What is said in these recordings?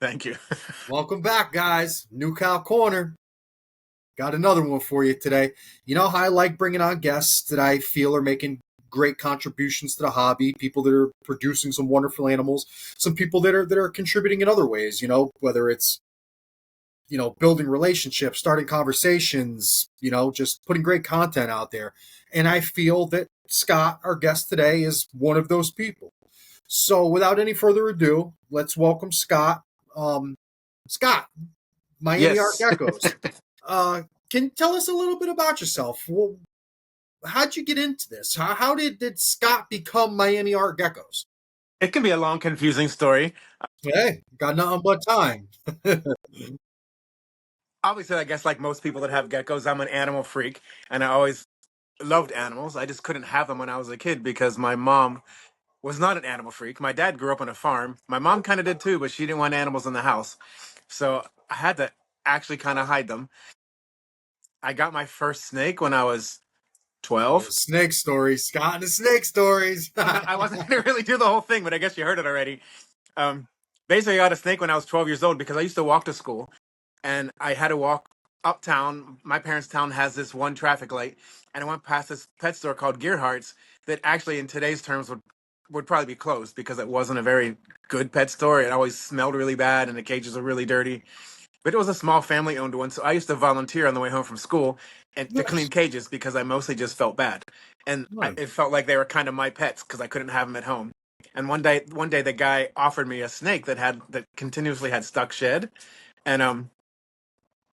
Thank you. Welcome back, guys. New Cow Corner. Got another one for you today. You know how I like bringing on guests that I feel are making great contributions to the hobby, people that are producing some wonderful animals, some people that are contributing in other ways, whether it's building relationships, starting conversations, just putting great content out there. And I feel that Scott, our guest today, is one of those people. So without any further ado, let's welcome Scott. Scott, Miami Art Yes. Geckos. Can you tell us a little bit about yourself? Well, how'd you get into this? How did Scott become Miami Art Geckos? It can be a long, confusing story. Hey, got nothing but time. Obviously, I guess like most people that have geckos, I'm an animal freak, and I always loved animals. I just couldn't have them when I was a kid because my mom was not an animal freak. My dad grew up on a farm. My mom kind of did too, but she didn't want animals in the house. So I had to actually kind of hide them. I got my first snake when I was Oh, 12. snake stories, Scott and the snake stories. I wasn't going to really do the whole thing, but I guess you heard it already. Um, Basically, I got a snake when I was 12 years old because I used to walk to school and I had to walk uptown. My parents' town has this one traffic light, and I went past this pet store called Gearhart's that actually, in today's terms, would probably be closed because it wasn't a very good pet store. It always smelled really bad, and the cages were really dirty. But it was a small family-owned one, so I used to volunteer on the way home from school and to clean Nice. cages because I mostly just felt bad, and Nice. it felt like they were kind of my pets because I couldn't have them at home. And one day, the guy offered me a snake that continuously had stuck shed, and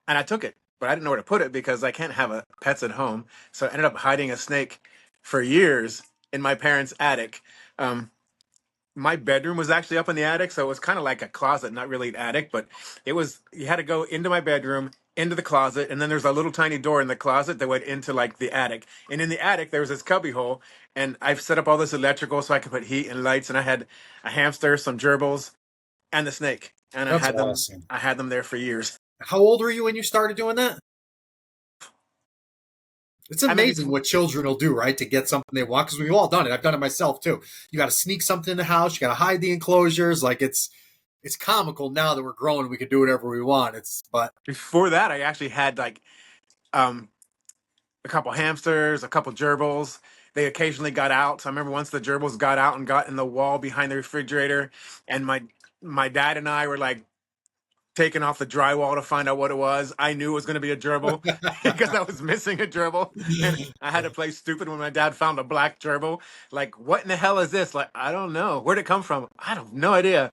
I took it, but I didn't know where to put it because I can't have pets at home. So I ended up hiding a snake for years in my parents' attic. Um, my bedroom was actually up in the attic, so it was kind of like a closet, not really an attic, but it was. You had to go into my bedroom, into the closet, and then there's a little tiny door in the closet that went into like the attic. And in the attic, there was this cubby hole, and I've set up all this electrical so I could put heat and lights. And I had a hamster, some gerbils, and the snake, and I That's had them. awesome. I had them there for years. How old were you when you started doing that? It's I maybe amazing what children will do, right, to get something they want. Because we've all done it. I've done it myself too. You got to sneak something in the house. You got to hide the enclosures. Like it's comical now that we're grown. We can do whatever we want. But before that, I actually had like um, a couple hamsters, a couple gerbils. They occasionally got out. So I remember once the gerbils got out and got in the wall behind the refrigerator, and my dad and I were like taking off the drywall to find out what it was. I knew it was going to be a gerbil because I was missing a gerbil, and I had to play stupid when my dad found a black gerbil. Like, what in the hell is this? Like, I don't know. Where'd it come from? I have no idea.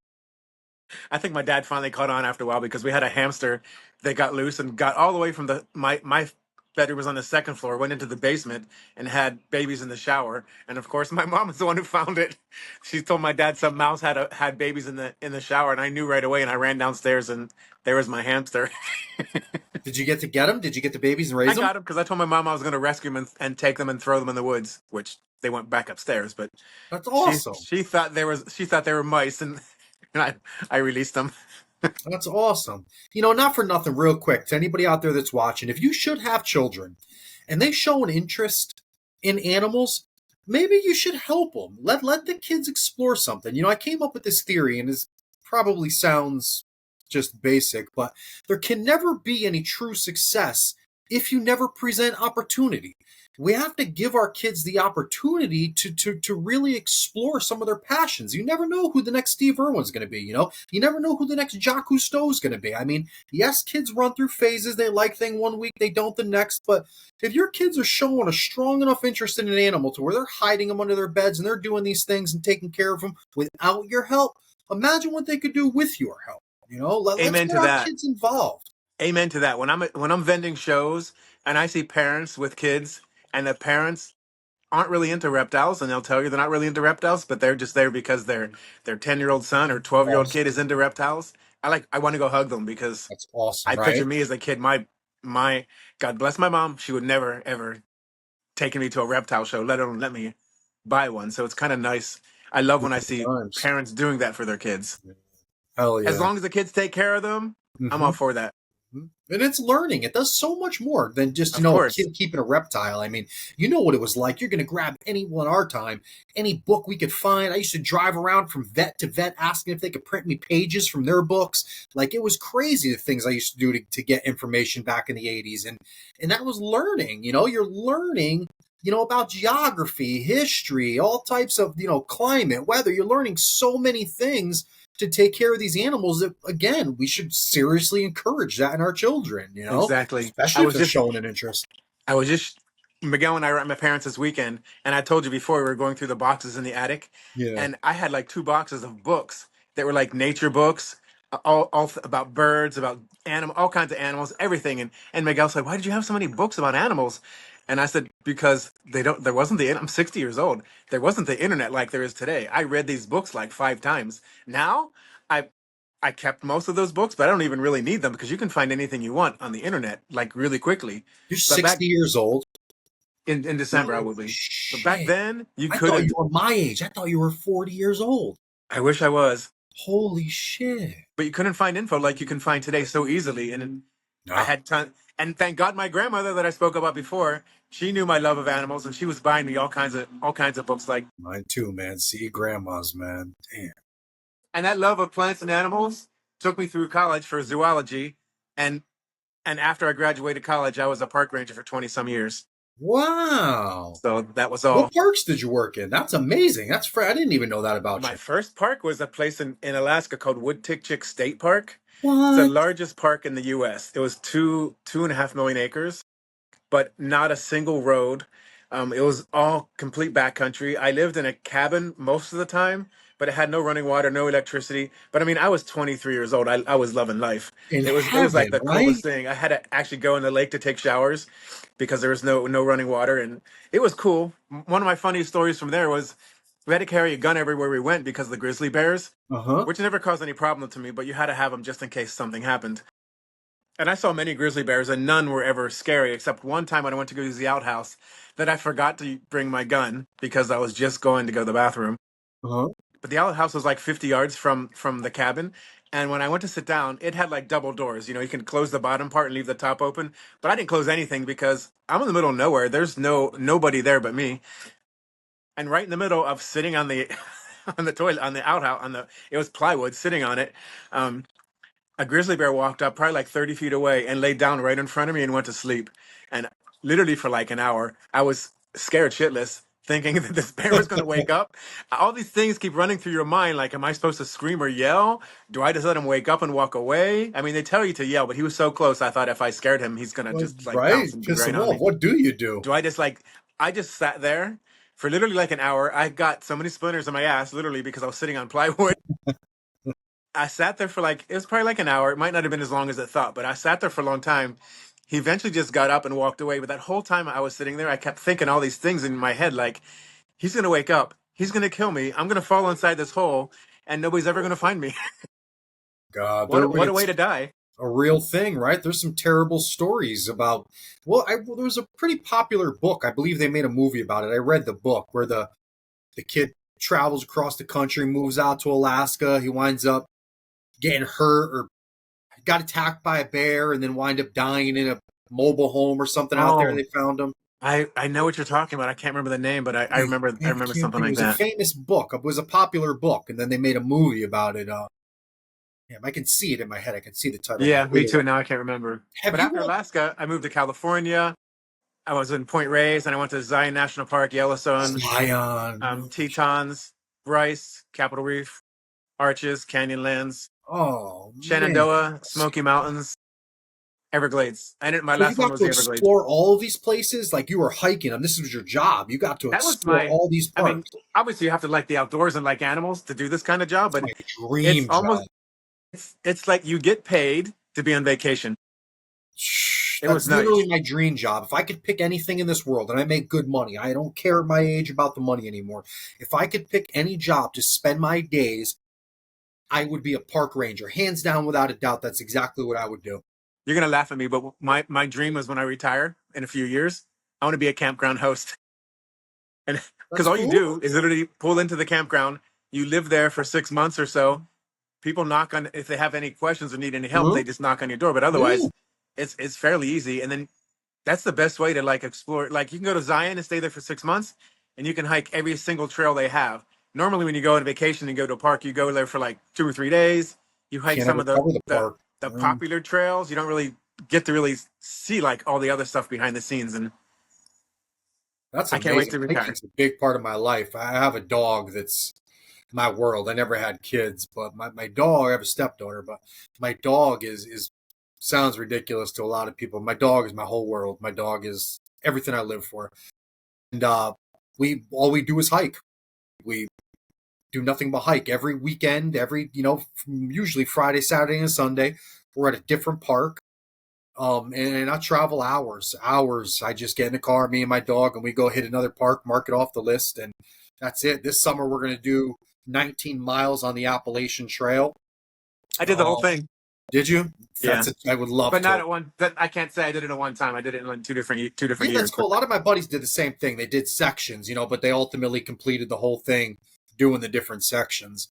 I think my dad finally caught on after a while because we had a hamster that got loose and got all the way from my bedroom was on the second floor, went into the basement and had babies in the shower. And of course, my mom is the one who found it. She told my dad some mouse had babies in the shower, and I knew right away. And I ran downstairs, and there was my hamster. did you get to get them? Did you get the babies and I raise them? got him because I told my mom I was going to rescue him and take them and throw them in the woods, which they went back upstairs. But That's she awesome. she thought they were mice, and, and I released them. That's awesome. Not for nothing, real quick, to anybody out there that's watching, if you should have children and they show an interest in animals, maybe you should help them. Let the kids explore something. I came up with this theory, and this probably sounds just basic, but there can never be any true success if you never present opportunity. We have to give our kids the opportunity to really explore some of their passions. You never know who the next Steve Irwin's going to be. You never know who the next Jacques Cousteau's going to be. I mean, yes, kids run through phases. They like thing one week, they don't the next. But if your kids are showing a strong enough interest in an animal to where they're hiding them under their beds and they're doing these things and taking care of them without your help, imagine what they could do with your help. Let's Amen get to our that. kids involved. Amen to that. When I'm vending shows and I see parents with kids and the parents aren't really into reptiles and they'll tell you they're not really into reptiles, but they're just there because their 10-year-old son or 12-year-old kid Awesome. is into reptiles. I want to go hug them because That's awesome, I picture right? me as a kid. My God bless my mom. She would never ever taken me to a reptile show, let alone let me buy one. So it's kind of nice. I love when I Good see times. parents doing that for their kids. Hell As yeah. long as the kids take care of them, I'm all Hmm. for that. And it's learning. It does so much more than just, Of a course. kid keeping a reptile. I mean, you know what it was like. You're going to grab anyone our time, any book we could find. I used to drive around from vet to vet asking if they could print me pages from their books. Like, it was crazy the things I used to do to get information back in the 80s. And that was learning. You're learning, about geography, history, all types of, climate, weather. You're learning so many things to take care of these animals that, again, we should seriously encourage that in our children, Exactly. I especially if was they're just showing an interest. I was just Miguel and I were at my parents this weekend, and I told you before we were going through the boxes in the attic, Yeah. and I had like two boxes of books that were like nature books, about birds, about all kinds of animals, everything. And Miguel's like, "Why did you have so many books about animals?" And I said, "Because they don't. There wasn't the. I'm 60 years old. There wasn't the internet like there is today. I read these books like 5 times. Now, I." I kept most of those books, but I don't even really need them because you can find anything you want on the internet like really quickly. You're But back 60 years old. in December I Holy will be. But back shit. then you I thought you couldn't. were my age. I thought you were 40 years old. I wish I was, Holy shit. but you couldn't find info like you can find today so easily. I Nah, had ton, and thank God my grandmother that I spoke about before, she knew my love of animals, and she was buying me all kinds of books like. mine too, man. See, grandmas, man. Damn. And that love of plants and animals took me through college for zoology, and and after I graduated college, I was a park ranger for 20 some years. Wow. So that was all. What parks did you work in? That's amazing. I didn't even know that about My you. first park was a place in Alaska called Wood-Tick-Chick State Park. It's the What? largest park in the U.S. It was 2.5 million acres, but not a single road. It was all complete backcountry. I lived in a cabin most of the time, but it had no running water, no electricity. But I mean, I was 23 years old. I was loving life. In It was like heaven, the right? coolest thing. I had to actually go in the lake to take showers because there was no running water, and it was cool. One of my funniest stories from there was we had to carry a gun everywhere we went because of the grizzly bears, Uh-huh. which never caused any problem to me, but you had to have them just in case something happened. And I saw many grizzly bears, and none were ever scary, except one time when I went to go use the outhouse, that I forgot to bring my gun because I was just going to go to the bathroom. Uh-huh. But the outhouse was like 50 yards from the cabin, and when I went to sit down, it had like double doors. You can close the bottom part and leave the top open, but I didn't close anything because I'm in the middle of nowhere. There's nobody there but me, and right in the middle of sitting on the on the toilet on the outhouse it was plywood sitting on it. Um, a grizzly bear walked up probably like 30 feet away and laid down right in front of me and went to sleep. And literally for like an hour, I was scared shitless, thinking that this bear was going to wake up. All these things keep running through your mind. Like, am I supposed to scream or yell? Do I just let him wake up and walk away? I mean, they tell you to yell, but he was so close. I thought if I scared him, he's going to Well, just like right? pounce and be Piss right them on off. me. What do you do? Do I just sat there for literally like an hour. I got so many splinters in my ass, literally, because I was sitting on plywood. I sat there for like, it was probably like an hour. It might not have been as long as it thought, but I sat there for a long time. He eventually just got up and walked away. But that whole time I was sitting there, I kept thinking all these things in my head like, he's going to wake up. He's going to kill me. I'm going to fall inside this hole and nobody's ever going to find me. God, What a way it's to die. a real thing, right? There's some terrible stories about. Well, there was a pretty popular book. I believe they made a movie about it. I read the book where the kid travels across the country, moves out to Alaska. He winds up getting hurt or got attacked by a bear, and then wind up dying in a mobile home or something out there. And Oh, they found him. I know what you're talking about. I can't remember the name, but I remember I I remember can't something think. It like was a that. famous book. It was a popular book, and then they made a movie about it. Damn, I can see it in my head. I can see the title. Yeah, me too. Now I can't remember. Have But you after watched? Alaska, I moved to California. I was in Point Reyes and I went to Zion National Park, Yellowstone, Zion. Tetons, Bryce, Capitol Reef, Arches, Canyonlands, Oh man. Shenandoah, Smoky Mountains, Everglades. And my So you last one got was to the Everglades. explore all of these places like you were hiking and this was your job. You got to That was explore all these I mean, parks. obviously you have to like the outdoors and like animals to do this kind of job, It's but my it's dream almost, job. it's like you get paid to be on vacation. It was That's nice. literally my dream job. If I could pick anything in this world and I make good money, I don't care at my age about the money anymore. If I could pick any job to spend my days, I would be a park ranger. Hands down, without a doubt, that's exactly what I would do. You're going to laugh at me, but my dream is when I retire in a few years, I want to be a campground host. And because That's all you cool. do is literally pull into the campground, you live there for 6 months or so, people knock on, if they have any questions or need any help, Huh? they just knock on your door. But Yeah. otherwise, it's fairly easy. And then that's the best way to like explore. Like you can go to Zion and stay there for 6 months, and you can hike every single trail they have. Normally, when you go on vacation and go to a park, you go there for like 2 or 3 days. You hike Can't some ever of the cover the the, park. the popular trails. You don't really get to really see like all the other stuff behind the scenes. And That's I can't wait amazing. to retire. Hiking's a big part of my life. I have a dog that's my world. I never had kids, but my dog, I have a stepdaughter, but my dog is sounds ridiculous to a lot of people. My dog is my whole world. My dog is everything I live for. And we all we do is hike. We do nothing but hike every weekend, usually Friday, Saturday, and Sunday. We're at a different park. And I travel hours. I just get in the car, me and my dog, and we go hit another park, mark it off the list, and that's it. This summer we're going to do 19 miles on the Appalachian Trail. I did the whole Um, thing. did you? Yeah, I would love but not to. at one. That I can't say I did it at one time. I did it in like two different Yeah, that's years. cool. But A lot of my buddies did the same thing. They did sections, but they ultimately completed the whole thing doing the different sections.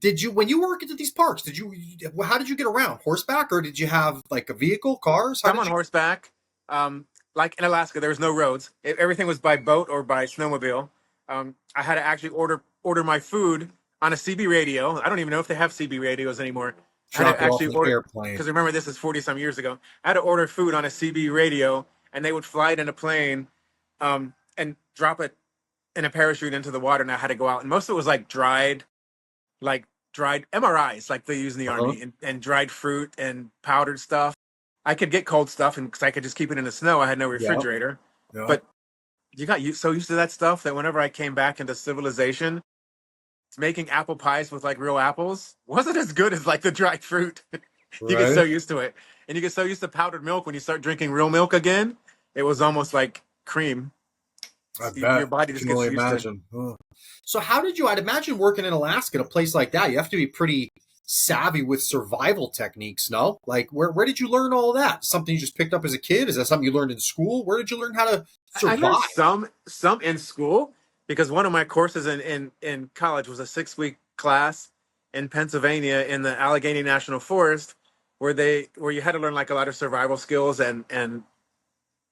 Did you, when you worked at these parks, how did you get around? Horseback, or did you have like a vehicle, cars? How some did on you? horseback. Like in Alaska, there was no roads. Everything was by boat or by snowmobile. I had to actually order my food on a CB radio. I don't even know if they have CB radios anymore. I had to Drop it off actually an order, airplane. because remember this is 40 some years ago. I had to order food on a CB radio, and they would fly it in a plane, and drop it in a parachute into the water, and I had to go out. And most of it was like dried MRIs, like they use in the Uh-huh. army, and dried fruit and powdered stuff. I could get cold stuff, and because I could just keep it in the snow, I had no Yeah. refrigerator. Yeah. But you got so used to that stuff that whenever I came back into civilization, making apple pies with like real apples wasn't as good as like the dried fruit. You get so Right. used to it, and you get so used to powdered milk when you start drinking real milk again. It was almost like cream. I Your bet. body I just can gets only used to it. imagine. Ugh. So how did you? I'd imagine working in Alaska, in a place like that, you have to be pretty savvy with survival techniques. No, like where did you learn all that? Something you just picked up as a kid? Is that something you learned in school? Where did you learn how to I learned survive? some in school, because one of my courses in college was a 6 week class in Pennsylvania in the Allegheny National Forest, where you had to learn like a lot of survival skills and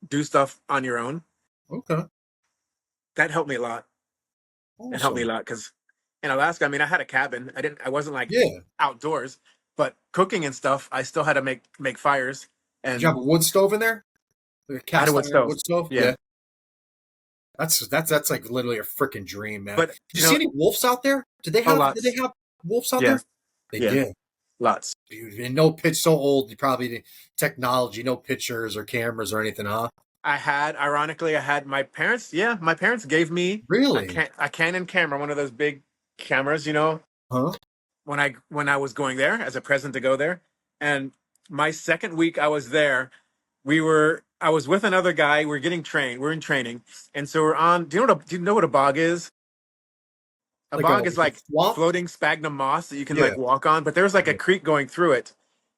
do stuff on your own. Okay, That helped me a lot. It helped me a awesome. lot because in Alaska, I mean, I had a cabin. I wasn't like Yeah. outdoors, but cooking and stuff, I still had to make fires, Did you have and a wood stove in there? Like a I had a cast wood iron stove. wood stove? Yeah, Yeah. That's like literally a freaking dream, man. but Did you see any wolves out there? Did they lots. have wolves out Yeah, there? They yeah, did. lots. Dude, and no pitch so old, you probably technology, no pictures or cameras or anything, huh? Ironically, I had my parents. Yeah, my parents gave me Really? a Canon camera, one of those big cameras, Huh? when I was going there as a present to go there. And my second week I was there, I was with another guy. We're getting trained. We're in training, and so we're on. Do you know what a bog is? A Like a bog is like a like swamp? floating sphagnum moss that you can Yeah. like walk on, but there's like a Yeah. creek going through it,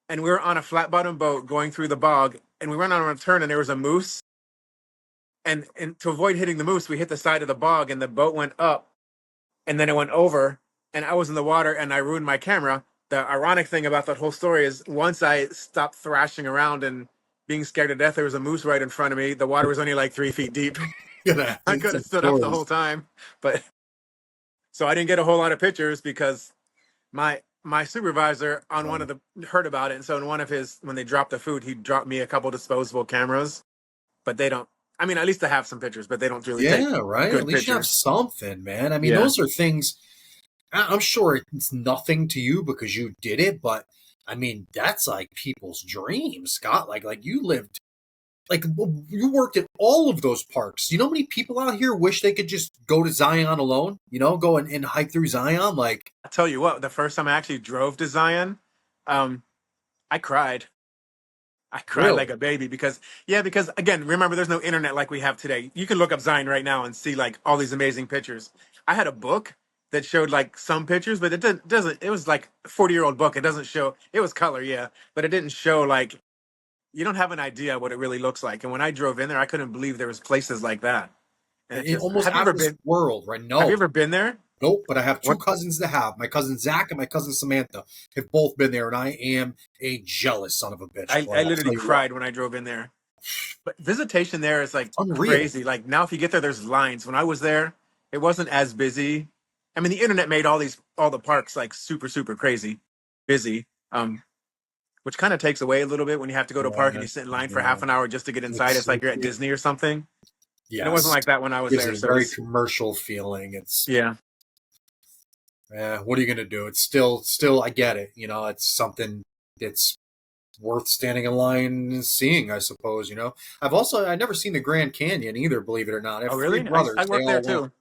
and we were on a flat bottom boat going through the bog, and we went on a turn, and there was a moose, and to avoid hitting the moose, we hit the side of the bog, and the boat went up, and then it went over, and I was in the water, and I ruined my camera. The ironic thing about that whole story is once I stopped thrashing around and being scared to death, there was a moose right in front of me. The water was only like 3 feet deep. Gonna I have could have some stood up the whole stories. time, but so I didn't get a whole lot of pictures because my supervisor on one Right. of the heard about it, and so in one of his when they dropped the food, he dropped me a couple disposable cameras, but they don't. I mean, at least I have some pictures, but they don't really take Yeah, right. At good least you have pictures. something, man. I mean, Yeah, those are things I'm sure it's nothing to you because you did it, but I mean, that's like people's dreams, Scott. Like you lived like you worked at all of those parks. You know how many people out here wish they could just go to Zion alone? Go and hike through Zion. Like, I tell you what, the first time I actually drove to Zion, um, I cried. I cried like really? a baby because again, remember, there's no internet like we have today. You can look up Zion right now and see like all these amazing pictures. I had a book that showed like some pictures, but it doesn't. It was like a 40-year-old book. It doesn't show. It was color, yeah, but it didn't show like you don't have an idea what it really looks like. And when I drove in there, I couldn't believe there was places like that. And it just Almost out of this world, right? have you No, ever been there? Nope, but I have two What cousins that have. My cousin Zach and my cousin Samantha have both been there, and I am a jealous son of a bitch, boy. I I'll literally tell you what. cried when I drove in there. But visitation there is like It's unreal. crazy. Like now, if you get there, there's lines. When I was there, it wasn't as busy. I mean, the internet made all the parks like super super crazy busy. Which kind of takes away a little bit when you have to go to a park and Yeah, you sit in line for yeah. half an hour just to get inside. It's like you're at It Disney or something. And it wasn't yes. like that when I was Gives there. it a So very it's commercial feeling. It's yeah. what are you gonna do? It's still I get it. It's something that's worth standing in line and seeing, I suppose. I never seen the Grand Canyon either, believe it or not. I have Oh three really? I brothers. They worked there all went. too.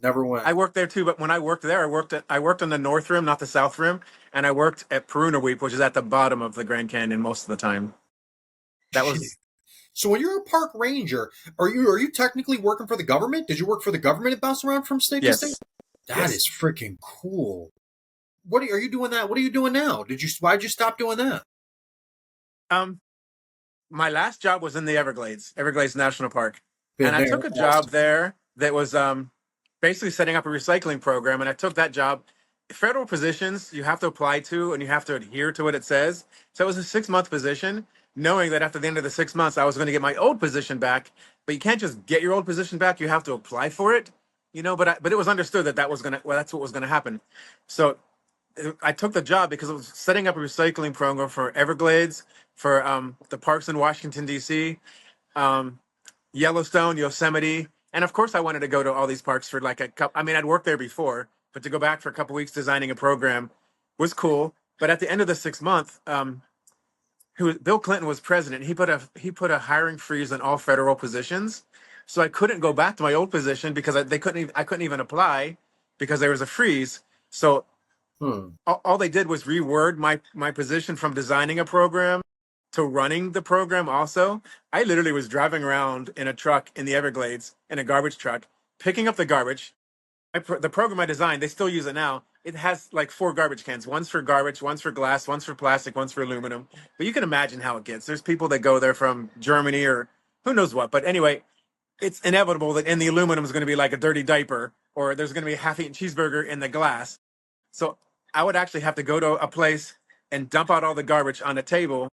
Never went. I worked there too, but when I worked there, I worked on the North Rim, not the South Rim, and I worked at Weep, which is at the bottom of the Grand Canyon most of the time. That Shit. was So when you're a park ranger, are you technically working for the government? Did you work for the government and bounce around from state to state? yes, That yes. is freaking cool. Are you doing that? What are you doing now? Why'd you stop doing that? Um, my last job was in the Everglades National Park, and Been I there. took a job Awesome. there that was basically setting up a recycling program. And I took that job. Federal positions you have to apply to, and you have to adhere to what it says. So it was a 6 month position, knowing that after the end of the 6 months, I was going to get my old position back. But you can't just get your old position back; you have to apply for it. But it was understood that that's what was gonna happen. So I took the job because it was setting up a recycling program for Everglades, for the parks in Washington D.C., um, Yellowstone, Yosemite, and of course I wanted to go to all these parks for like a couple. I mean, I'd worked there before, but to go back for a couple weeks designing a program was cool. But at the end of the 6 month, Bill Clinton was president. He put a hiring freeze on all federal positions, so I couldn't go back to my old position because I couldn't even apply because there was a freeze. So Hmm. all they did was reword my position from designing a program to running the program. Also, I literally was driving around in a truck in the Everglades in a garbage truck, picking up the garbage. The program I designed, they still use it now. It has like four garbage cans. One's for garbage, one's for glass, one's for plastic, one's for aluminum. But you can imagine how it gets. There's people that go there from Germany or who knows what. But anyway, it's inevitable that in the aluminum is going to be like a dirty diaper, or there's going to be a half-eaten cheeseburger in the glass. So I would actually have to go to a place and dump out all the garbage on a table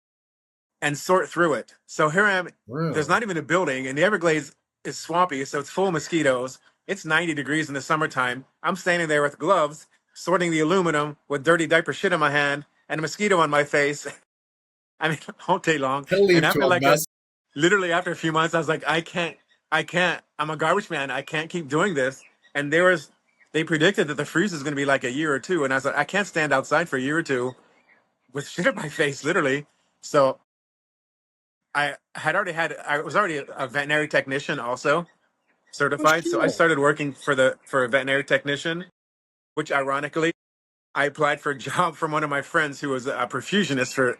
and sort through it. So here I am. There's Really? not even a building, and the Everglades is swampy, so it's full of mosquitoes. It's 90 degrees in the summertime. I'm standing there with gloves, sorting the aluminum with dirty diaper shit in my hand and a mosquito on my face. I mean, all day long. He'll And leave to after a like a mess. literally after a few months, I was like, I can't. I'm a garbage man. I can't keep doing this. And they predicted that the freeze is going to be like a year or two, and I was like, I can't stand outside for a year or two with shit in my face, literally. So I was already a veterinary technician, also Oh certified. So I shit. started working for a veterinary technician, which ironically, I applied for a job from one of my friends who was a perfusionist for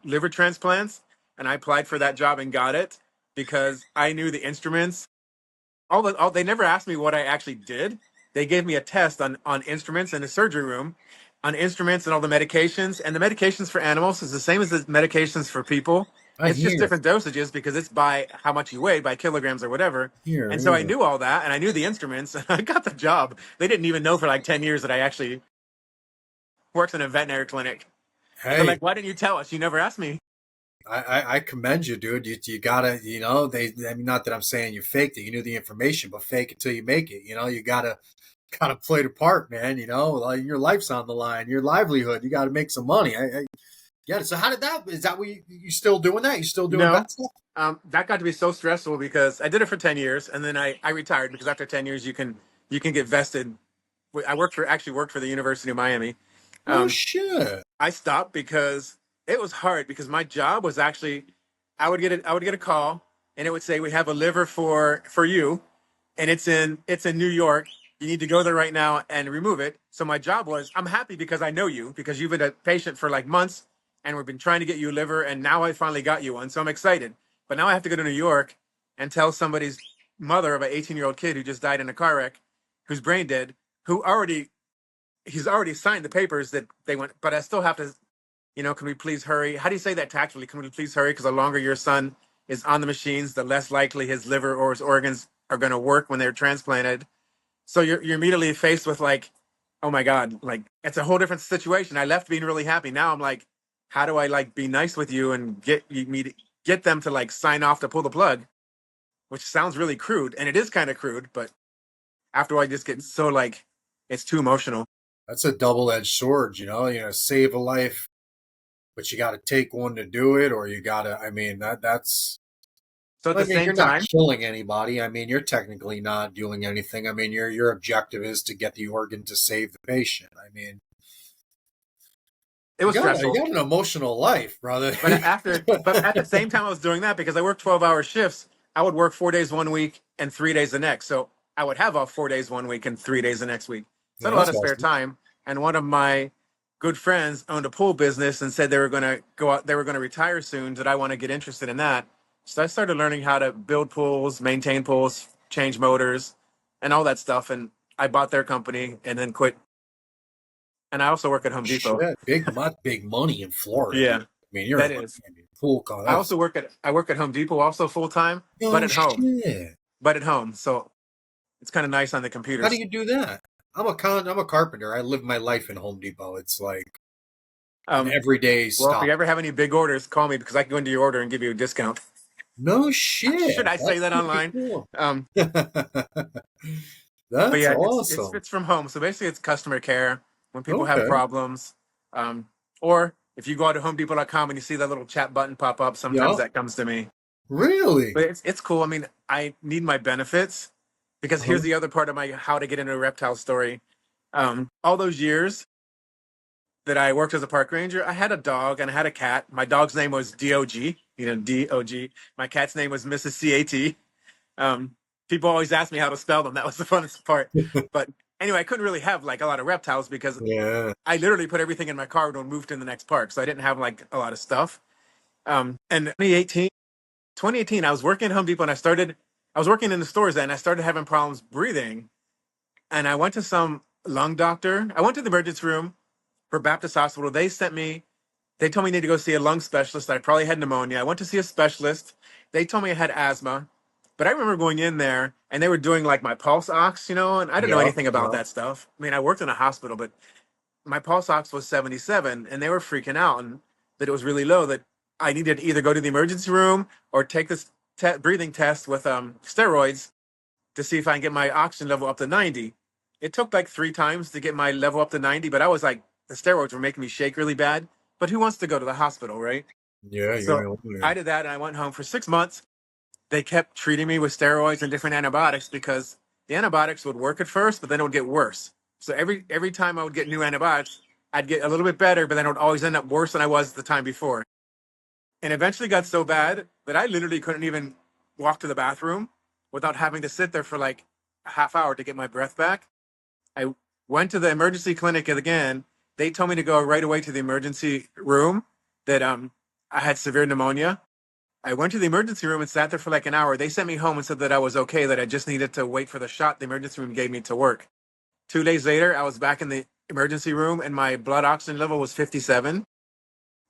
liver transplants, and I applied for that job and got it because I knew the instruments. All they never asked me what I actually did. They gave me a test on instruments in the surgery room, on instruments and all the medications. And the medications for animals is the same as the medications for people. I It's just hear. different dosages because it's by how much you weigh, by kilograms or whatever. And so I Hear. knew all that, and I knew the instruments, and I got the job. They didn't even know for like 10 years that I actually worked in a veterinary clinic. And they're Hey, like, "Why didn't you tell us? You never asked me." I commend you, dude. You gotta, I mean, not that I'm saying you faked it. You knew the information, but fake it till you make it. You gotta play the part, man. Like your life's on the line, your livelihood. You gotta make some money. I get it. So how did that? Is that what you still doing that? You still doing No, vet stuff? that got to be so stressful because I did it for 10 years, and then I retired because after 10 years you can get vested. I actually worked for the University of Miami. Oh Um, shit! I stopped because it was hard because my job was actually I would get a call and it would say we have a liver for you, and it's in New York. You need to go there right now and remove it. So my job was, I'm happy because I know you, because you've been a patient for like months and we've been trying to get you a liver, and now I finally got you one. So I'm excited. But now I have to go to New York and tell somebody's mother of an 18-year-old kid who just died in a car wreck, who's brain dead, who already he's already signed the papers that they went, but I still have to, can we please hurry? How do you say that tactfully? Can we please hurry? Because the longer your son is on the machines, the less likely his liver or his organs are going to work when they're transplanted. So you're immediately faced with like, oh my God, like it's a whole different situation. I left being really happy. Now I'm like, how do I like be nice with you and me to get them to like sign off to pull the plug, which sounds really crude, and it is kind of crude, but after I just get so like it's too emotional. That's a double-edged sword, save a life, but you got to take one to do it, or you got to. I mean, that's. So at I the mean, same you're not time, killing anybody. I mean, you're technically not doing anything. I mean, your objective is to get the organ to save the patient. I mean, it you was got you stressful. got an emotional life, brother. But at the same time, I was doing that because I worked 12-hour shifts. I would work 4 days one week and 3 days the next. So I would have off 4 days one week and 3 days the next week. So I Yeah, had a lot that's of spare awesome. time. And one of my good friends owned a pool business and said they were going to go out, they were going to retire soon. Did I want to get interested in that? So I started learning how to build pools, maintain pools, change motors, and all that stuff. And I bought their company and then quit. And I also work at Home Depot. Shit, big money in Florida, dude. Yeah, I mean, you're that in is. Miami. Pool car. That's I work at Home Depot also full time, but no at home. shit. But at home. So it's kind of nice on the How do computers. you do that? I'm a carpenter. I live my life in Home Depot. It's like an Um, everyday well, if stop. you ever have any big orders, call me because I can go into your order and give you a discount. No Should shit. I say That's that pretty online? cool. Um, but That's yeah, awesome. it's from home. So basically, it's customer care when people have Okay. problems. Um, or if you go out to HomeDepot.com and you see that little chat button pop up, sometimes Yeah. that comes to me. Really? But it's cool. I mean, I need my benefits because here's Uh-huh. the other part of my how to get into a reptile story. All those years that I worked as a park ranger, I had a dog and I had a cat. My dog's name was DOG, DOG. My cat's name was Mrs. CAT. Um, People always ask me how to spell them. That was the funnest part. But anyway, I couldn't really have like a lot of reptiles because Yeah. I literally put everything in my car and moved to the next park. So I didn't have like a lot of stuff. And 2018, I was working at Home Depot and I was working in the stores then. I started having problems breathing. And I went to some lung doctor. I went to the emergency room for Baptist Hospital. They told me I need to go see a lung specialist. I probably had pneumonia. I went to see a specialist. They told me I had asthma. But I remember going in there and they were doing like my pulse ox, and I didn't know Yeah. anything about Yeah. that stuff. I mean, I worked in a hospital, but my pulse ox was 77 and they were freaking out and that it was really low, that I needed to either go to the emergency room or take this breathing test with steroids to see if I can get my oxygen level up to 90. It took like 3 times to get my level up to 90, but I was like, the steroids were making me shake really bad. But who wants to go to the hospital, right? Yeah. So Yeah. I did that and I went home for 6 months. They kept treating me with steroids and different antibiotics because the antibiotics would work at first, but then it would get worse. So every time I would get new antibiotics, I'd get a little bit better, but then it would always end up worse than I was the time before. And eventually got so bad that I literally couldn't even walk to the bathroom without having to sit there for like a half hour to get my breath back. I went to the emergency clinic again. They told me to go right away to the emergency room, that I had severe pneumonia. I went to the emergency room and sat there for like an hour. They sent me home and said that I was okay, that I just needed to wait for the shot the emergency room gave me to work. 2 days later, I was back in the emergency room and my blood oxygen level was 57.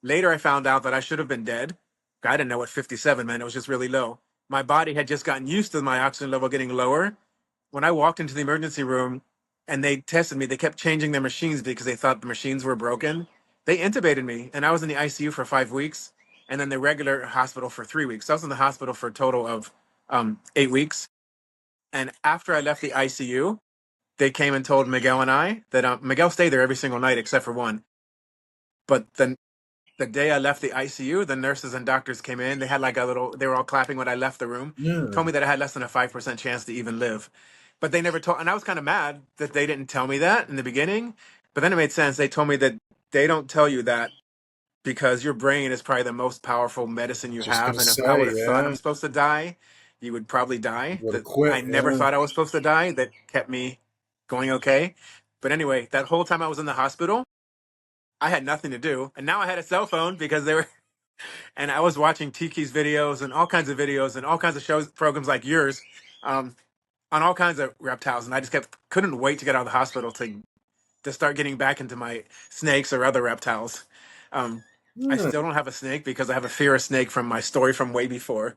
Later, I found out that I should have been dead. I didn't know what 57 meant. It was just really low. My body had just gotten used to my oxygen level getting lower. When I walked into the emergency room and they tested me, they kept changing their machines because they thought the machines were broken. They intubated me and I was in the ICU for 5 weeks and then the regular hospital for 3 weeks. So I was in the hospital for a total of 8 weeks. And after I left the ICU, they came and told Miguel and I that Miguel stayed there every single night except for one. But then the day I left the ICU, the nurses and doctors came in. They had like a little, they were all clapping when I left the room, told Yeah. me that I had less than a 5% chance to even live. But they never told, and I was kind of mad that they didn't tell me that in the beginning. But then it made sense. They told me that they don't tell you that because your brain is probably the most powerful medicine you Just have. gonna And if I would say, have thought I'm yeah. supposed to die, you would probably die. Would have That I quit. never Yeah. thought I was supposed to die. That kept me going okay. But anyway, that whole time I was in the hospital, I had nothing to do. And now I had a cell phone because they were and I was watching Tiki's videos and all kinds of videos and all kinds of shows, programs like yours, um, on all kinds of reptiles, and I just couldn't wait to get out of the hospital to start getting back into my snakes or other reptiles. Um, I Yeah, still don't have a snake because I have a fear of snake from my story from way before.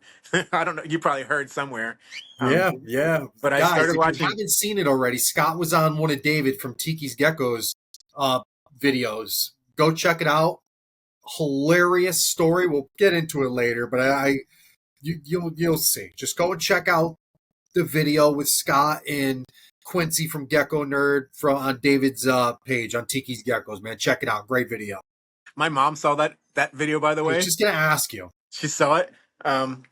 I don't know. You probably heard somewhere. Um, yeah, yeah. but I Guys, started if you watching. haven't seen it already, Scott was on one of David from Tiki's Geckos uh, videos. Go check it out. Hilarious story. We'll get into it later, but you'll see. Just go and check out the video with Scott and Quincy from Gecko Nerd from on David's page on Tiki's Geckos. Man, check it out. Great video. My mom saw that video, by the I was way. just gonna ask you. She saw it um,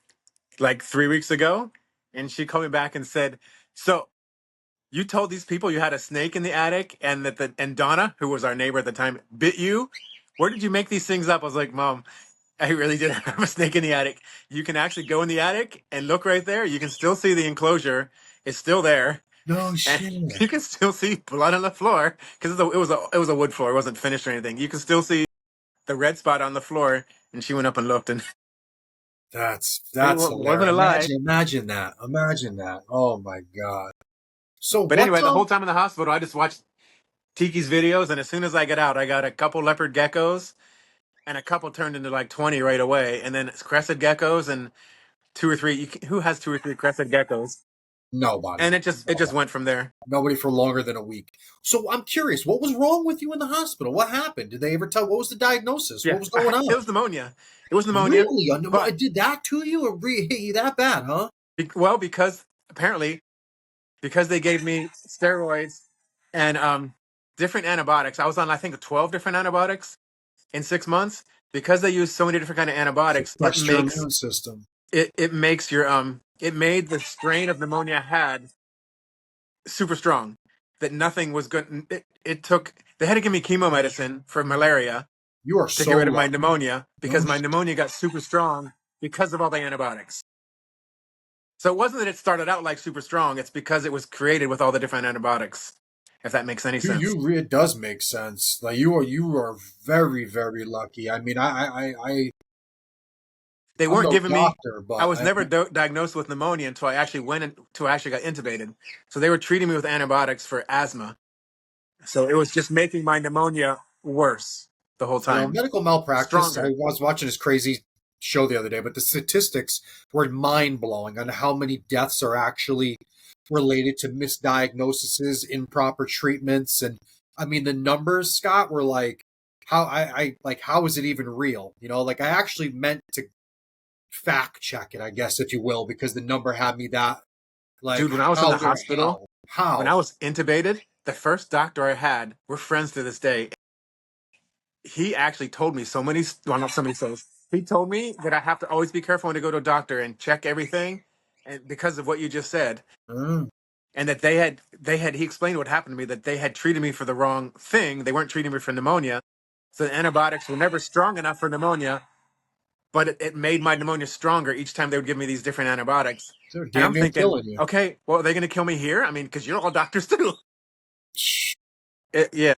like 3 weeks ago, and she called me back and said, "So you told these people you had a snake in the attic, and and Donna, who was our neighbor at the time, bit you. Where did you make these things up?" I was like, "Mom, I really did have a snake in the attic. You can actually go in the attic and look right there. You can still see the enclosure. It's still there, No and shit. you can still see blood on the floor because it was a wood floor. It wasn't finished or anything. You can still see the red spot on the floor." And she went up and looked, and it That's wasn't hilarious. a lie. Imagine that. Imagine that. Oh my god. So But what's anyway, the whole time in the hospital, I just watched Tiki's videos, and as soon as I get out, I got a couple leopard geckos, and a couple turned into like 20 right away, and then it's crested geckos and two or three. Who has two or three crested geckos? nobody. And it just went from there. Nobody for longer than a week. So I'm curious, what was wrong with you in the hospital? What happened? Did they ever tell what was the diagnosis? What Yeah, was going it on? was pneumonia. It was pneumonia, Really? I but did that to you or hit you that bad, huh? well, because apparently because they gave me steroids and different antibiotics. I was on I think 12 different antibiotics in 6 months because they use so many different kind of antibiotics. It Suppressed your makes immune system. it makes your it made the strain of pneumonia I had super strong that nothing was good. It took they had to give me chemo medicine for malaria You are to get so rid of my lucky. pneumonia Oh, because my pneumonia got super strong because of all the antibiotics. So it wasn't that it started out like super strong; it's because it was created with all the different antibiotics. If that makes any sense. it does make sense. Like you are very very lucky. I mean, They I'm weren't no giving me. doctor, I but was never diagnosed with pneumonia until I actually until I actually got intubated. So they were treating me with antibiotics for asthma. So it was just making my pneumonia worse the whole time, medical malpractice. I stronger. was watching this crazy show the other day, but the statistics were mind blowing on how many deaths are actually related to misdiagnoses, improper treatments, and I mean the numbers, Scott, were like how I like how is it even real? Like I actually meant to fact check it, I guess, if you will, because the number had me that like Dude, when I was in how the hospital, when how I was intubated, the first doctor I had, we're friends to this day. He actually told me so many, well, not so many stories. He told me that I have to always be careful when to go to a doctor and check everything, and because of what you just said, mm, and that he explained what happened to me that they had treated me for the wrong thing. They weren't treating me for pneumonia, so the antibiotics were never strong enough for pneumonia, but it made my pneumonia stronger each time they would give me these different antibiotics. they're And damn I'm near thinking, killing you. okay, well, are they going to kill me here? I mean, because you're all doctors too. Yeah,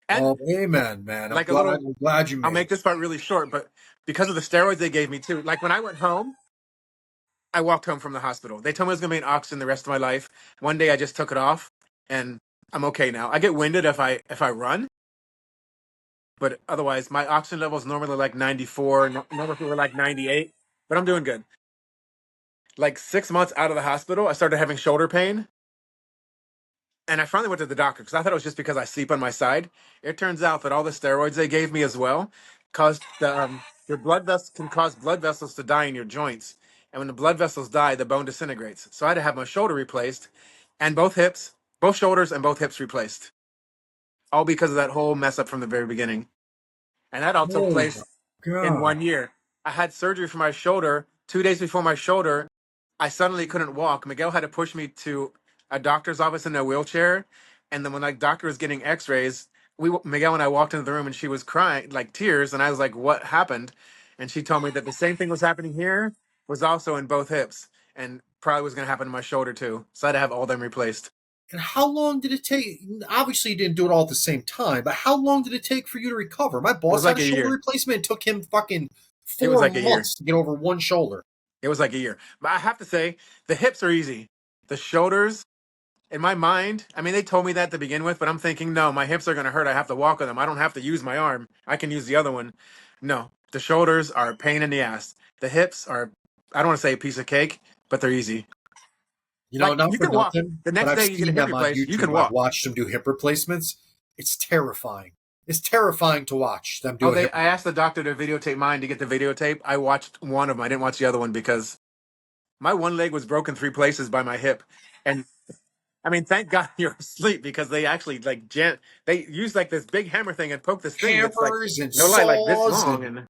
and Oh, amen, man. I'm like a glad. little, I'm glad you I'll made make it. this part really short, but because of the steroids they gave me too. Like when I went home, I walked home from the hospital. They told me I was going to be an oxygen the rest of my life. One day I just took it off, and I'm okay now. I get winded if I run, but otherwise my oxygen level is normally like 94. Normally we're like 98, but I'm doing good. Like 6 months out of the hospital, I started having shoulder pain, and I finally went to the doctor because I thought it was just because I sleep on my side. It turns out that all the steroids they gave me as well caused your blood vessels can cause blood vessels to die in your joints, and when the blood vessels die, the bone disintegrates. So I had to have my shoulder replaced, and both shoulders and both hips replaced, all because of that whole mess up from the very beginning. And that all took Oh my place in god. 1 year. I had surgery for my shoulder. 2 days before my shoulder, I suddenly couldn't walk. Miguel had to push me to a doctor's office in a wheelchair. And then when like doctor was getting X-rays, Miguel and I walked into the room and she was crying like tears. And I was like, "What happened?" And she told me that the same thing was happening here was also in both hips and probably was going to happen in my shoulder too. So I had to have all them replaced. And how long did it take? Obviously, you didn't do it all at the same time, but how long did it take for you to recover? My It was boss had like a a shoulder year. replacement. It took him fucking It was four like a year. months to get over one shoulder. It was like a year. But I have to say, the hips are easy. The shoulders, in my mind, I mean, they told me that to begin with, but I'm thinking, no, my hips are going to hurt. I have to walk with them. I don't have to use my arm. I can use the other one. No, the shoulders are a pain in the ass. The hips are, I don't want to say a piece of cake, but they're easy. You know, Like not you for can walk. nothing, The but next I've day you get a seen hip them on replaced, you can YouTube. I've walk. watched them do hip replacements. It's terrifying. It's terrifying to watch them Oh, do a hip. I asked the doctor to videotape mine to get the videotape. I watched one of them. I didn't watch the other one because my one leg was broken three places by my hip. And I mean, thank God you're asleep because they actually like they use like this big hammer thing and poke this thing that's like Hammers and no lie like this saws long and and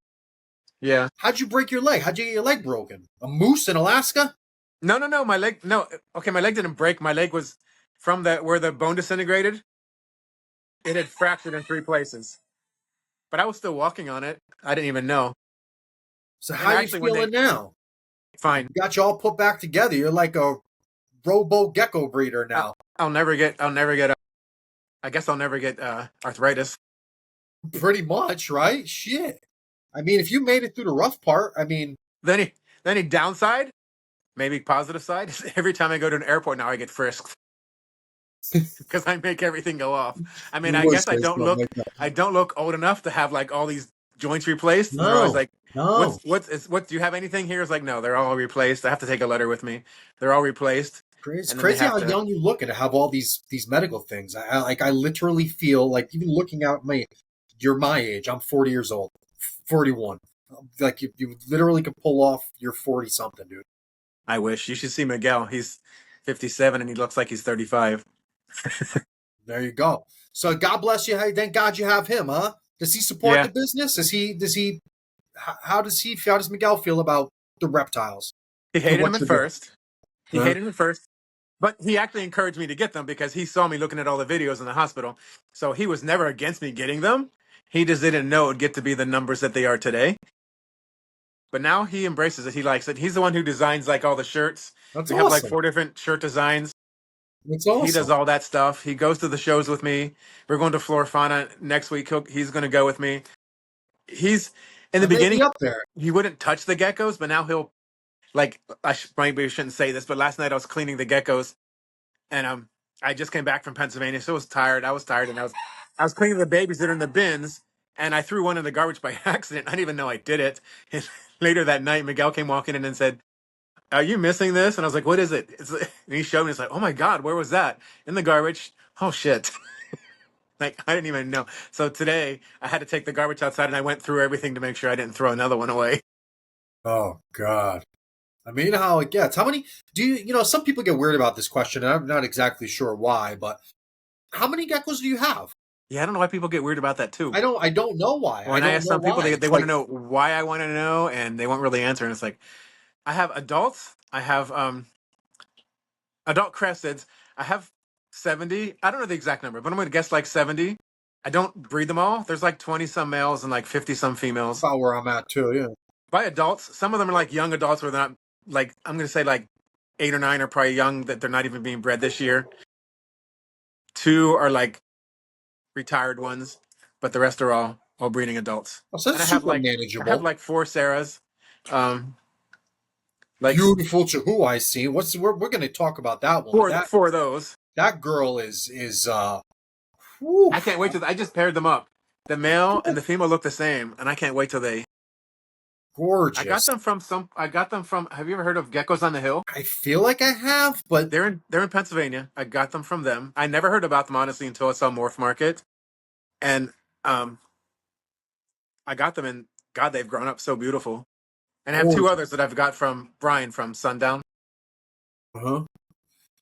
yeah. how'd you break your leg? How'd you get your leg broken? A moose in Alaska? No, my leg no. Okay, my leg didn't break. My leg was from the where the bone disintegrated. It had fractured in three places. But I was still walking on it. I didn't even know. So And how you actually when they feeling now? fine. Got you all put back together. You're like a robo gecko breeder I'll, now. I'll never get I guess I'll never get arthritis. Pretty much, right? Shit. I mean, if you made it through the rough part, I mean, Then he then he downside, maybe positive side. Every time I go to an airport now I get frisked because I make everything go off. I mean, you I would guess say something like that. I don't look old enough to have like all these joints replaced. And they're always No, like, no. what do you have anything here? It's like, no, they're all replaced. I have to take a letter with me. They're all replaced. It's And then they crazy have how to young you look and to have all these medical things. I literally feel like even looking out my, you're my age. I'm 40 years old, 41. Like you literally could pull off your 40 something, dude. I wish you should see Miguel. He's 57 and he looks like he's 35. There you go. So God bless you. Hey, thank God you have him, huh? Does he support the Yeah. business? How does Miguel feel about the reptiles He and hated what him at you're doing? first. He Huh? hated him at first. But he actually encouraged me to get them because he saw me looking at all the videos in the hospital. So he was never against me getting them. He just didn't know it would get to be the numbers that they are today. But now he embraces it. He likes it. He's the one who designs like all the shirts. That's We have like awesome. four different shirt designs. That's He does awesome. all that stuff. He goes to the shows with me. We're going to Flora Fauna next week. He's going to go with me. He's in the I may beginning, be up there. he wouldn't touch the geckos, but now he'll like maybe I shouldn't say this, but last night I was cleaning the geckos and I just came back from Pennsylvania, so I was tired. I was tired, and I was cleaning the babies that are in the bins, and I threw one in the garbage by accident. I didn't even know I did it. And later that night, Miguel came walking in and said, "Are you missing this?" And I was like, "What is it?" And he showed me. It's like, "Oh my god, where was that? In the garbage." Oh shit. Like I didn't even know. So today I had to take the garbage outside and I went through everything to make sure I didn't throw another one away. Oh God. I mean, you know how it gets. How many do you know? Some people get weird about this question, and I'm not exactly sure why. But how many geckos do you have? Yeah, I don't know why people get weird about that too. I don't know why. I When I don't ask know some people, why. they It's want to like know why I want to know, and they won't really answer. And it's like, I have adults. I have adult cresteds. I have 70. I don't know the exact number, but I'm going to guess like 70. I don't breed them all. There's like 20 some males and like 50 some females. about where I'm at too. Yeah. By adults, some of them are like young adults where they're not like I'm going to say like 8 or 9 are probably young that they're not even being bred this year. Two are like retired ones, but the rest are all breeding adults. Oh, so And that's super I have manageable. like four Sarahs. Um, like Beautiful Chihuahua. I see. We're going to talk about that one. four of those. That girl is I woof, can't wait till I just paired them up. The male and the female look the same, and I can't wait till they. I got gorgeous. them from some. I got them from. Have you ever heard of Geckos on the Hill? I feel like I have, but They're in Pennsylvania. I got them from them. I never heard about them honestly until I saw Morph Market, and um, I got them, and God, they've grown up so beautiful. And I have two gorgeous. others that I've got from Brian from Sundown. Uh-huh.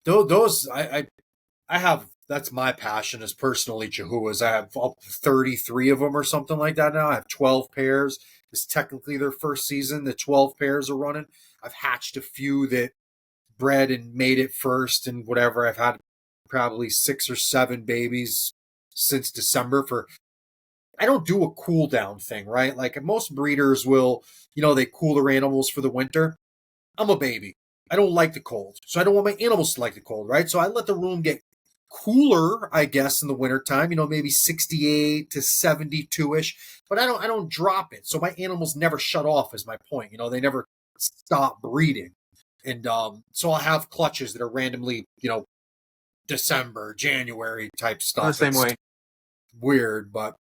Those I have. That's my passion is personally Chihuahuas. I have up to 33 of them or something like that now. I have 12 pairs. It's technically their first season. The 12 pairs are running. I've hatched a few that bred and made it first and whatever. I've had probably 6 or 7 babies since December for I don't do a cool down thing, right? Like most breeders will, they cool their animals for the winter. I'm a baby. I don't like the cold. So I don't want my animals to like the cold, right? So I let the room get cooler, I guess, in the wintertime, maybe 68 to 72-ish, but I don't drop it. So my animals never shut off is my point. They never stop breeding. And so I'll have clutches that are randomly, December, January type I'm the stuff. same It's way. weird, but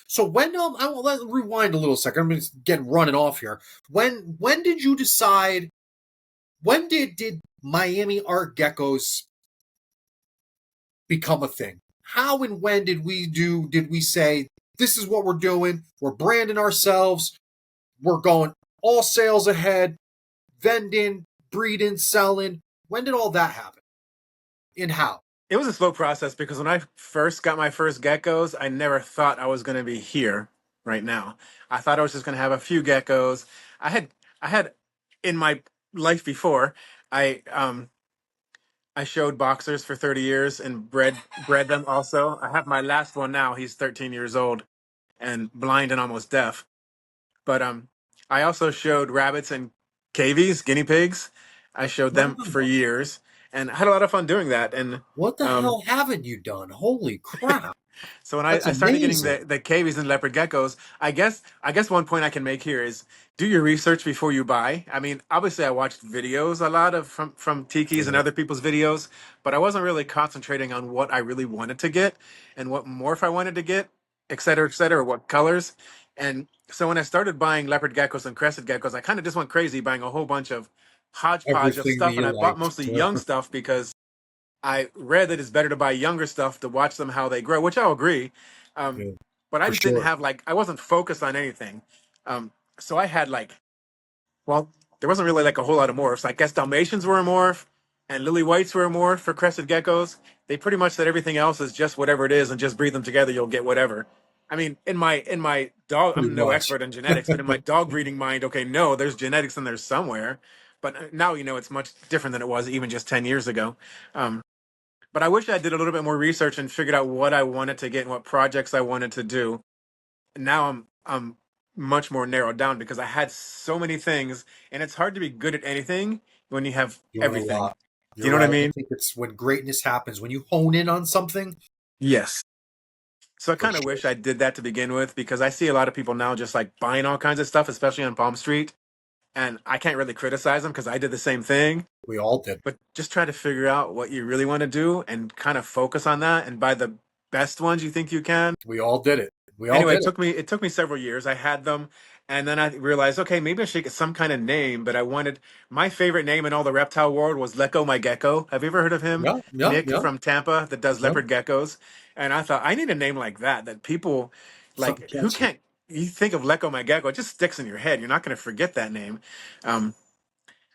So when I will let rewind a little second. I'm just getting running off here. When did you decide? When did Miami Art Geckos become a thing? How and when did we say this is what we're doing? We're branding ourselves. We're going all sales ahead, vending, breeding, selling. When did all that happen? And how? It was a slow process because when I first got my first geckos, I never thought I was going to be here right now. I thought I was just going to have a few geckos. I had I had in my life before, I I showed boxers for 30 years and bred them also. I have my last one now. He's 13 years old and blind and almost deaf. But I also showed rabbits and cavies, guinea pigs. I showed them for Wow. years and I had a lot of fun doing that. And What the um, hell haven't you done? Holy crap. so when That's I started getting amazing. the cavies and leopard geckos, I guess one point I can make here is do your research before you buy. I mean, obviously I watched videos a lot of from Tiki's and Sure. other people's videos, but I wasn't really concentrating on what I really wanted to get and what morph I wanted to get, et cetera, what colors. And so when I started buying leopard geckos and crested geckos, I kind of just went crazy buying a whole bunch of hodgepodge of Everything that stuff, and you I bought liked. mostly young stuff because I read that it's better to buy younger stuff to watch them how they grow, which I'll agree. Um, Yeah, but I for just didn't sure. have like I wasn't focused on anything. So I had like well, there wasn't really like a whole lot of morphs. I guess Dalmatians were a morph, and Lily Whites were a morph for crested geckos. They pretty much said everything else is just whatever it is, and just breed them together, you'll get whatever. I mean, in my dog, Pretty I'm no much. expert in genetics, but in my dog breeding mind, okay, no, there's genetics in there somewhere. But now it's much different than it was even just 10 years ago. Um, but I wish I did a little bit more research and figured out what I wanted to get and what projects I wanted to do. Now I'm much more narrowed down because I had so many things, and it's hard to be good at anything when you have Doing a everything. lot. Do you You're know what I right. I mean? think it's when greatness happens, when you hone in on something, Yes. So I for kind of sure. wish I did that to begin with because I see a lot of people now just like buying all kinds of stuff, especially on Palm Street, and I can't really criticize them because I did the same thing. We all did. But just try to figure out what you really want to do and kind of focus on that and buy the best ones you think you can. We all did it. We all Anyway, did it it. took me several years. I had them, and then I realized, okay, maybe I should get some kind of name. But I wanted my favorite name in all the reptile world was Lecco my gecko. Have you ever heard of him? Yeah, yeah, Nick yeah, from Tampa that does yeah. leopard geckos. And I thought I need a name like that that people Something like who catchy. can't you think of Lecco my gecko, it just sticks in your head. You're not going to forget that name. Um,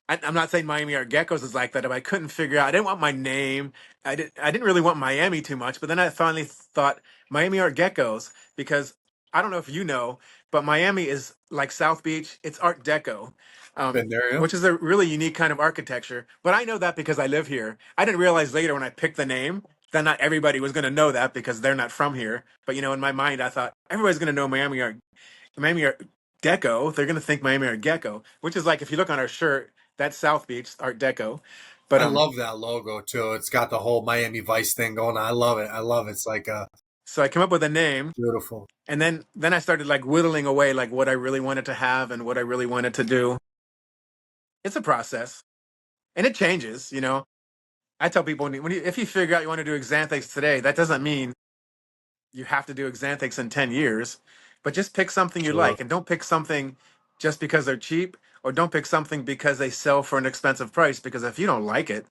I'm not saying Miami Art Geckos is like that. If I couldn't figure out, I didn't want my name. I didn't really want Miami too much. But then I finally thought Miami Art Geckos because I don't know if you know, but Miami is like South Beach. It's Art Deco, Been there, yeah. which is a really unique kind of architecture. But I know that because I live here. I didn't realize later when I picked the name that not everybody was going to know that because they're not from here. But in my mind, I thought everybody's going to know Miami Art Deco, they're gonna think Miami Art Gecko, which is like if you look on our shirt, that's South Beach Art Deco. But I love that logo too. It's got the whole Miami Vice thing going on. I love it. I love it. It's like so I came up with a name, beautiful. and then I started like whittling away like what I really wanted to have and what I really wanted to do. It's a process, and it changes. I tell people if you figure out you want to do xanthics today, that doesn't mean you have to do xanthics in 10 years, but just pick something you Sure. like, and don't pick something just because they're cheap, or don't pick something because they sell for an expensive price. Because if you don't like it,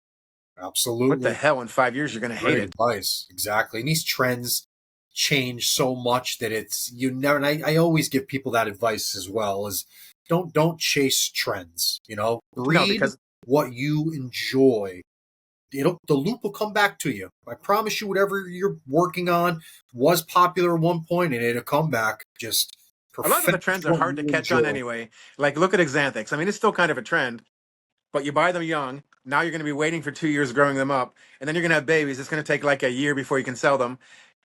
what the Absolutely. hell? In 5 years, you're gonna hate Great it. advice. Exactly. And these trends change so much that it's you never and I always give people that advice as well is don't chase trends. No, Breed because what you enjoy. The loop will come back to you. I promise you whatever you're working on was popular at one point and it'll come back. Just a lot of the perfect trends are what hard to you catch on enjoy. anyway. Like, look at xanthics. I mean, it's still kind of a trend, but you buy them young. Now you're going to be waiting for 2 years growing them up, and then you're going to have babies. It's going to take like a year before you can sell them,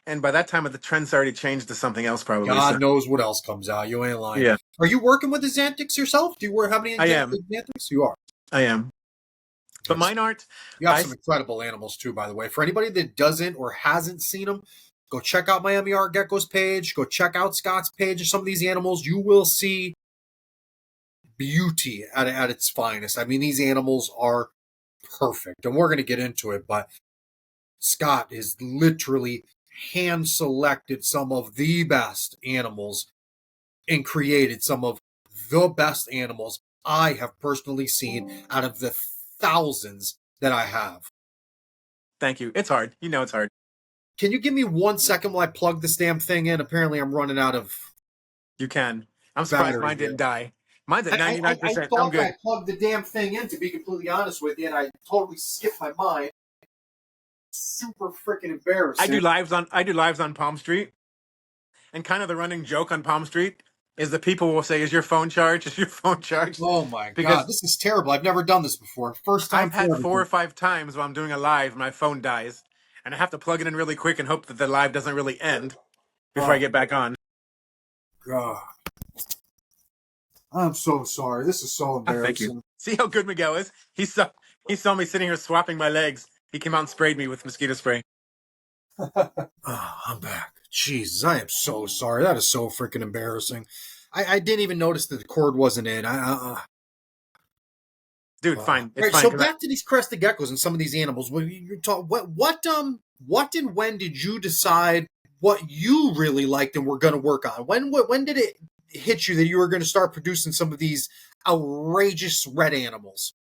and by that time, the trend's already changed to something else, probably. So, God knows what else comes out. You ain't lying. yeah, Are you working with the Xantics yourself? Do you have any I am. Xantics? You are. I am. But That's mine aren't. You have I some incredible animals too, by the way. For anybody that doesn't or hasn't seen them, go check out Miami Art Geckos page. Go check out Scott's page of some of these animals. You will see beauty at its finest. I mean, these animals are perfect, and we're going to get into it. But Scott is literally hand selected some of the best animals and created some of the best animals I have personally seen out of the thousands that I have. Thank you. It's hard. You know it's hard. Can you give me 1 second while I plug this damn thing in? Apparently, I'm running out of You can. I'm surprised battery mine here. didn't die. Mine's at I 99%. I'm thought that I good. plugged the damn thing in, to be completely honest with you, and I totally skipped my mind. Super freaking embarrassing. I do lives on Palm Street, and kind of the running joke on Palm Street is the people will say, "Is your phone charged? Is your phone charged?" Oh my god, Because this is terrible. I've never done this before. First time I've for had four or everything. five times while I'm doing a live, my phone dies, and I have to plug it in really quick and hope that the live doesn't really end before I Oh get back on. god. I'm so sorry. This is so Ah, thank you. embarrassing. See how good Miguel is? He saw me sitting here swapping my legs. He came out and sprayed me with mosquito spray. Oh, I'm back. Jesus, I am so sorry. That is so freaking embarrassing. I didn't even notice that the cord wasn't in. Dude, fine. It's Right, fine so because back to these crested geckos and some of these animals. What and when did you decide what you really liked and were going to work on? When did it hit you that you were going to start producing some of these outrageous red animals?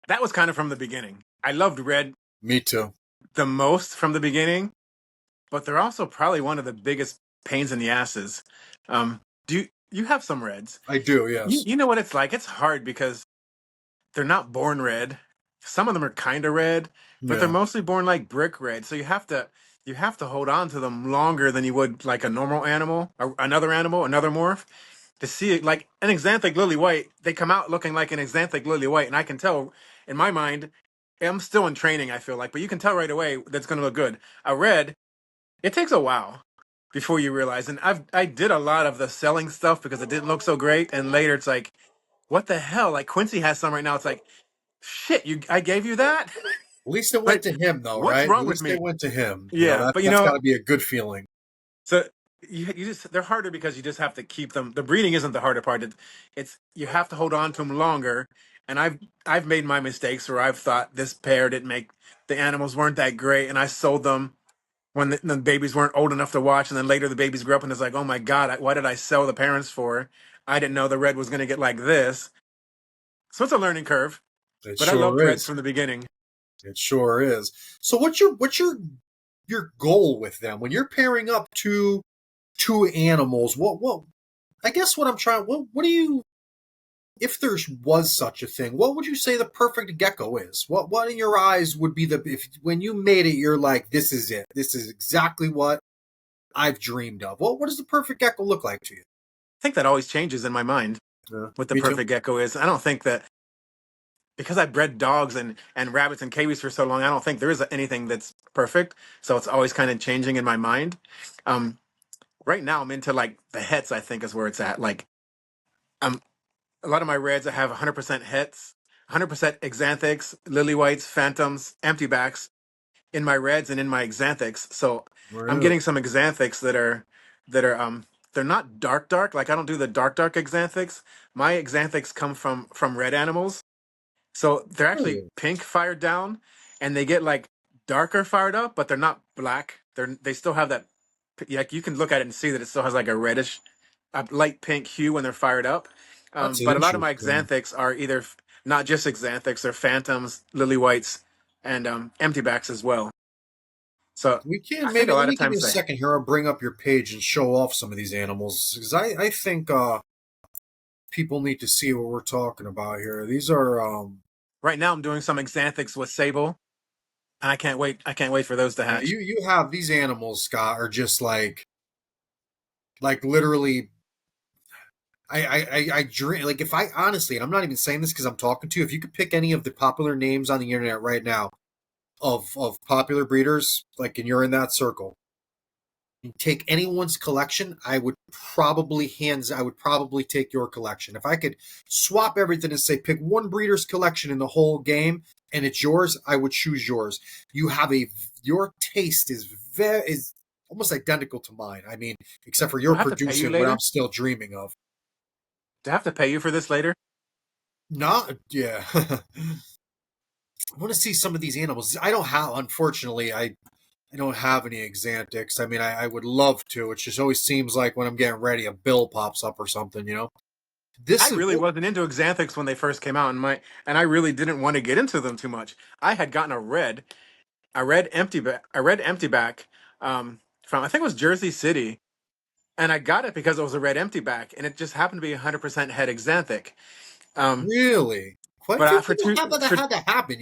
that was kind of from the beginning. I loved red Me too. the most from the beginning, but they're also probably one of the biggest pains in the asses. Do you have some reds? I do, You yes. you know what it's like? It's hard because they're not born red. Some of them are kind of red, but they're Yeah. mostly born like brick red. So you have to hold on to them longer than you would like a normal animal, or another animal, another morph. To see it like an exanthic lily white, they come out looking like an exanthic lily white, and I can tell in my mind. I'm still in training, I feel like, but you can tell right away that's going to look good. A red, it takes a while before you realize. And I did a lot of the selling stuff because it didn't look so great, and later it's like, what the hell? Like Quincy has some right now. It's like, shit, I gave you that. At least it went Like, to him, though, what's right? At wrong with least it me? went to him. Yeah, but That's got to be a good feeling. so you just they're harder because you just have to keep them. The breeding isn't the harder part. It's you have to hold on to them longer. And I've made my mistakes where I've thought this pair didn't make the animals weren't that great, and I sold them when the babies weren't old enough to watch, and then later the babies grew up, and it's like, oh my god, what did I sell the parents for? I didn't know the red was going to get like this. So it's a learning curve. It But I sure loved reds is. from the beginning. It sure is. So what's your goal with them when you're pairing up two animals? What I guess what I'm trying. What do you, if there was such a thing? What would you say the perfect gecko is? What in your eyes would be the, if when you made it, you're like, this is it. This is exactly what I've dreamed of. What does the perfect gecko look like to you? I think that always changes in my mind what the Me too. perfect gecko is. I don't think that because I bred dogs and rabbits and kiwis for so long, I don't think there is anything that's perfect. So it's always kind of changing in my mind. Um, right now, I'm into like the hets. I think is where it's at. Like, a lot of my reds, I have 100% hets, 100% xanthics, lily whites, phantoms, empty backs in my reds and in my xanthics. So I'm Really? getting some xanthics that are they're not dark. Like I don't do the dark xanthics. My xanthics come from red animals. So they're actually Really? pink fired down, and they get like darker fired up, but they're not black. They still have that. Like you can look at it and see that it still has like a reddish, a light pink hue when they're fired up. That's But a lot of my interesting. xanthics are either not just xanthics, they're phantoms, lily whites, and empty backs as well. So We can I think maybe a let lot of me give you times a they second here. I'll bring up your page and show off some of these animals because I think people need to see what we're talking about here. These are right now I'm doing some xanthics with sable, and I can't wait. I can't wait for those to yeah, hatch. you have these animals, Scott, are just like literally. I dream, like, if I honestly, and I'm not even saying this because I'm talking to you. If you could pick any of the popular names on the internet right now of popular breeders, like, and you're in that circle, and take anyone's collection, I would probably take your collection. If I could swap everything and say pick one breeder's collection in the whole game and it's yours, I would choose yours. You have your taste is almost identical to mine. I mean, except for Do you're I have to pay you producing what later? I'm still dreaming of. Do I have to pay you for this later? Not, yeah. I want to see some of these animals. I don't have, unfortunately. I don't have any Xanthics. I mean, I would love to. It just always seems like when I'm getting ready, a bill pops up or something. I This is really wasn't into Xanthics when they first came out, and I really didn't want to get into them too much. I had gotten a red empty back from I think it was Jersey City, and I got it because it was a red empty back, and it just happened to be 100% het Xanthic. Um, really quite a but few for people two have that for had that happen.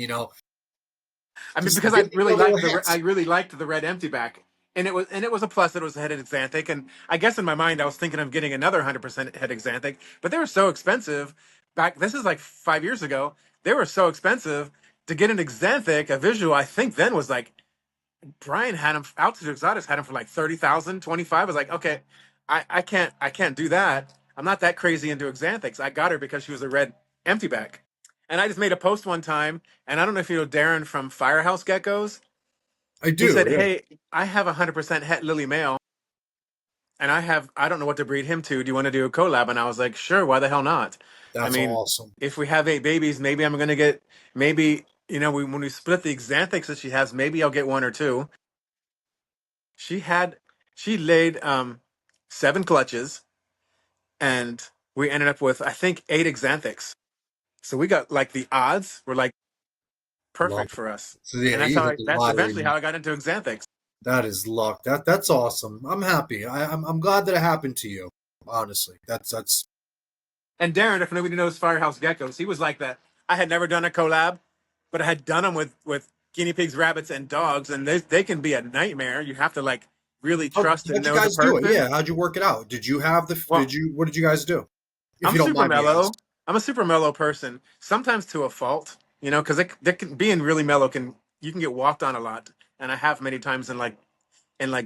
I mean, Just because didn't even know they were I hits. really liked the red empty back, and it was a plus that it was a headed Xanthic, and I guess in my mind I was thinking of getting another 100% head Xanthic, but they were so expensive back. This is like 5 years ago. They were so expensive to get an Xanthic. A visual, I think then was like Brian had him. Altitude Exotics had him for like 30,000, 25. I was like, okay, I can't do that. I'm not that crazy into Xanthics. I got her because she was a red empty back. And I just made a post one time, and I don't know if you know Darren from Firehouse Geckos. I He do, said, yeah. "Hey, I have 100% het Lily male, and I don't know what to breed him to. Do you want to do a collab?" And I was like, "Sure, why the hell not?" I That's mean, awesome. if we have 8 babies, maybe I'm gonna get maybe when we split the Xanthics that she has, maybe I'll get one or two. She had she laid 7 clutches, and we ended up with I think 8 Xanthics. So we got like the odds were like Love perfect it. for us, So yeah, and you hit the that's lottery, eventually man. how I got into Xanthics. That is luck. That's awesome. I'm happy. I'm glad that it happened to you. Honestly, that's And Darren, if nobody knows Firehouse Geckos, he was like that. I had never done a collab, but I had done them with guinea pigs, rabbits, and dogs, and they can be a nightmare. You have to like really trust and how'd you know the guys do it? person. Yeah, how'd you work it out? Did you have the? Did Well, you? What did you guys do? If I'm you don't super mind me mellow. asking. I'm a super mellow person, sometimes to a fault, because being really mellow can you can get walked on a lot, and I have many times in like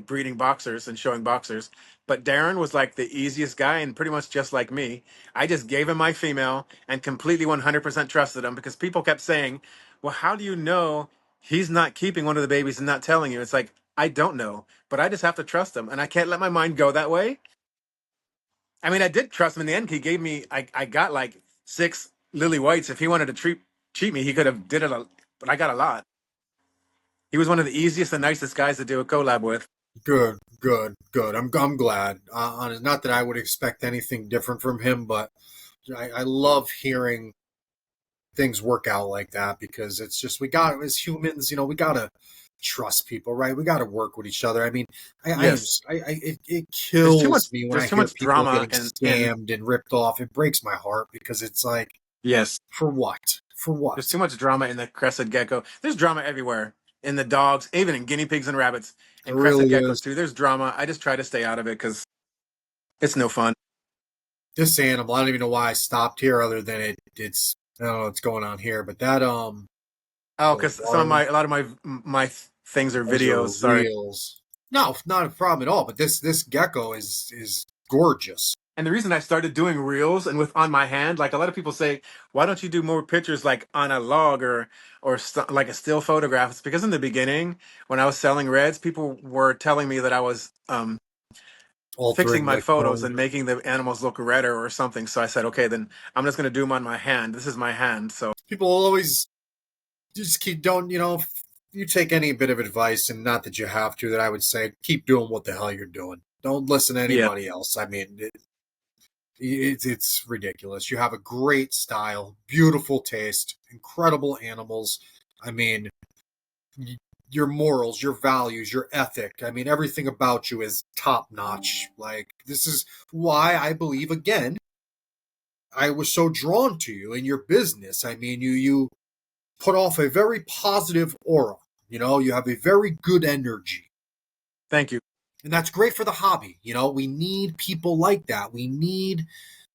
breeding boxers and showing boxers. But Darren was like the easiest guy and pretty much just like me. I just gave him my female and completely 100% trusted him because people kept saying, "Well, how do you know he's not keeping one of the babies and not telling you?" It's like I don't know, but I just have to trust him, and I can't let my mind go that way. I mean, I did trust him in the end. He gave me, I got like 6 lily whites. If he wanted to cheat me, he could have did it, but I got a lot. He was one of the easiest and nicest guys to do a collab with. Good, good, good. I'm glad. Not that I would expect anything different from him, but I love hearing things work out like that because it's just we got as humans, we gotta trust people, right? We gotta work with each other. I mean, I am Yes, it kills me when I there's too hear much people drama getting and scammed and ripped off. It breaks my heart because it's like, yes, for what? For there's what? too much drama in the crested gecko. There's drama everywhere in the dogs, even in guinea pigs and rabbits It and crested really geckos is. too. There's drama. I just try to stay out of it because it's no fun. This animal, I don't even know why I stopped here other than it's I don't know what's going on here, but that Oh, the because water. a lot of my things are Those are videos. Sorry. reels. No, not a problem at all. But this gecko is gorgeous. And the reason I started doing reels and with on my hand, like a lot of people say, why don't you do more pictures like on a log like a still photograph? It's because in the beginning, when I was selling reds, people were telling me that I was fixing Altering my the photos color. and making the animals look redder or something. So I said, okay, then I'm just gonna do them on my hand. This is my hand. So People always just keep don't if you take any bit of advice, and not that you have to, that I would say keep doing what the hell you're doing. Don't listen to yeah, anybody else. I mean, it's ridiculous. You have a great style, beautiful taste, incredible animals. I mean, your morals, your values, your ethic. I mean, everything about you is top notch. Like, this is why I believe, again, I was so drawn to you in your business. I mean, you put off a very positive aura. You have a very good energy. thank you. And that's great for the hobby. We need people like that. We need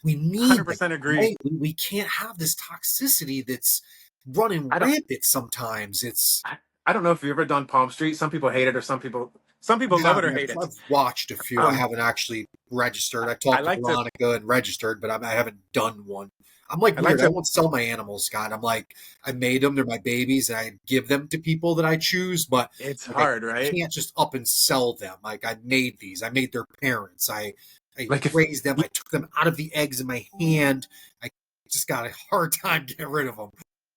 that, 100% agree. right? We can't have this toxicity that's running I don't. rampant sometimes. I don't know if you've ever done Palm Street. Some people hate it, or some I people love it haven't. or hate it. I've watched a few. I Um, haven't actually registered. I I talked to like to. Veronica and registered, but I haven't done one. I'm like I like weird. I to. won't sell my animals, Scott. I'm like, I made them. They're my babies, and I give them to people that I choose. But It's like, I hard, right? can't just up and sell them. Like, I made these. I made their parents. I Like if raised them. I took them out of the eggs in my hand. I just got a hard time getting rid of them.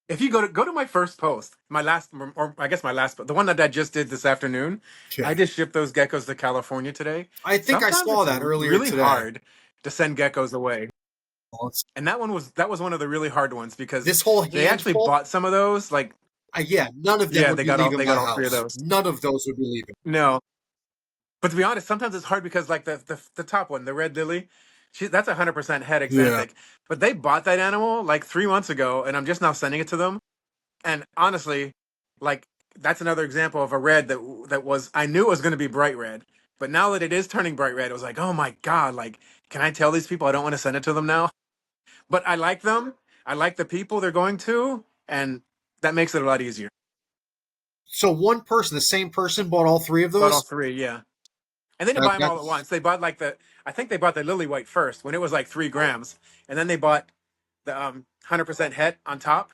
If you go to my first post, my last, or I guess my last, but the one that I just did this afternoon, I Yeah. just shipped those geckos to California today. I think I Sometimes saw it's that earlier really today. hard to send geckos away, Well, and that was one of the really hard ones because this whole they actually handful, bought some of those. Like, yeah, none of them yeah, would be leaving they my got all three of house. those. None of those would be leaving. No, but to be honest, sometimes it's hard because like the top one, the red lily, that's 100% het Yeah. exanthic. But they bought that animal like 3 months ago, and I'm just now sending it to them. And honestly, like that's another example of a red that was I knew it was going to be bright red, but now that it is turning bright red, it was like, oh my god, like can I tell these people I don't want to send it to them now? But I like them. I like the people they're going to, and that makes it a lot easier. So one person, the same person, bought all three of Bought all those. three, yeah. And they didn't That, buy them all at that's once. They bought like I think they bought the lily white first when it was like 3 grams, and then they bought the 100% het on top.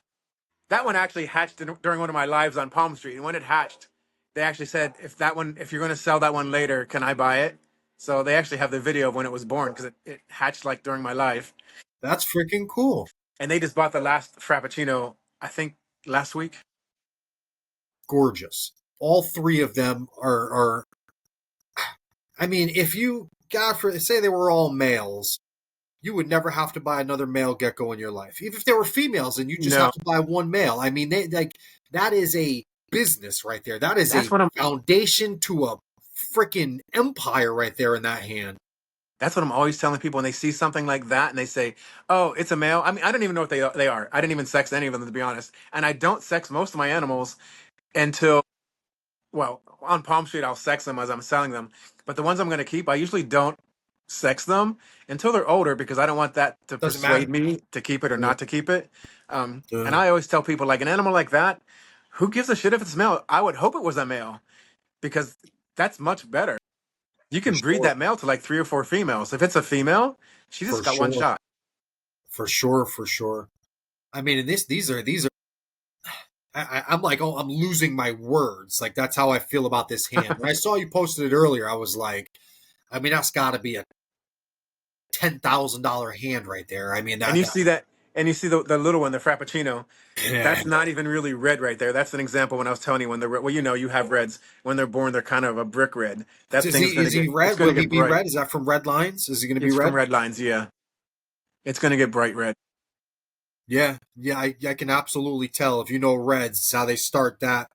That one actually hatched during one of my lives on Palm Street, and when it hatched, they actually said, if you're going to sell that one later, can I buy it?" So they actually have the video of when it was born because it hatched like during my life, that's freaking cool. and they just bought the last Frappuccino, I think, last week. Gorgeous. All three of them are. I mean, if you God for say they were all males, you would never have to buy another male gecko in your life. Even if they were females, and you just No, have to buy one male. I mean, they like that is a business right there. That is that's a what I'm. foundation to a freaking empire right there in that hand. That's what I'm always telling people when they see something like that and they say, "Oh, it's a male." I mean, I don't even know what they are. I didn't even sex any of them to be honest, and I don't sex most of my animals until well, on Palm Street, I'll sex them as I'm selling them. But the ones I'm going to keep, I usually don't sex them until they're older because I don't want that to Doesn't persuade matter. me to keep it or Yeah. not to keep it. And Yeah, I always tell people, like an animal like that, who gives a shit if it's male? I would hope it was a male because that's much better. You for can breed sure. that male to like 3 or 4 females. If it's a female, she just For got one sure. shot. For sure. For sure. I mean, and these are. I'm like, oh, I'm losing my words. Like that's how I feel about this hand. When I saw you posted it earlier, I was like, I mean, that's got to be a $10,000 hand right there. I mean, And you that see that, and you see the little one, the Frappuccino. yeah. That's not even really red right there. That's an example when I was telling you when they're well, you have reds when they're born. They're kind of a brick red. That Is thing's he gonna is he get it's red? gonna Will he get be bright. red? Is that from Red Lines? Is he going to be It's from red? red lines. Yeah, it's gonna get bright red. Yeah, yeah. I can absolutely tell if you know reds, it's how they start that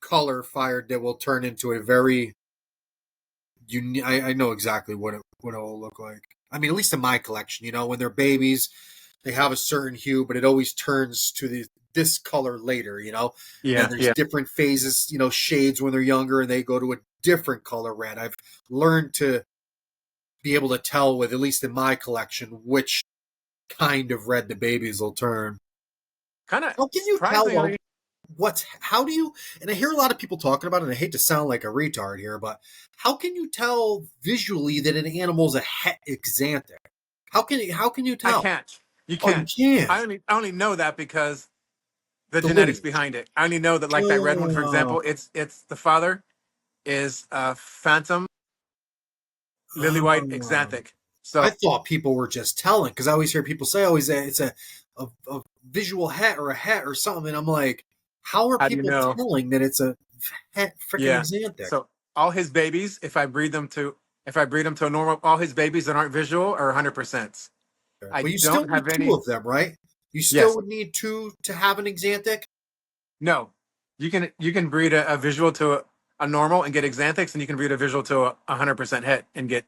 color fired that will turn into a very unique. I know exactly what it will look like. I mean, at least in my collection, when they're babies, they have a certain hue, but it always turns to this color later, and then Yeah, there's yeah. different phases, shades when they're younger, and they go to a different color red. I've learned to be able to tell with, at least in my collection, which kind of red the babies will turn. Kind of How can you tell surprisingly, how do you, and I hear a lot of people talking about it, and I hate to sound like a retard here, but how can you tell visually that an animal's a het exanthic? How can you I tell? can't. You Oh, you can't. can't. I only know that because the The genetics lineage. behind it. I only know that like that red one, for Oh, example, it's the father is Phantom Lily White oh. Exanthic. I So thought people were just telling, because I always hear people say, "Oh, it's a visual het or a het or something," and I'm like, how are how do you people know? telling that it's a het freaking Yeah. exanthic? So all his babies, if I breed them to a normal, all his babies that aren't visual are 100%. I But you still don't need have two any. of them, right? You still Yes. would need two to have an exanthic. No. You can breed a visual to a normal and get xanthics, and you can breed a visual to a 100% het and get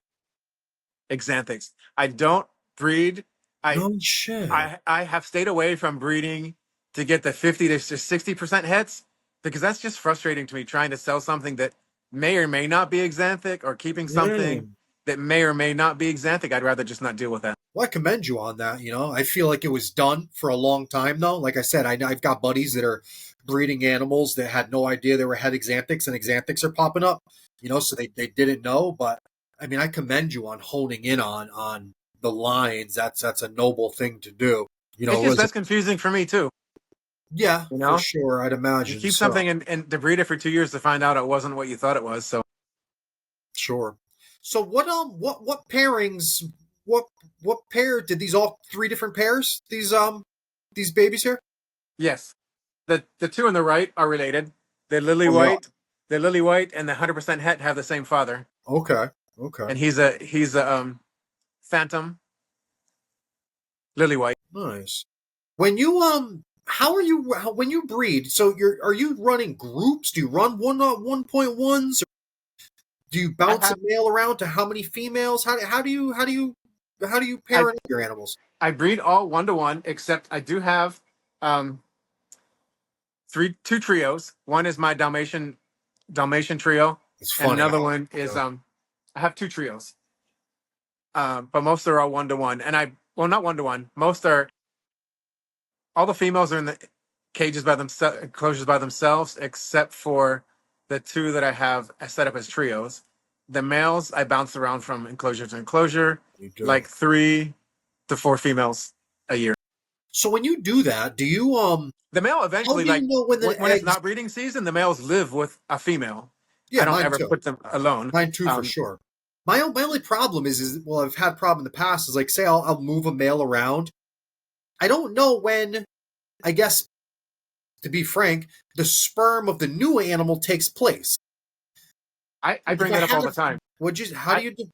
xanthics. I don't breed. I No shit. I have stayed away from breeding to get the 50 to 60% hets because that's just frustrating to me trying to sell something that may or may not be xanthic or keeping Yeah. something that may or may not be xanthic. I'd rather just not deal with that. Well, I commend you on that. I feel like it was done for a long time, though. Like I said, I've got buddies that are breeding animals that had no idea they were head exanthics, and exanthics are popping up. So they didn't know. But I mean, I commend you on honing in on the lines. That's a noble thing to do. It's It just was that's confusing for me too. yeah, You for know, sure. I'd you imagine keep so. something and to breed it for 2 years to find out it wasn't what you thought it was. So Sure. So what pairings what what pair did these all three different pairs these babies here? Yes, the two on the right are related. The lily Oh, yeah. white, the lily white, and the 100% het have the same father, Okay. Okay. and he's a phantom lily white. Nice. When you how are you when you breed? So are you running groups? Do you run 1.1s? Do you I bounce a have male around to how many females? How do you I parent your animals? I breed all 1 to 1, except I do have um two trios. One is my Dalmatian trio, It's and funny another how one is yeah, I have two trios. But most are all 1 to 1, and I well not 1 to 1. Most are all the females are in the cages by themselves, enclosures by themselves, except for the two that I have set up as trios. The males I bounce around from enclosure to enclosure, you do. like 3 to 4 females a year. So when you do that, do you The male how eventually, do you like know when the when it's eggs? not breeding season, the males live with a female. I Yeah, don't mine ever too. put them alone. Mine too for Um, sure. My only problem is well, I've had problem in the past is like say I'll move a male around. I don't know when. I guess to be frank, the sperm of the new animal takes place. I Like if bring I that up all the have, time. would you? How do I you do?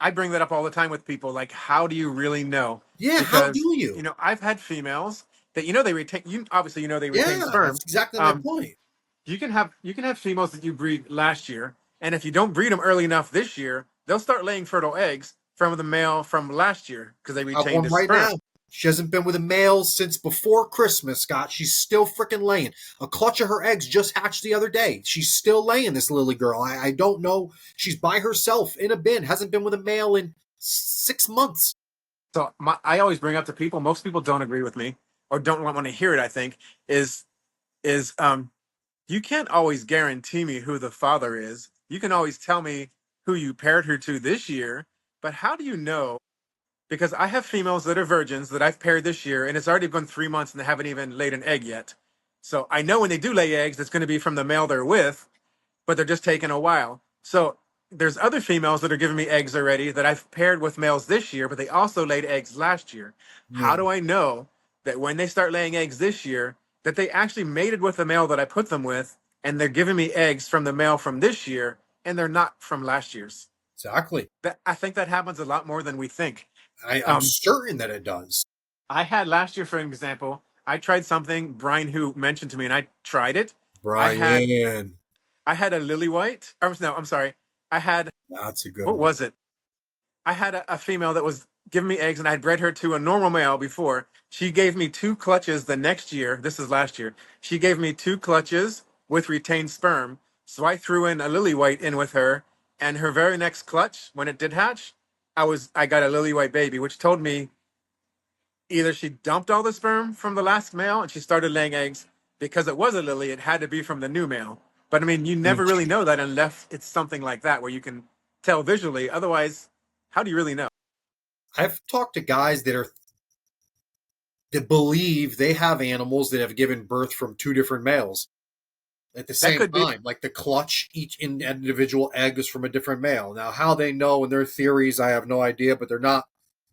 I bring that up all the time with people. Like, how do you really know? Yeah, how Because do you? I've had females that they retain. You obviously they retain Yeah, sperm. that's exactly my Um, point. you can have females that you breed last year, and if you don't breed them early enough this year, they'll start laying fertile eggs from the male from last year because they I have retained one his right sperm. now. She hasn't been with a male since before Christmas, Scott. She's still freaking laying. A clutch of her eggs just hatched the other day. She's still laying, this Lily girl. I don't know. She's by herself in a bin. Hasn't been with a male in 6 months. So I always bring up to people. Most people don't agree with me or don't want to hear it. I think is is you can't always guarantee me who the father is. You can always tell me who you paired her to this year, but how do you know? Because I have females that are virgins that I've paired this year, and it's already been 3 months and they haven't even laid an egg yet. So I know when they do lay eggs, it's going to be from the male they're with, but they're just taking a while. So there's other females that are giving me eggs already that I've paired with males this year, but they also laid eggs last year. Yeah, How do I know that when they start laying eggs this year, that they actually mated with the male that I put them with, and they're giving me eggs from the male from this year, and they're not from last year's? exactly. I think that happens a lot more than we think. I'm Um, certain that it does. I had last year, for example, I tried something Brian who mentioned to me, and I tried it. I had Brian, I had a lily white. Or no, I'm sorry. I had that's a good what one. was it? I had a female that was giving me eggs, and I had bred her to a normal male before. She gave me two clutches the next year. This is last year. She gave me two clutches with retained sperm. So I threw in a lily white in with her, and her very next clutch, when it did hatch, I got a lily white baby, which told me either she dumped all the sperm from the last male and she started laying eggs because it was a lily, it had to be from the new male. But I mean, you never really know that unless it's something like that where you can tell visually. Otherwise, how do you really know? I've talked to guys that believe they have animals that have given birth from two different males at the That same could be. time. Like the clutch, each individual egg is from a different male. Now, how they know and their theories, I have no idea, but they're not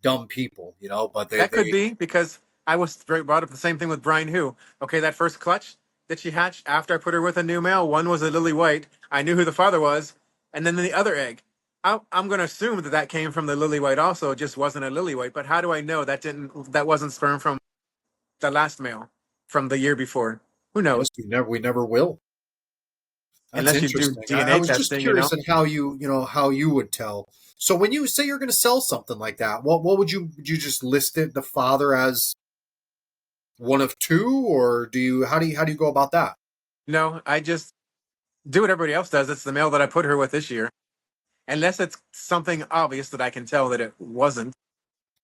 dumb people, But That could be because I was brought up the same thing with Brian Who. Okay, that first clutch that she hatched after I put her with a new male, one was a lily white. I knew who the father was. And then the other egg. I'm going to assume that that came from the lily white also. It just wasn't a lily white. But how do I know that wasn't sperm from the last male from the year before? Who I knows? guess we never will. That's Unless you do interesting. I DNA was just testing. curious on how you would tell. So when you say you're going to sell something like that, what would you just list it the father as one of two, or how do you go about that? No, I just do what everybody else does. It's the male that I put her with this year. Unless it's something obvious that I can tell that it wasn't.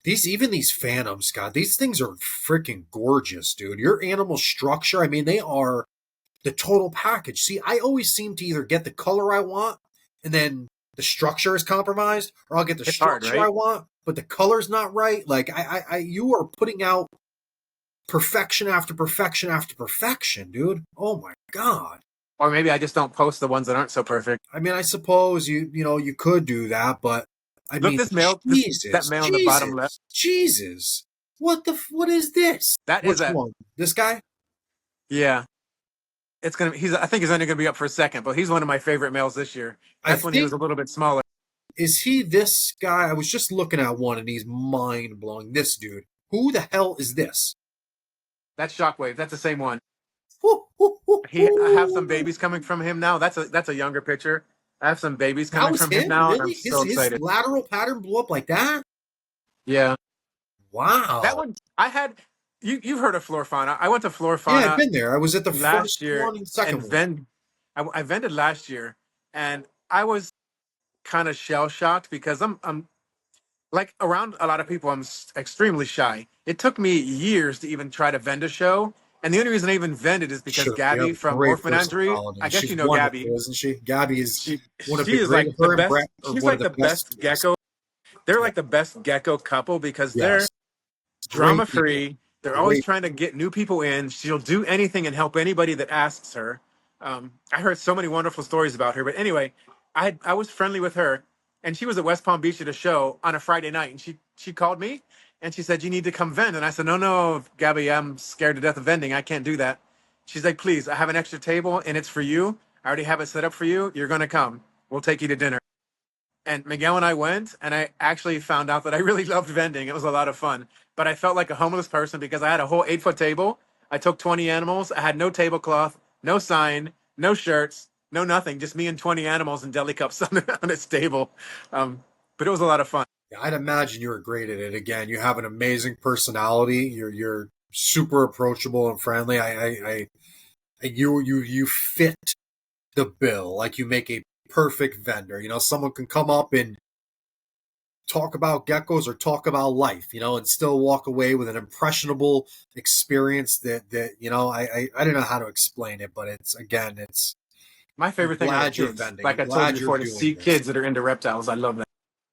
These phantoms, God, these things are freaking gorgeous, dude. Your animal structure, I mean, they are the total package. See, I always seem to either get the color I want and then the structure is compromised, or I'll get the It's hard, structure I right? want, but the color's not right. Like you are putting out perfection after perfection after perfection, dude. Oh my God. Or maybe I just don't post the ones that aren't so perfect. I mean, I suppose you could do that, but I Look, mean, that Jesus, male in the bottom left. Jesus, Jesus. What is this? That is Which a one? This guy? Yeah, it's gonna. He's. I think he's only gonna be up for a second, but he's one of my favorite males this year. I That's when he was think, a little bit smaller. is he this guy? I was just looking at one and he's mind blowing. This dude. Who the hell is this? That's Shockwave. That's the same one. Woo, woo, woo, I have some woo. babies coming from him now. That's a younger picture. I have some babies That coming was from him him? now. I'm Really? so His excited. lateral pattern blew up like that? Yeah, that Wow. one I had. You've heard of Flora Fauna? I went to Flora Yeah, I've Fauna been there. I was at the last first year one and and second one. I vended last year, and I was kind of shell shocked because I'm like around a lot of people. Extremely shy. It took me years to even try to vend a show, and the only reason I even vended is because Sure. You have Gabby a from great Morph Menagerie. personality. I guess you She's know Gabby. wonderful, isn't she? Gabby is one of She the is great, like the her and best. Brett are She's one of like the the best best teams. gecko. They're Yeah. like the best gecko couple because they're Yes. drama Great people. free. They're always Great. trying to get new people in. She'll do anything and help anybody that asks her. I heard so many wonderful stories about her. But anyway, I was friendly with her, and she was at West Palm Beach at a show on a Friday night, and she called me, and she said you need to come vend, and I said no, Gabby, I'm scared to death of vending. I can't do that. She's like, please, I have an extra table, and it's for you. I already have it set up for you. You're gonna come. We'll take you to dinner. And Miguel and I went, and I actually found out that I really loved vending. It was a lot of fun, but I felt like a homeless person because I had a whole 8 foot table. I took 20 animals. I had no tablecloth, no sign, no shirts, no nothing. Just me and 20 animals and deli cups on its table. But it was a lot of fun. Yeah, I'd imagine you were great at it. Again, you have an amazing personality. You're super approachable and friendly. You fit the bill. Like you make a perfect vendor. You know, someone can come up and talk about geckos or talk about life, you know, and still walk away with an impressionable experience that I don't know how to explain it, but it's again, it's My I'm favorite thing are the glad you're kids. vending. Like I'm I told you glad you're before, to doing see this. kids that are into reptiles, I love that.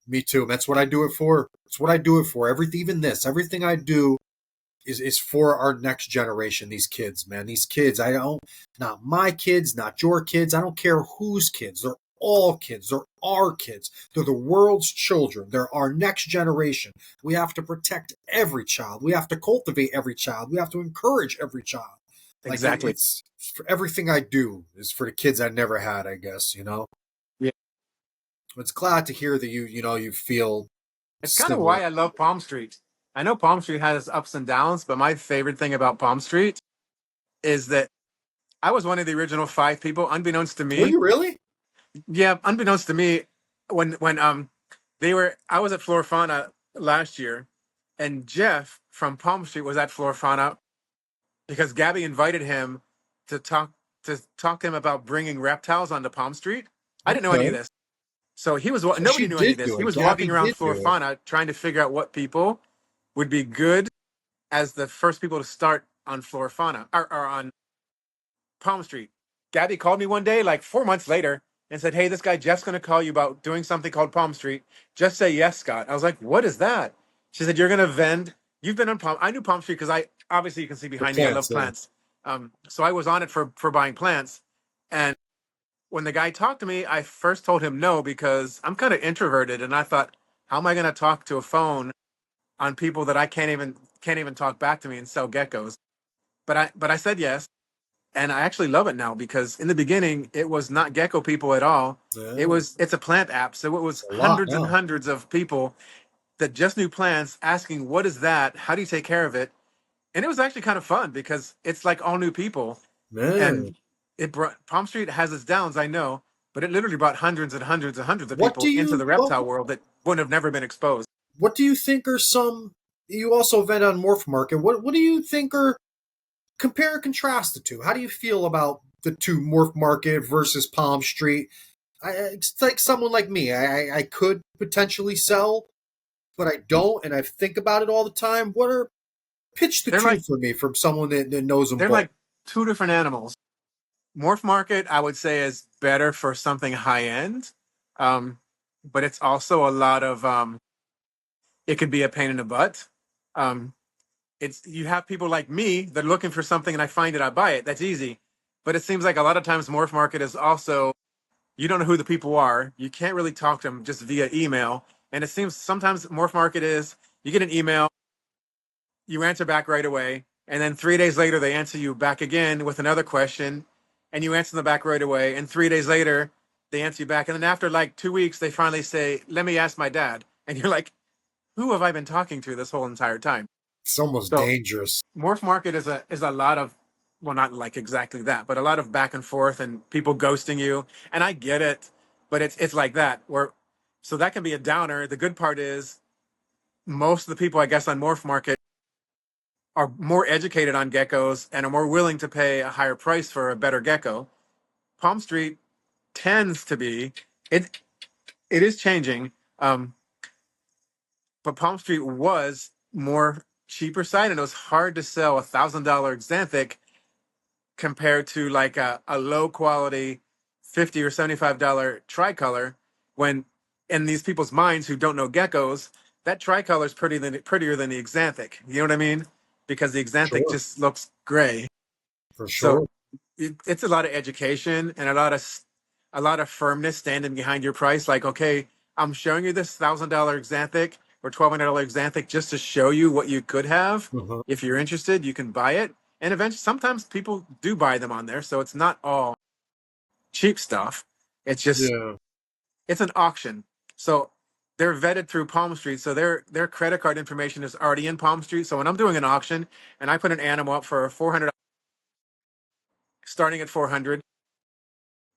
Me too. That's what I do it for. It's what I do it for. Everything, even this, everything I do is for our next generation. These kids, man, these kids. I don't, not my kids, not your kids. I don't care whose kids. They're all kids. They're our kids. They're the world's children. They're our next generation. We have to protect every child. We have to cultivate every child. We have to encourage every child. Like Exactly. it's for everything I do is for the kids I never had. I guess Yeah. It's glad to hear that you feel It's kind of similar. why I love Palm Street. I know Palm Street has ups and downs, but my favorite thing about Palm Street is that I was one of the original 5 people, unbeknownst to Were me. you really? Yeah, unbeknownst to me, when they were I was at Florifana last year, and Jeff from Palm Street was at Florifana because Gabby invited him to talk to him about bringing reptiles onto Palm Street. I didn't know any of Okay. this, so So nobody she knew any of did this. do He it. was Gabby walking around did do it. Florifana trying to figure out what people would be good as the first people to start on Florifana or on Palm Street. Gabby called me one day, like 4 months later, and said, "Hey, this guy Jeff's going to call you about doing something called Palm Street. Just say yes, Scott." I was like, "What is that?" She said, "You're going to vend. You've been on Palm. I knew Palm Street because I obviously you can see The behind me. I plants, love yeah. plants. So I was on it for buying plants. And when the guy talked to me, I first told him no because I'm kind of introverted, and I thought, how am I going to talk to a phone on people that I can't even talk back to me and sell geckos? But I said yes, and I actually love it now because in the beginning it was not gecko people at all. Yeah. It's a plant app, so it It's was a lot hundreds and now. hundreds of people that just knew plants asking, "What is that? How do you take care of it?" And it was actually kind of fun because it's like all new people, Man. and it brought Palm Street has its downs, I know, but it literally brought hundreds and hundreds and hundreds of What do people into you the what reptile world that wouldn't have never been exposed. what do you think are some you also vent on Morph Market. What do you think are compare and contrast the two? How do you feel about the two Morph Market versus Palm Street? It's like someone like me. I could potentially sell, but I don't, and I think about it all the time. What are pitch the They're two like for me from someone that knows them they're both? like two different animals. Morph Market, I would say, is better for something high end, um, but it's also a lot of it could be a pain in the butt. Um, it's you have people like me that are looking for something and I find it, I buy it. That's easy. But it seems like a lot of times Morph Market is also you don't know who the people are. You can't really talk to them just via email. And it seems sometimes Morph Market is you get an email, you answer back right away. And then 3 days later, they answer you back again with another question, and you answer them back right away. And 3 days later, they answer you back. And then after like 2 weeks, they finally say, "Let me ask my dad." And you're like, "Who have I been talking to this whole entire time?" It's almost So dangerous. Morph Market is a lot of, well, not like exactly that, but a lot of back and forth and people ghosting you. And I get it, but it's like that. Where so that can be a downer. The good part is most of the people, I guess, on Morph Market are more educated on geckos and are more willing to pay a higher price for a better gecko. Palm Street tends to be it. It is changing, um, but Palm Street was more cheaper side, and it was hard to sell $1,000 xanthic compared to like a low quality $50 or $75 tricolor. When in these people's minds who don't know geckos, that tricolor is prettier than the xanthic. You know what I mean? Because the xanthic Sure, just looks gray. for So sure. it's a lot of education and a lot of firmness standing behind your price. Like, okay, I'm showing you this $1,000 xanthic or $1,200 xanthic just to show you what you could have. Uh-huh. If you're interested, you can buy it. And eventually, sometimes people do buy them on there, so it's not all cheap stuff. It's just Yeah. it's an auction. So they're vetted through Palm Street, so their credit card information is already in Palm Street. So when I'm doing an auction and I put an animal up for 400, starting at 400,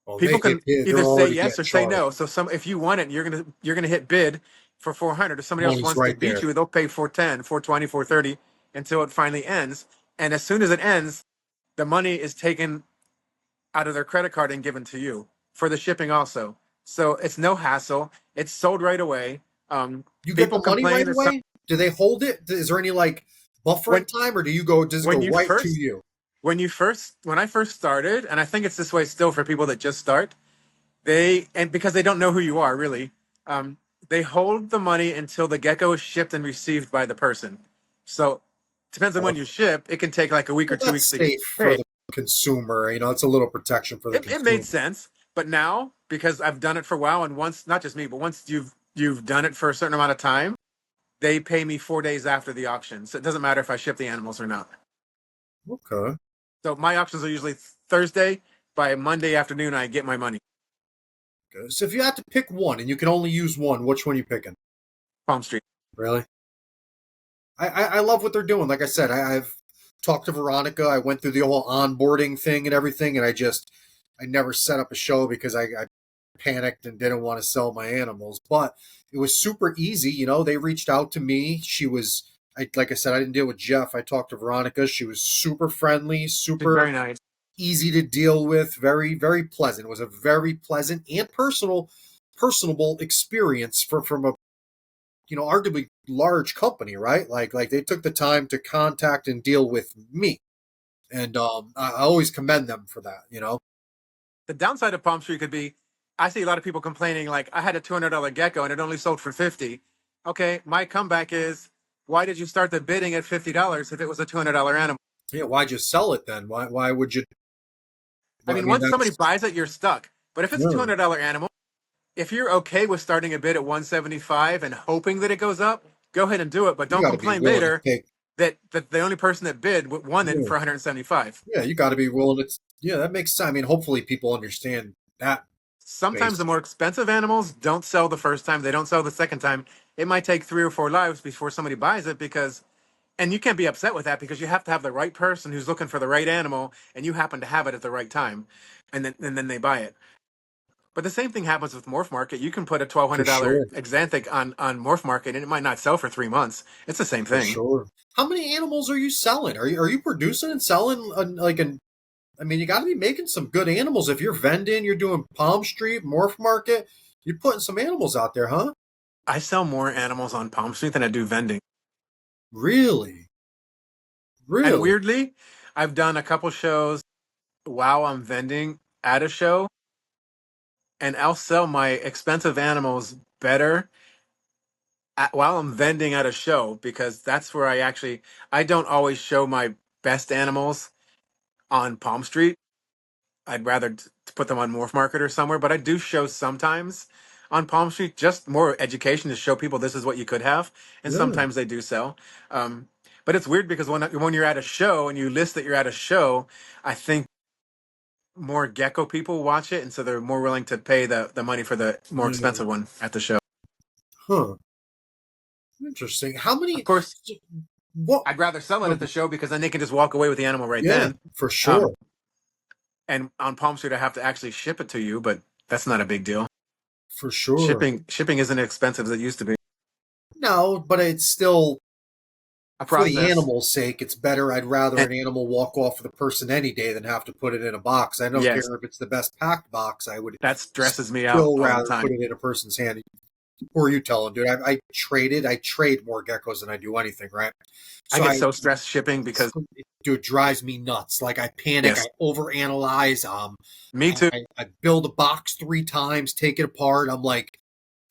Well, people can they're either say already yes getting or say charged. no. So some, if you want it, you're gonna hit bid for 400. If somebody else Money's wants to right beat there. you, they'll pay 410, 420, 430 until it finally ends. And as soon as it ends, the money is taken out of their credit card and given to you for the shipping also. So it's no hassle. It's sold right away. Um, You get the People money complain right that some, away? Do they hold it? Is there any like buffering when time, or do you go? Does it when go you right to first you? when I first started, and I think it's this way still for people that just start, and because they don't know who you are really, um, they hold the money until the gecko is shipped and received by the person. So depends on when you ship. It can take like a week or Well, two that's weeks to get safe for paid. the consumer. You know, it's a little protection for the It made consumer. sense, but now because I've done it for a while, and once, not just me, but once you've done it for a certain amount of time, they pay me 4 days after the auction. So it doesn't matter if I ship the animals or not. Okay. So my auctions are usually Thursday. By Monday afternoon, I get my money. Good. So if you had to pick one and you can only use one, which one are you picking? Palm Street. Really? I love what they're doing. Like I said, I've talked to Veronica. I went through the whole onboarding thing and everything, and I never set up a show because I panicked and didn't want to sell my animals. But it was super easy. You know, they reached out to me. Like I said, I didn't deal with Jeff. I talked to Veronica. She was super friendly, She's super very nice. easy to deal with, very, very pleasant. It was a very pleasant and personable experience from a arguably large company, right? Like they took the time to contact and deal with me, and I always commend them for that. The downside of Palm Street could be, I see a lot of people complaining like I had a $200 gecko and it only sold for 50. Okay, my comeback is, why did you start the bidding at $50 if it was a $200 animal? Yeah, why just sell it then? Why would you? I I mean, mean, once somebody that's buys it, you're stuck. But if it's a yeah, $200 animal, if you're okay with starting a bid at 175 and hoping that it goes up, go ahead and do it. But you don't got to be complain willing to later take. that the only person that bid won it Yeah, for 175. yeah, you got to be willing to. Yeah, that makes sense. I mean, hopefully people understand that Sometimes the base. more expensive animals don't sell the first time, they don't sell the second time. It might take 3 or 4 lives before somebody buys it because, and you can't be upset with that because you have to have the right person who's looking for the right animal and you happen to have it at the right time. And then they buy it. But the same thing happens with Morph Market. You can put a twelve For hundred dollar sure, Xanthic on Morph Market, and it might not sell for 3 months. It's the same for thing. sure. How many animals are you selling? Are you producing and selling like an I mean, you got to be making some good animals. If you're vending, you're doing Palm Street, Morph Market, you're putting some animals out there, huh? I sell more animals on Palm Street than I do vending. Really? And Really? weirdly, I've done a couple shows while I'm vending at a show, and I'll sell my expensive animals better while I'm vending at a show because that's where I don't always show my best animals on Palm Street. I'd rather put them on Morph Market or somewhere, but I do show sometimes on Palm Street, just more education to show people this is what you could have, and Yeah. sometimes they do sell. Um, But it's weird because when you're at a show and you list that you're at a show, I think more gecko people watch it, and so they're more willing to pay the money for the more Yeah. expensive one at the show. Huh. Interesting. How Of many? course, What? I'd rather sell it at the show because then they can just walk away with the animal right Yeah, then. for Um, sure. and on Palm Street, I have to actually ship it to you, but that's not a big deal. For sure. Shipping isn't as expensive as it used to be. No, but it's still A for the process, animal's sake. It's better. I'd rather and an animal walk off with a person any day than have to put it in a box. I don't yes, care if it's the best packed box. I would that stresses me out still all the rather time. put it in a person's hand. Who are you telling, dude? I trade more geckos than I do anything, right? I So get so stressed shipping because dude, drives me nuts. Like I panic, I yes, overanalyze. me too. I build a box 3 times, take it apart. I'm like,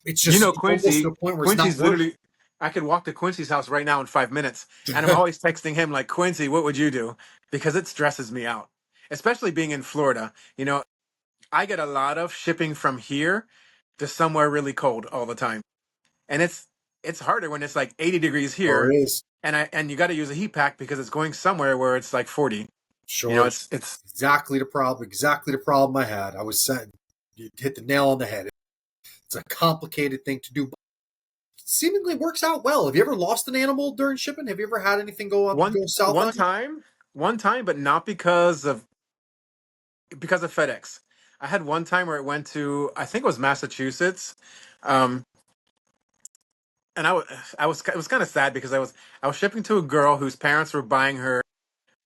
You know, it's almost to Quincy. the point where it's not Quincy's worth literally. I could walk to Quincy's house right now in 5 minutes, and I'm it. always texting him like, "Quincy, what would you do?" Because it stresses me out, especially being in Florida. You know, I get a lot of shipping from here to somewhere really cold all the time, and it's harder when it's like 80 degrees Or here, it is. and you got to use a heat pack because it's going somewhere where it's like 40. You know, Sure. it's Exactly the problem. Exactly the problem I had. I was saying, you hit the nail on the head. It's a complicated thing to do. But seemingly works out well. Have you ever lost an animal during shipping? Have you ever had anything one go south one on you? time, one time, but not because of FedEx. I had one time where it went to, I think it was Massachusetts, um, and it was kind of sad because I was shipping to a girl whose parents were buying her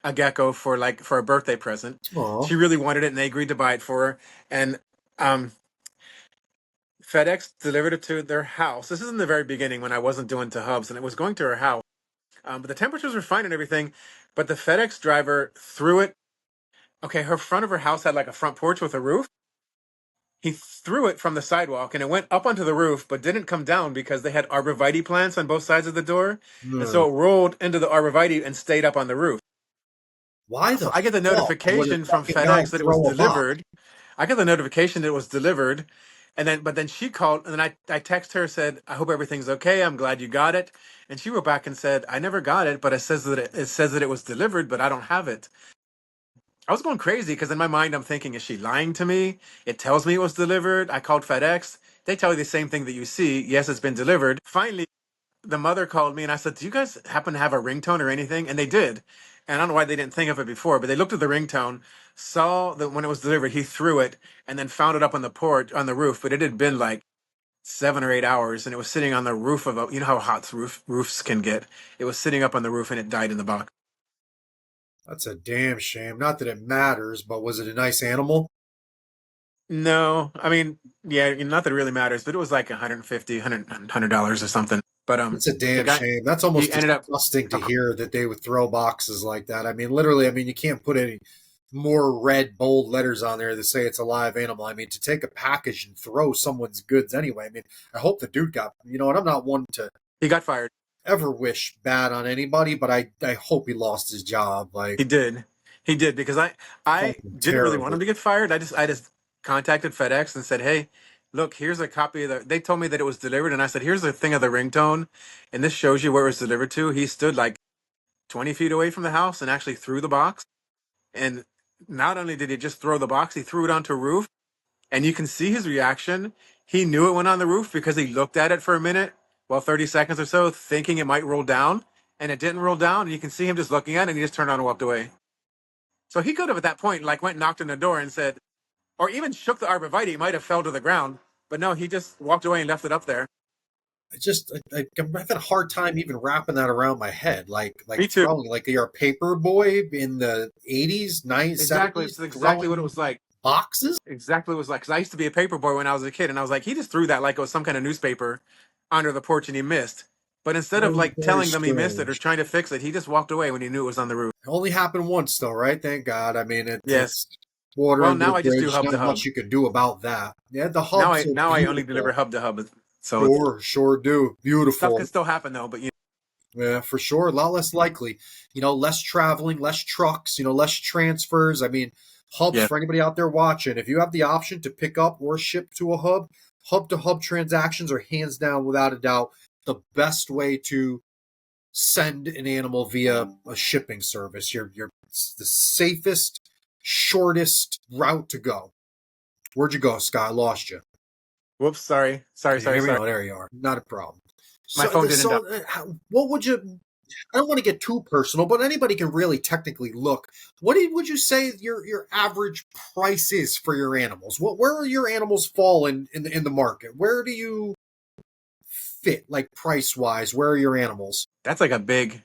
a gecko for a birthday present. Oh, She really wanted it, and they agreed to buy it for her. And um, FedEx delivered it to their house. This is in the very beginning when I wasn't doing to hubs, and it was going to her house. But the temperatures were fine and everything. But the FedEx driver threw it. Okay, her front of her house had like a front porch with a roof. He threw it from the sidewalk and it went up onto the roof, but didn't come down because they had arborvitae plants on both sides of the door. And hmm. so it rolled into the arborvitae and stayed up on the roof. Why So the I get the fuck would a notification from fucking guy FedEx that it was throw a box? delivered. I get the notification that it was delivered. But then she called and then I text her, said, I hope everything's okay. I'm glad you got it. And she wrote back and said, I never got it, but it says that it was delivered, but I don't have it. I was going crazy because in my mind I'm thinking, is she lying to me? It tells me it was delivered. I called FedEx. They tell you the same thing that you see. Yes, it's been delivered. Finally, the mother called me and I said, do you guys happen to have a ringtone or anything? And they did. And I don't know why they didn't think of it before, but they looked at the ringtone, saw that when it was delivered, he threw it and then found it up on the porch, on the roof. But it had been like 7 or 8 hours and it was sitting on the roof of you know how hot roofs can get. It was sitting up on the roof and it died in the box. That's a damn shame. Not that it matters, but was it a nice animal? No, I mean, yeah, not that it really matters, but it was like 150, $100 or something. But It's a the damn guy, shame. That's he almost ended up, disgusting to hear that they would throw boxes like that. I mean, literally, I mean, you can't put any more red, bold letters on there to say it's a live animal. I mean, to take a package and throw someone's goods anyway. I mean, I hope the dude got, you know, and I'm not one to he got fired. ever wish bad on anybody, but I hope he lost his job. Like, He did. He did because I fucking didn't really want him terrible. to get fired. I just contacted FedEx and said, "Hey, look, here's a copy of the." They told me that it was delivered, and I said, "Here's the thing of the ringtone, and this shows you where it was delivered to." He stood like 20 feet away from the house and actually threw the box. And not only did he just throw the box, he threw it onto a roof, and you can see his reaction. He knew it went on the roof because he looked at it for a minute, well, 30 seconds or so, thinking it might roll down, and it didn't roll down. And you can see him just looking at it, and he just turned on and walked away. So he could have at that point like went and knocked on the door and said, or even shook the arborvitae, might have fell to the ground. But no, he just walked away and left it up there. I'm having a hard time even wrapping that around my head. Me too. Throwing, like you're a paper boy in the 80s, 90s, Exactly. 70s, It's exactly what it throwing was like. boxes. Exactly what it was like. Because I used to be a paper boy when I was a kid, and I was like, he just threw that like it was some kind of newspaper under the porch, and he missed. But instead of Very, like very telling them he missed it or strange. trying to fix it, he just walked away when he knew it was on the roof. It only happened once, though, right? Thank God. I mean, Yes. it's water Well, under the now I just do bridge. hub to Not hub. much you could do about that. Yeah, the hubs are Now I only deliver beautiful. hub to hub. So it's Sure, sure do. stuff can Beautiful. still happen though. But Yeah, for sure. A lot less likely. You know, less traveling, less trucks, you know, less transfers. I mean, hubs yeah, for anybody out there watching. If you have the option to pick up or ship to a hub to hub transactions are hands down, without a doubt, the best way to send an animal via a shipping service. You're it's the safest, shortest route to go. Where'd you go, Scott? I lost you. Whoops, sorry, sorry, Can you sorry, hear me? sorry. Oh, there you are. Not a problem. My So, phone didn't die. what would you? I don't want to get too personal, but anybody can really technically look. Would you say your average price is for your animals? Where are your animals fall in the market? Where do you fit, like price wise? Where are your animals? That's like a big,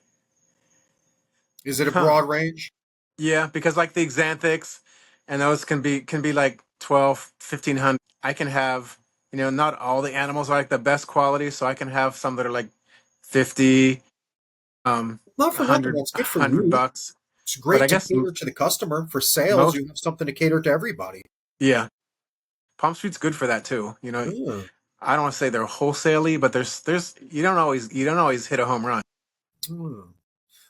Is it a huh? broad range? Yeah, because like the xanthics, and those can be like 12, 1,500. I can have, not all the animals are like the best quality, so I can have some that are like 50, Not for nothing. 100, That's good for you. $100. It's But great I to guess cater to the customer for sales. most, You have something to cater to everybody. yeah, Palm Street's good for that too. Mm, I don't want to say they're wholesaley, but there's you don't always hit a home run. mm.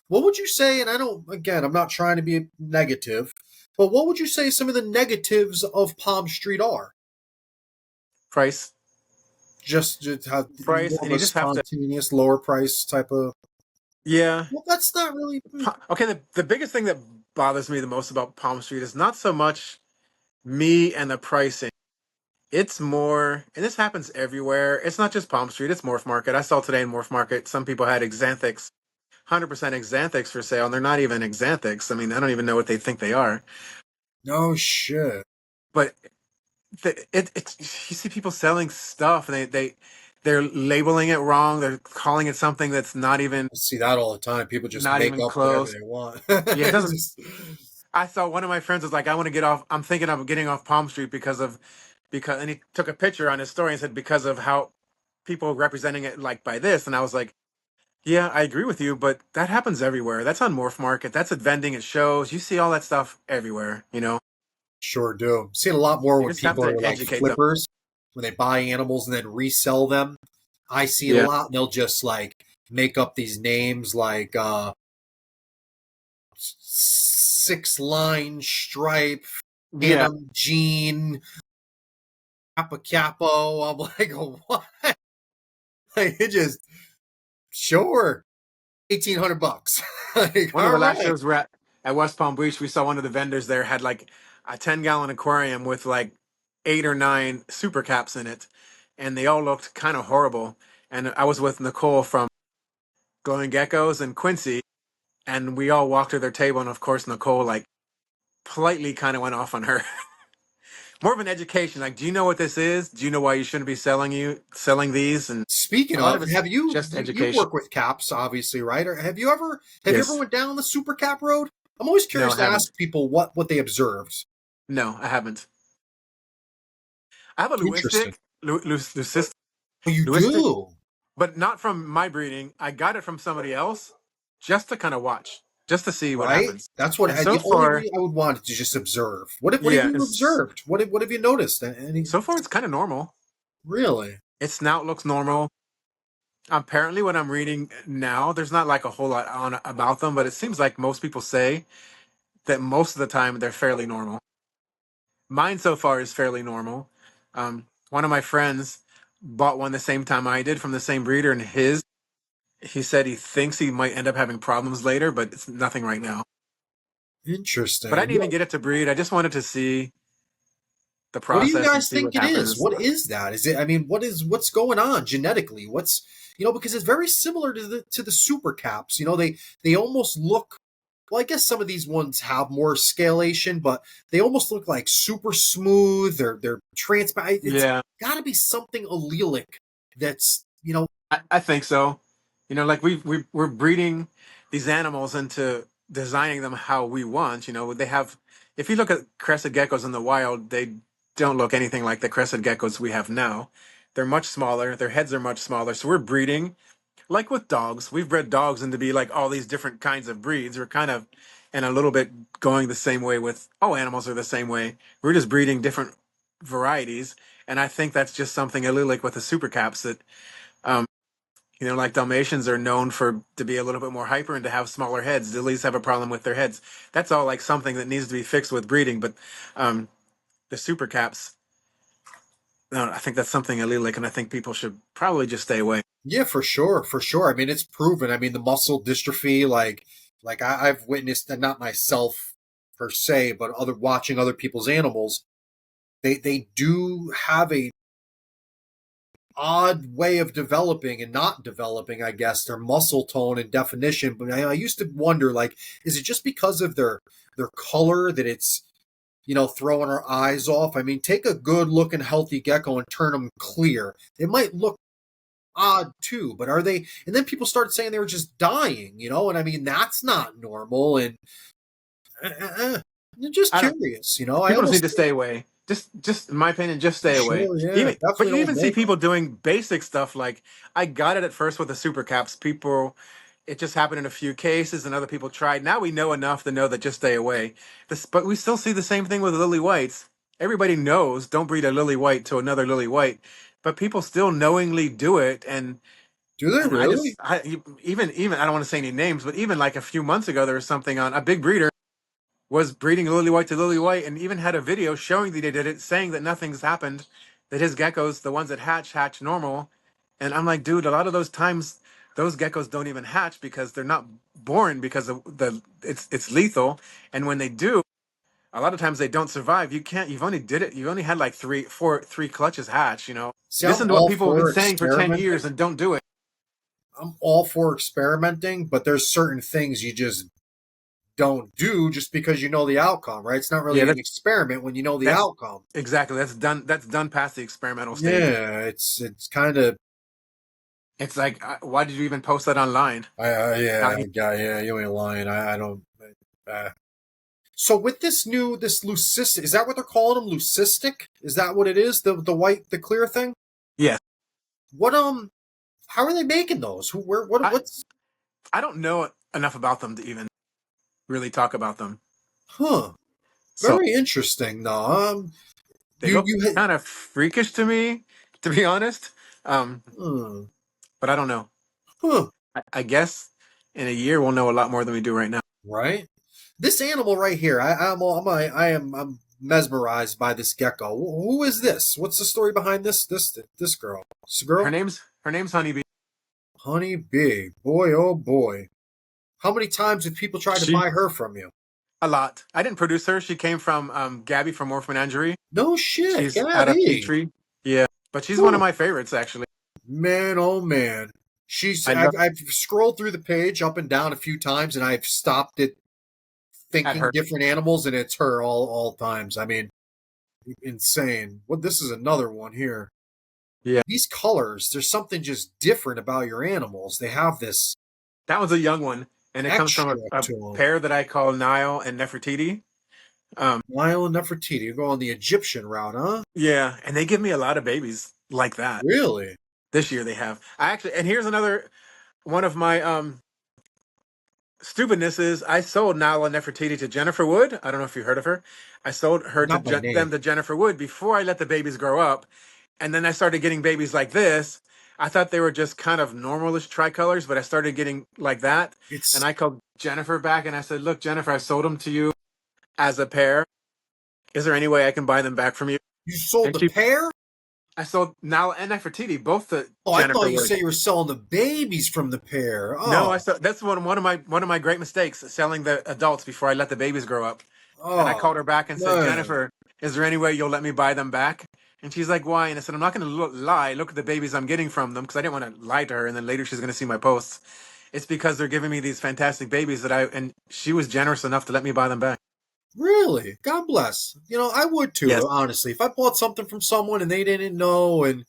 What would you say? And I don't. Again, I'm not trying to be negative, but what would you say some of the negatives of Palm Street are? Price, Just how price, more and of you a just have to, spontaneous, lower price type of. yeah. Well, that's not really. Okay, the biggest thing that bothers me the most about Palm Street is not so much me and the pricing. It's more, and this happens everywhere. It's not just Palm Street, it's Morph Market. I saw today in Morph Market, some people had xanthics, 100% xanthics for sale, and they're not even xanthics. I mean, I don't even know what they think they are. No shit. But it's you see people selling stuff, and they're labeling it wrong. They're calling it something that's I see that all the time. People just not make even up whatever close. they want. Yeah, it doesn't. Just I saw one of my friends was like, I want to get off. I'm thinking of getting off Palm Street and he took a picture on his story and said because of how people representing it like by this, and I was like, yeah, I agree with you, but that happens everywhere. That's on Morph Market. That's at vending at shows. You see all that stuff everywhere. sure do. Seeing a lot more You when just have people to are like educate them. flippers, when they buy animals and then resell them. I see it a Yeah, lot, and they'll just like make up these names like 6 line stripe, yeah. Phantom Jean, Kappa Capo. I'm like, what? Like, it just sure $1,800. Like, One of all the last right. shows we're at West Palm Beach, we saw one of the vendors there had like a 10-gallon aquarium with like 8 or 9 super caps in it, and they all looked kind of horrible. And I was with Nicole from Glowing Geckos and Quincy, and we all walked to their table, and of course Nicole like politely kind of went off on her. More of an education, like, do you know what this is? Do you know why you shouldn't be selling these? And Speaking a lot of, of it's have you just you education. work with caps, obviously, right? Or have you ever Yes. went down the super cap road? I'm always No, curious I to haven't. ask people what they observed. No, I haven't. I have a Interesting. Oh, you Lewistic, do, but not from my breeding. I got it from somebody else just to kind of watch, just to see what right? happens. That's what And so the only far, reason I would want to just observe. What have yeah, you observed? What have you noticed? Any so far it's kind of normal. really Its snout looks normal. Apparently, what I'm reading now, there's not like a whole lot on about them, but it seems like most people say that most of the time they're fairly normal. Mine so far is fairly normal. One of my friends bought one the same time I did from the same breeder, and he said he thinks he might end up having problems later, but it's nothing right now. But I interesting? didn't even get it to breed. I just wanted to see the What do you process and guys see think what it is? happens. What is that? Is it? I mean, what's going on genetically? What's because it's very similar to the super caps. They almost look. Well, I guess some of these ones have more scalation, but they almost look like super smooth. They're transparent. It's Yeah, got to be something allelic that's I think so. Like we're breeding these animals into designing them how we want. They have. If you look at crested geckos in the wild, they don't look anything like the crested geckos we have now. They're much smaller. Their heads are much smaller. So we're breeding like with dogs. We've bred dogs into be like all these different kinds of breeds. We're kind of and a little bit going the same way with all animals are the same way. We're just breeding different varieties, and I think that's just something allelic with the super caps that um, like Dalmatians are known for to be a little bit more hyper and to have smaller heads. Dillies have a problem with their heads. That's all like something that needs to be fixed with breeding. But um, the super caps, no, I think that's something allelic, and I think people should probably just stay away. Yeah, for sure, for sure. I mean, it's proven. I mean, the muscle dystrophy, I've witnessed, and not myself per se, but other watching other people's animals, they do have a odd way of developing and not developing, I guess, their muscle tone and definition. But I used to wonder, like, is it just because of their color that it's throwing our eyes off? I mean, take a good looking healthy gecko and turn them clear. It might look odd too, but are they? And then people started saying they were just dying, and I mean that's not normal. And uh, uh, uh, I'm just I don't. curious, I People just need almost to stay away. Just in my opinion, just stay away. sure, yeah, But definitely you don't even see make them. people doing basic stuff like I got it at first with the super caps. People, it just happened in a few cases, and other people tried. Now we know enough to know that just stay away. But we still see the same thing with lily whites. Everybody knows don't breed a lily white to another lily white, but people still knowingly do it. Do they And really? even I don't want to say any names, but even like a few months ago, there was something on a big breeder was breeding lily white to lily white, and even had a video showing that they did it, saying that nothing's happened, that his geckos, the ones that hatch normal. And I'm like, dude, a lot of those times those geckos don't even hatch because they're not born because of the it's lethal. And when they do, a lot of times they don't survive. You've only did it, you only had like three clutches hatch. See, I'm Listen to what all people have been for saying for 10 experimenting. years and don't do it. I'm all for experimenting, but there's certain things you just don't do just because you know the outcome, right? It's not Yeah, really an experiment when you know the that's outcome. exactly that's done past the experimental stage. Yeah, it's kind of It's like, why did you even post that online? Now, yeah, you ain't lying. I don't. Uh, so with this leucistic, is that what they're calling them? Leucistic? Is that what it is? The white, the clear thing? yeah, What How are they making those? Who? Where? I What's? I don't know enough about them to even really talk about them. Huh. So Very interesting. Though. they You look you had. kind of freakish to me, to be honest. Um, Hmm, but I don't know. huh. I guess in a year we'll know a lot more than we do right now. Right. This animal right here. I'm mesmerized by this gecko. Who is this? What's the story behind this girl? This girl? Her name's Honeybee. Honey bee. Boy, oh boy. How many times have people tried to She buy her from you? a lot. I didn't produce her. She came from Gabby from Morph Menagerie. No shit, She's out of Gabby. Petrie. Yeah, but she's one of Whew. my favorites actually. Man, oh man. I love I've scrolled through the page up and down a few times, and I've stopped it at thinking her. different animals, and it's her all times. I mean, insane. What? This is another one here. Yeah, These colors, there's something just different about your animals. They have this that one's a young one, and it comes from extra a to them. pair that I call Nile and Nefertiti. Um, Nile and Nefertiti. You go on the Egyptian route, huh? yeah, and they give me a lot of babies like that. Really? This year they have. I actually, and here's another one of my stupidness is I sold Nala Nefertiti to Jennifer Wood. I don't know if you heard of her. I sold her to Not by name. them to Jennifer Wood before I let the babies grow up, and then I started getting babies like this. I thought they were just kind of normalish tricolors, but I started getting like that, and It's I called Jennifer back and I said, "Look, Jennifer, I sold them to you as a pair. Is there any way I can buy them back from you?" you sold And the she, pair? I sold Nala and Nefertiti both to Oh, I thought Jennifer you Wood. said you were selling the babies from the pair. No, I Oh, saw that's one of my great mistakes, selling the adults before I let the babies grow up. And I called oh, her back and said, man. Jennifer, is there any way you'll let me buy them back? And she's like, why? And I said, I'm not going to lie. Look at the babies I'm getting from them because I didn't want to lie to her. And then later she's going to see my posts. It's because they're giving me these fantastic babies and she was generous enough to let me buy them back. Really? God bless. I would Yes. too, honestly. If I bought something from someone and they didn't know and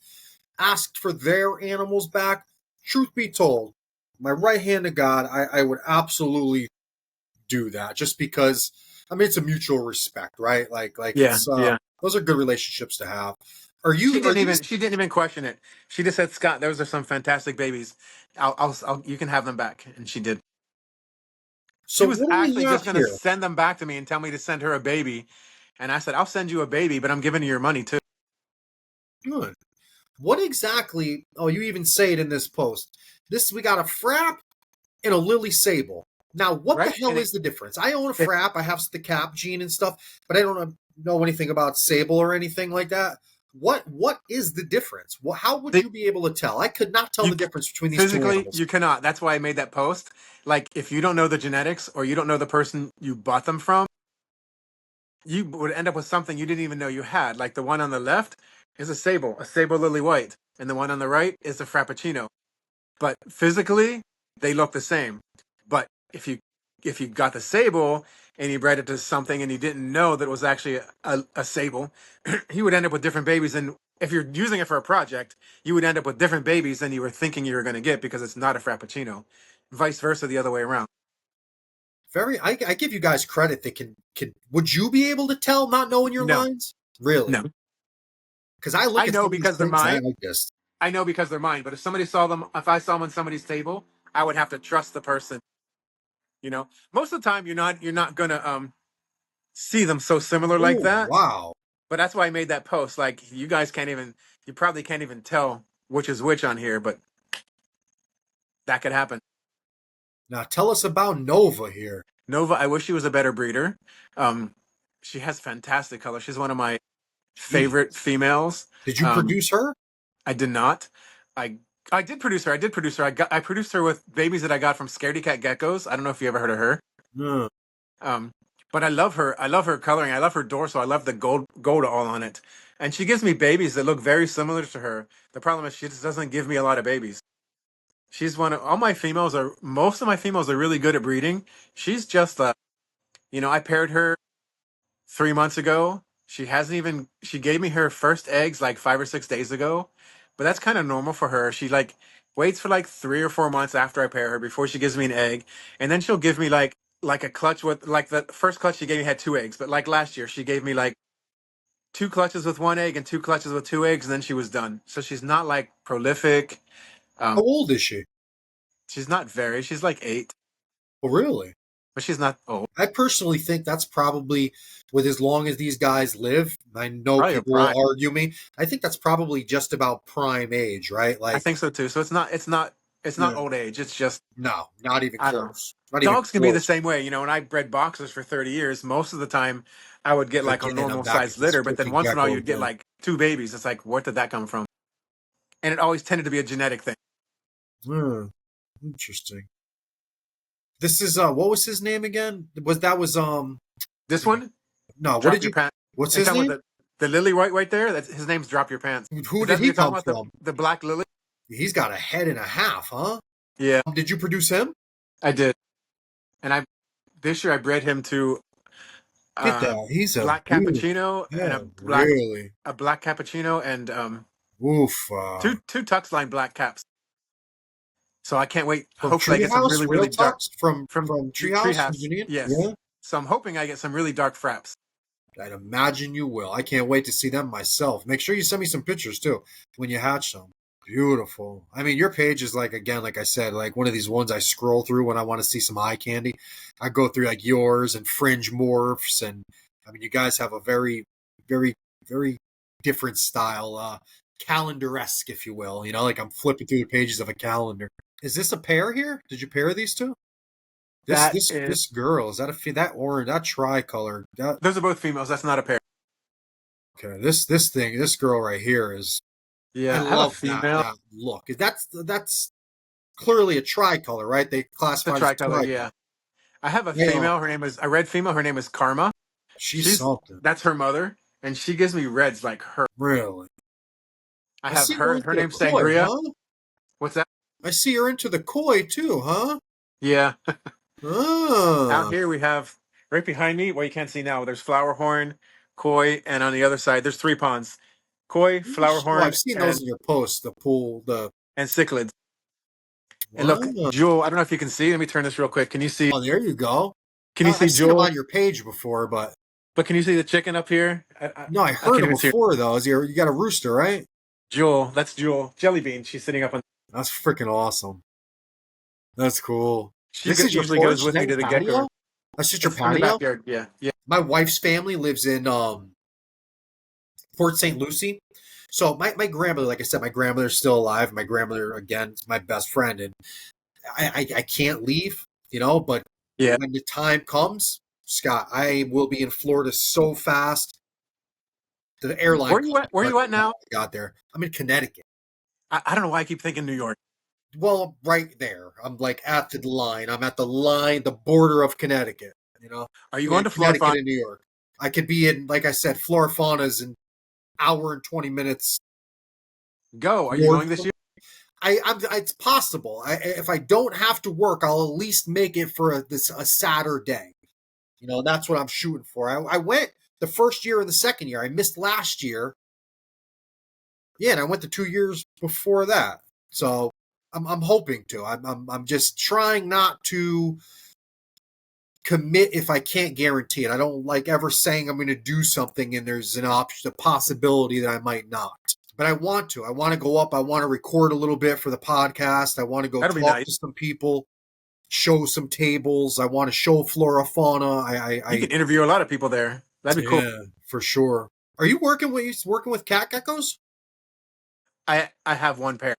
asked for their animals back, truth be told, my right hand to God, I would absolutely do that just because I mean it's a mutual respect, right? Like Yeah. it's Yeah. those are good relationships to have. Are She you are didn't these even she didn't even question it. She just said, Scott, those are some fantastic babies. You can have them back. And she did. She so was what do we actually have just going to here? send them back to me and tell me to send her a baby. And I said, I'll send you a baby, but I'm giving you your money too. Good. What exactly you even say it in this post. This we got a frap and a lily sable. Now what the Right? hell is the difference? I own a frap, I have the cap gene and stuff, but I don't know anything about sable or anything like that. What is the difference? Well, how would They, you be able to tell? I could not tell you the difference between these two physically animals. you cannot. That's why I made that post. Like if you don't know the genetics or you don't know the person you bought them from, you would end up with something you didn't even know you had. Like the one on the left is a sable lily white, and the one on the right is a frappuccino. But physically they look the same. But if you got the sable and you bred it to something and you didn't know that it was actually a sable, you would end up with different babies. And if you're using it for a project, you would end up with different babies than you were thinking you were going to get because it's not a frappuccino. Vice versa, the other way around. I give you guys credit that can. Would you be able to tell not knowing your No, lines? Really? no. Because I look I at know some of these because they're things and mine. I just I know because they're mine. But if somebody saw them, if I saw them on somebody's table, I would have to trust the person. Most of the time you're not gonna see them so similar like oh that. wow. But that's why I made that post. Like you guys can't even, you probably can't even tell which is which on here, but that could happen. Now tell us about Nova here. Nova, I wish she was a better breeder. Um, she has fantastic color. She's one of my Jeez. favorite females. Did you Um, produce her? I did not. I I did produce her. I did produce her. I produced her with babies that I got from Scaredy Cat Geckos. I don't know if you ever heard of her. No. Um, but I love her. I love her coloring. I love her dorsal. I love the gold all on it. And she gives me babies that look very similar to her. The problem is she just doesn't give me a lot of babies. She's one of all my females are most of my females are really good at breeding. She's just I paired her 3 months ago. She gave me her first eggs like 5 or 6 days ago. But that's kind of normal for her. She like waits for like 3 or 4 months after I pair her before she gives me an egg. And then she'll give me like a clutch with like the first clutch she gave me had 2 eggs. But like last year she gave me like two clutches with 1 egg and two clutches with 2 eggs, and then she was done. So she's not like prolific. How Um, old is she? she's like 8, Oh really? but she's not old. I personally think that's probably with as long as these guys live. I know Probably a people prime. will argue me. I think that's probably just about prime age, right? I Like, think so too. So it's not yeah, old age. It's just no, not even I don't know. close. Not even Dogs can be the close same way. When I bred boxers for 30 years, most of the time I would get like a again, I'm normal back at sized this litter, but then freaking once in a while gecko you'd get again. like two babies. It's like, where did that come from? And it always tended to be a genetic thing. Hmm, interesting. This is what was his name again? Was This one, no, what drop did your you pants. what's Are you his talking name? about the lily white right there? That's his name's Drop Your Pants. Who Is did that what he you're talking come about? The from? the black lily? He's got a head and a half, huh? Yeah, Did you produce him? I did. And I this year I bred him to Get uh, that. He's a black beautiful. cappuccino and Yeah, really. a black cappuccino and Oof. two tux line black caps. So I can't wait. From Hopefully I get some Treehouse, really Real really dark Talks from from Treehouse from Treehouse. Janine. Yes. Yeah, So I'm hoping I get some really dark fraps. I'd imagine you will. I can't wait to see them myself. Make sure you send me some pictures too when you hatch them. Beautiful. I mean, your page is like again, like I said, like one of these ones I scroll through when I want to see some eye candy. I go through like yours and Fringe Morphs, and I mean, you guys have a very, very, very different style, calendar-esque, if you will. Like I'm flipping through the pages of a calendar. Is this a pair here? Did you pair these two? This That this is this girl is that that orange, that tricolor, that those are both females. That's not a pair. okay. This girl right here is. I Yeah, I have a love female. that look. That's clearly a tricolor, right? They It's a classify it as tricolor. tricolor. Yeah. I have a Yeah, female. Her name is a red female. Her name is Karma. she's She's something. that's her mother, and she gives me reds like her. Really. I I have see her her. into Her the name's koi, Sangria. huh? What's that? I see her into the koi too, huh? Yeah. Out Ah. here we have right behind me. Well, you can't see now. There's flower horn, koi, and on the other side there's three ponds: koi, flower Oh, I've horn, seen those and in your posts. The pool, the cichlids. And look, wow. Jewel. I don't know if you can see. Let me turn this real quick. Can you see? Oh, there you go. Can you see I've seen them Jewel? on your page before, but But can you see the chicken up here? no, I I heard can't them even see her. before though. You got a rooster, right? Jewel. That's Jewel. Jelly bean. She's sitting up on. That's freaking awesome. That's cool. She This is your usually goes porch? Is with that me your to the gecko room. patio? That's just your It's in the patio? backyard. Yeah, yeah, My wife's family lives in Port St. Lucie. So my grandmother, like I said, my grandmother's still alive. My grandmother, again, is my best friend. And I can't leave, but yeah. when the time comes, Scott, I will be in Florida so fast The airline Where you called at? me Where right you at before now? I got there. I'm in Connecticut. I don't know why I keep thinking New York. Well, right there. I'm like at the line. I'm at the line, the border of Connecticut. You know, Are you yeah, going to Connecticut Florida? and New York. I could be in, like I said, Florifauna's an hour and 20 minutes Go. Are you north. going this year? It's possible. If I don't have to work, I'll at least make it for a Saturday. You know, that's what I'm shooting for. I went the first year and the second year. I missed last year. Yeah, and I went the 2 years before that. So I'm hoping to. I'm just trying not to commit if I can't guarantee it. I don't like ever saying I'm going to do something and there's an option, a possibility that I might not. But I want to. I want to go up. I want to record a little bit for the podcast. I want to go That'll be talk nice. to some people, show some tables. I want to show flora fauna. You can interview a lot of people there. That'd be cool. Yeah, for sure. Are you working with cat geckos? I have one pair.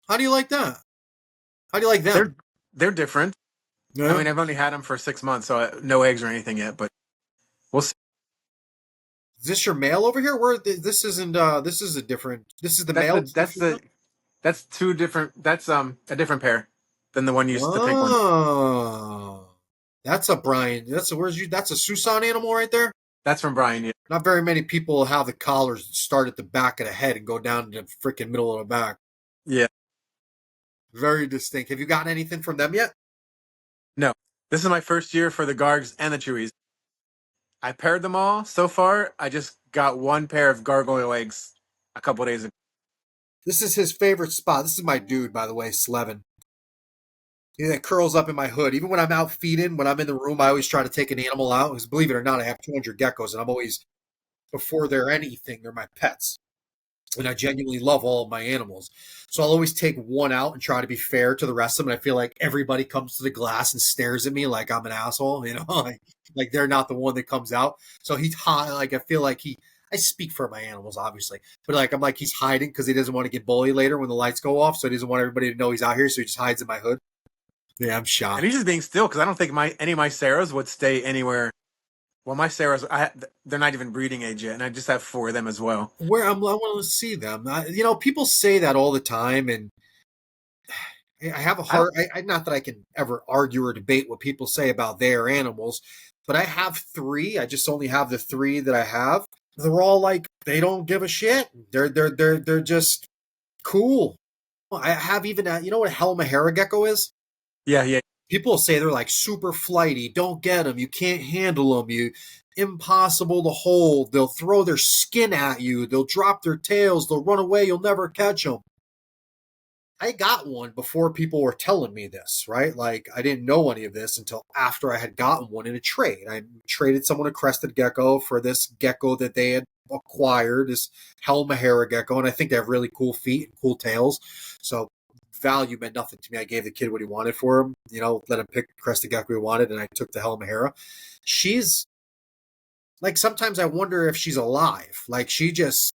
How do you like that? How do you like them? They're different. I Yeah. mean, I've only had them for 6 months, so no eggs or anything yet. But we'll see. Is this your male over here? Where this isn't? This is a different. This is the That's male. the It's the that's female. the that's two different. That's a different pair than the one you the pink one. Oh, that's a Brian. That's a where's you? That's a Susan animal right there. That's from Brian. Yeah. Not very many people have the collars that start at the back of the head and go down to the freaking middle of the back. Yeah. Very distinct. Have you gotten anything from them yet? No. This is my first year for the Gargs and the Chewies. I paired them all. So far, I just got one pair of gargoyle eggs a couple days ago. This is his favorite spot. This is my dude, by the way, Slevin. He curls up in my hood. Even when I'm out feeding, when I'm in the room, I always try to take an animal out. Because believe it or not, I have 200 geckos, and I'm always, before they're anything, they're my pets. And I genuinely love all of my animals. So I'll always take one out and try to be fair to the rest of them. And I feel like everybody comes to the glass and stares at me like I'm an asshole, you know, like they're not the one that comes out. So he's high. Like I feel like I speak for my animals, obviously, but like I'm like he's hiding because he doesn't want to get bullied later when the lights go off. So he doesn't want everybody to know he's out here. So he just hides in my hood. Yeah, I'm And shocked. he's just being still because I don't think any of my Sarahs would stay anywhere. Well, my Sarahs, they're not even breeding age yet, and I just have four of them as well. I want to see them. People say that all the time, and I have a I don't. hard. Not that I can ever argue or debate what people say about their animals, but I have three. I just only have the three that I have. They're all like they don't give a shit. They're just cool. I have even you know what a Halmahera gecko is? Yeah, yeah, People say they're like super flighty. Don't get them. You can't handle them. You impossible to hold. They'll throw their skin at you. They'll drop their tails. They'll run away. You'll never catch them. I got one before people were telling me this, right? Like I didn't know any of this until after I had gotten one in a trade. I traded someone a crested gecko for this gecko that they had acquired, this Halmahera gecko, and I think they have really cool feet and cool tails. So value meant nothing to me. I gave the kid what he wanted for him, let him pick the crested gecko he wanted, and I took the Halmahera. She's like sometimes I wonder if she's alive. Like she just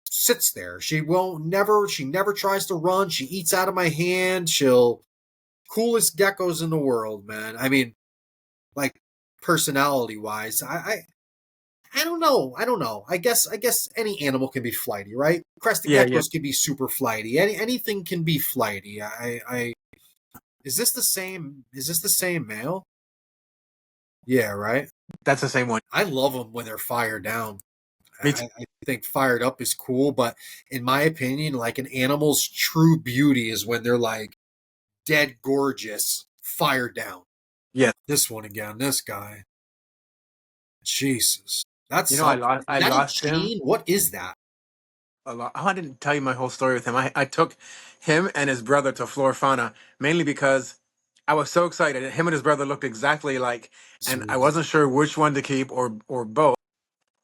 sits there. She never tries to run. She eats out of my hand. She'll coolest geckos in the world, man. I mean, like personality wise, I don't know. I don't know. I guess any animal can be flighty, right? Crested yeah, yeah. geckos can be super flighty. Anything can be flighty. I is this the same male? Yeah, right. That's the same one. I love them when they're fired down. Me too. I think fired up is cool, but in my opinion, like an animal's true beauty is when they're like dead gorgeous, fired down. Yeah. This one again, this guy. Jesus. That's You know, I something. lost. Is I that a lost him chain? What is that? a lot. Oh, I didn't tell you my whole story with him. I took him and his brother to Florifana mainly because I was so excited. Him and his brother looked exactly alike, and I Sweet. wasn't sure which one to keep or both.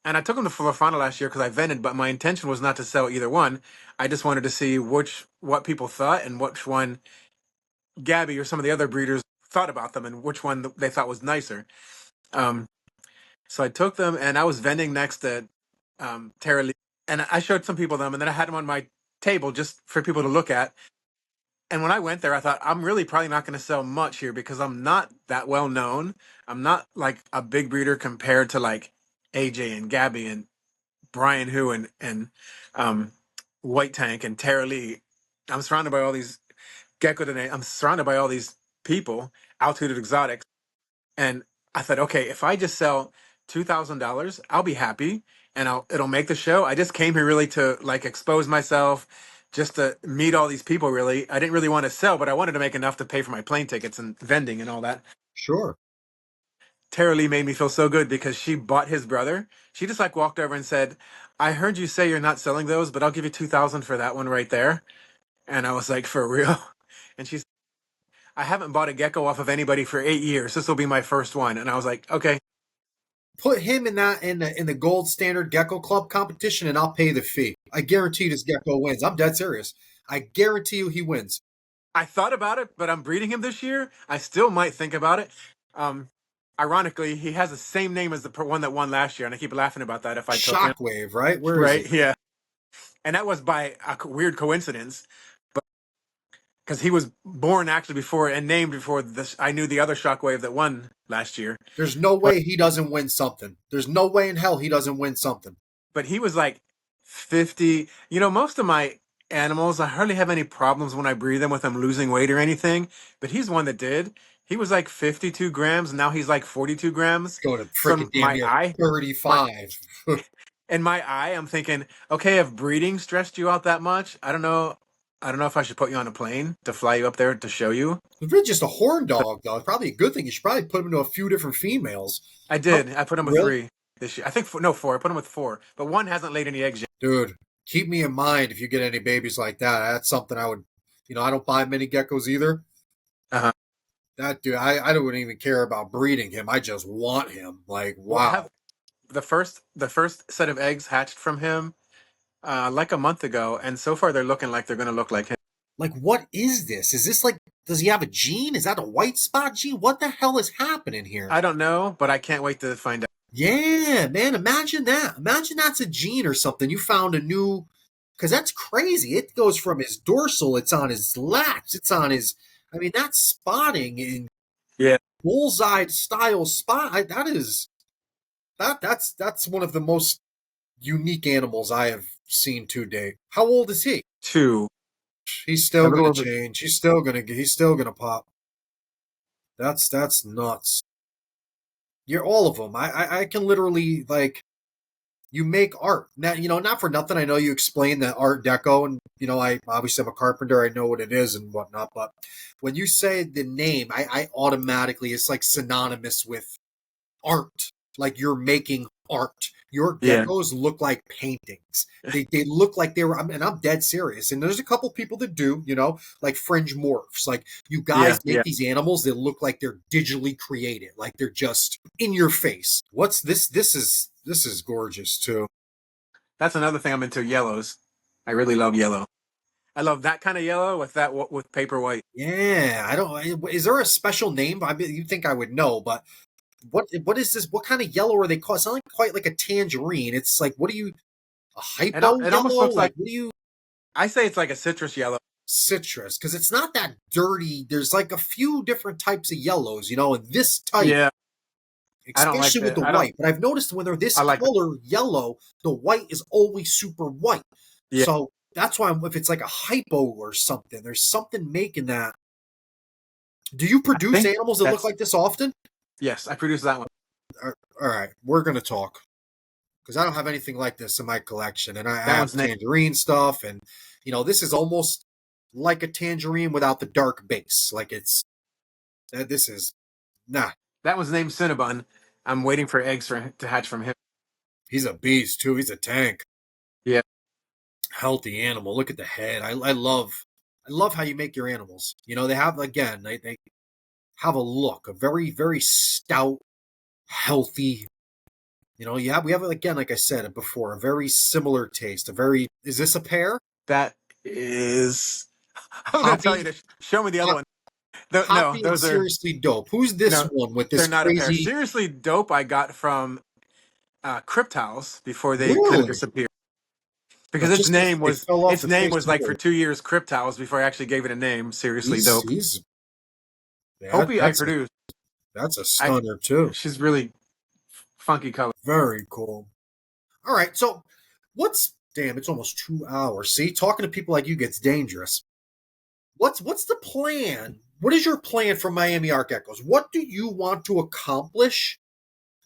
And I took him to Florifana last year because I vented, but my intention was not to sell either one. I just wanted to see what people thought and which one Gabby or some of the other breeders thought about them and which one they thought was nicer. Um, so I took them and I was vending next to Tara Lee, and I showed some people them, and then I had them on my table just for people to look at. And when I went there, I thought I'm really probably not going to sell much here because I'm not that well known. I'm not like a big breeder compared to like AJ and Gabby and Brian Hu and um, White Tank and Tara Lee. I'm surrounded by all these gecko today. I'm surrounded by all these people, Altitude Exotics, and I thought, okay, if I just sell $2,000, I'll be happy, and it'll make the show. I just came here really to like expose myself, just to meet all these people. Really, I didn't really want to sell, but I wanted to make enough to pay for my plane tickets and vending and all that. Sure. Tara Lee made me feel so good because she bought his brother. She just like walked over and said, "I heard you say you're not selling those, but I'll give you 2,000 for that one right there." And I was like, "For real?" And she's, "I haven't bought a gecko off of anybody for 8 years. This will be my first one." And I was like, "Okay." Put him in that in the gold standard gecko club competition, and I'll pay the fee. I guarantee this gecko wins. I'm dead serious. I guarantee you he wins. I thought about it, but I'm breeding him this year. I still might think about it. Um, Ironically, he has the same name as the one that won last year, and I keep laughing about that if I took him. Shockwave, right? Where is he? Right? Yeah. And that was by a weird coincidence, but because he was born actually before and named before this, I knew the other Shockwave that won last year. There's no But way he doesn't win something. There's no way in hell he doesn't win something. he was like 50. Most of my animals, I hardly have any problems when I breed them with them losing weight or anything. But he's one that did. He was like 52 grams, and now he's like 42 grams. Going to So freaking damn near my 35. in my eye, I'm thinking, okay, if breeding stressed you out that much, I don't know. I don't know if I should put you on a plane to fly you up there to show you. It's really just a horn dog, though. It's probably a good thing. You should probably put him into a few different females. I Oh, did. I put him with really? three this year. I think no, four. I put him with four, but one hasn't laid any eggs yet. Dude, keep me in mind if you get any babies like that. That's something I would, I don't buy many geckos either. Uh-huh. That dude, I don't even care about breeding him. I just want him. Like, Well, I wow. have the first set of eggs hatched from him like a month ago, and so far they're looking like they're going to look like him. Like, what is this? Is this like, does he have a gene? Is that a white spot gene? What the hell is happening here? I don't know, but I can't wait to find out. Yeah, man, imagine that. Imagine that's a gene or something. You found a new, because that's crazy. It goes from his dorsal, it's on his lats, it's on his, I mean, that's spotting in Yeah, bullseye style spot. That's one of the most unique animals I have seen to date. How old is he? two, He's a still little gonna over. change. He's still gonna pop. That's nuts. You're all of them. I can literally like you make art. Now, not for nothing. I know you explained that Art Deco, and I obviously am a carpenter. I know what it is and whatnot. But when you say the name, I automatically it's like synonymous with art. Like you're making art. Your Yeah, geckos look like paintings. They look like they were, and I'm dead serious. And there's a couple people that do, like fringe morphs. Like you guys yeah, make yeah. these animals that look like they're digitally created, like they're just in your face. What's this? This is gorgeous too. That's another thing I'm into. Yellows. I really love yellow. I love that kind of yellow with that with paper white. Yeah, I don't. Is there a special name? I mean, you think I would know, but what is this? What kind of yellow are they called? It's not like quite like a tangerine. It's like what do you a hypo It almost yellow? looks Like like, what do you I say it's like a citrus yellow. citrus? Because it's not that dirty. There's like a few different types of yellows, and this type, Yeah, I don't like especially with the I don't. white. But I've noticed when they're this I like that. color yellow, the white is always super white. Yeah, So that's why if it's like a hypo or something, there's something making that. Do you I produce think animals that look that's like this often? yes. I produced that one. All right, we're gonna talk because I don't have anything like this in my collection, and I That have one's named tangerine stuff, and this is almost like a tangerine without the dark base. Like this is nah. that one's named Cinnabon. I'm waiting for eggs to hatch from him. He's a beast too. He's a tank. Yeah, Healthy animal. Look at the head. I love how you make your animals. They have again. They have a look, a very very stout, healthy. We have again, like I said before, a very similar taste. A very is this a pair? that is. I was gonna tell you Hoppy, to show me the other one. No, Hoppy and those are seriously dope. Who's this no, one with they're this not a pair. crazy? Seriously dope. I got from Cryptals before they kind of Really? disappeared because That's just because they fell off its the name face was of like the for earth. 2 years Cryptals before I actually gave it a name. Seriously He's dope. he's yeah, Opie I produced. that's a I stunner too. She's really funky color. Very cool. All right, so What's damn? It's almost 2 hours. See, talking to people like you gets dangerous. What's the plan? What is your plan for Miami Art Geckos? What do you want to accomplish?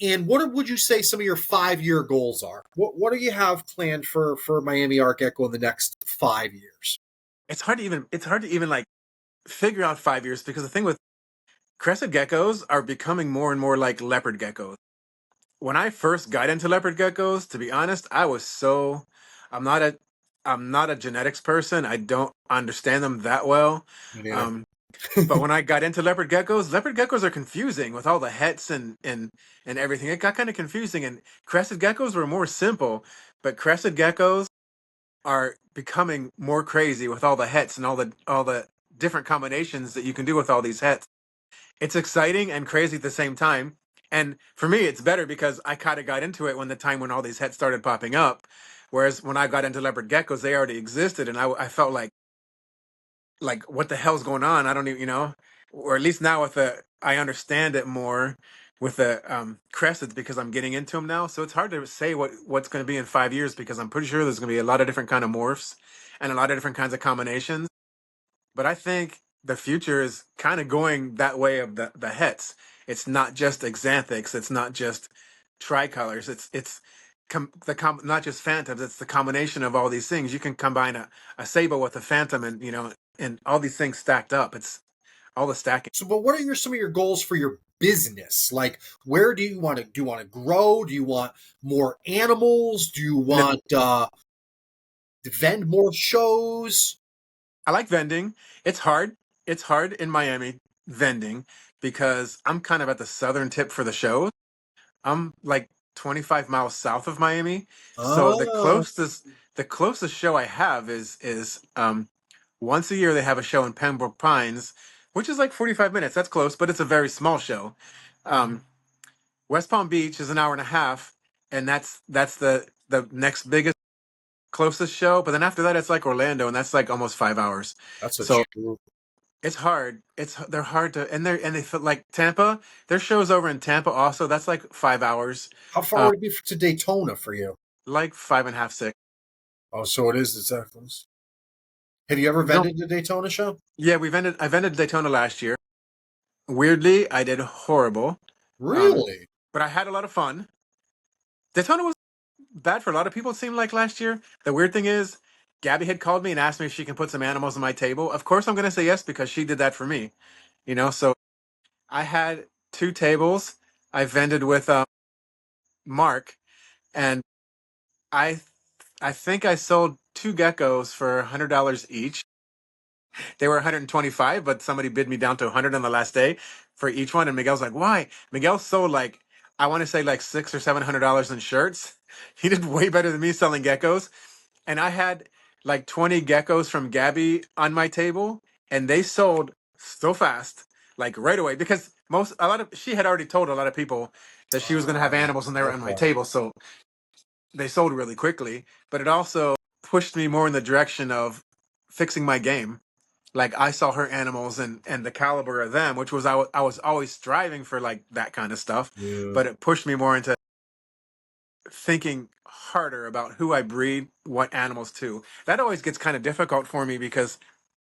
And what would you say some of your 5 year goals are? What do you have planned for Miami Art Gecko in the next 5 years? It's hard to even like figure out 5 years because the thing with crested geckos are becoming more and more like leopard geckos. When I first got into leopard geckos, to be honest, I'm not a I'm not a genetics person. I don't understand them that well. Me neither. Um, but when I got into leopard geckos are confusing with all the hets and everything. It got kind of confusing, and crested geckos were more simple, but crested geckos are becoming more crazy with all the hets and all the different combinations that you can do with all these hets. It's exciting and crazy at the same time. And for me, it's better because I kind of got into it when the time when all these hets started popping up. Whereas when I got into leopard geckos, they already existed, and I felt like what the hell's going on? I don't even or at least now with the I understand it more with the cresteds because I'm getting into them now. So it's hard to say what's going to be in 5 years because I'm pretty sure there's going to be a lot of different kind of morphs and a lot of different kinds of combinations. But I think the future is kind of going that way of the hets. It's not just xanthics. It's not just tricolors. Not just phantoms. It's the combination of all these things. You can combine a sable with a phantom, and and all these things stacked up. It's all the stacking. So, but what are some of your goals for your business? Like, where do you want to grow? Do you want more animals? Do you No, want to vend more shows? I like vending. It's hard. It's hard in Miami vending because I'm kind of at the southern tip for the shows. I'm like 25 miles south of Miami. So Ah, the closest show I have is once a year they have a show in Pembroke Pines, which is like 45 minutes. That's close, but it's a very small show. Um, West Palm Beach is an hour and a half, and that's the next biggest closest show. But then after that, it's like Orlando, and that's like almost 5 hours. that's a So true. it's hard. They're hard to and they feel like Tampa. Their shows over in Tampa also. That's like 5 hours, How far uh, would it be to Daytona for you? like five and a half, 6. Oh, so it is. It's have you ever No, vended the Daytona show? yeah, I vended Daytona last year. Weirdly, I did horrible, um, Really? but I had a lot of fun. Daytona was bad for a lot of people. It seemed like last year. The weird thing is, Gabby had called me and asked me if she can put some animals on my table. Of course, I'm going to say yes because she did that for me. So I had two tables. I vended with Mark, and I I think I sold two geckos for $100 each. They were 125, but somebody bid me down to 100 on the last day for each one. And Miguel's like, "Why?" Miguel sold like I want to say like $600 or $700 in shirts. He did way better than me selling geckos. And I had like 20 geckos from Gabby on my table, and they sold so fast, like right away, because a lot of she had already told a lot of people that she was going to have Ah, animals and they were on my okay. table, so they sold really quickly. But it also pushed me more in the direction of fixing my game. Like I saw her animals and the caliber of them, which was I was always striving for like that kind of stuff, Yeah. but it pushed me more into thinking harder about who I breed what animals to. That always gets kind of difficult for me because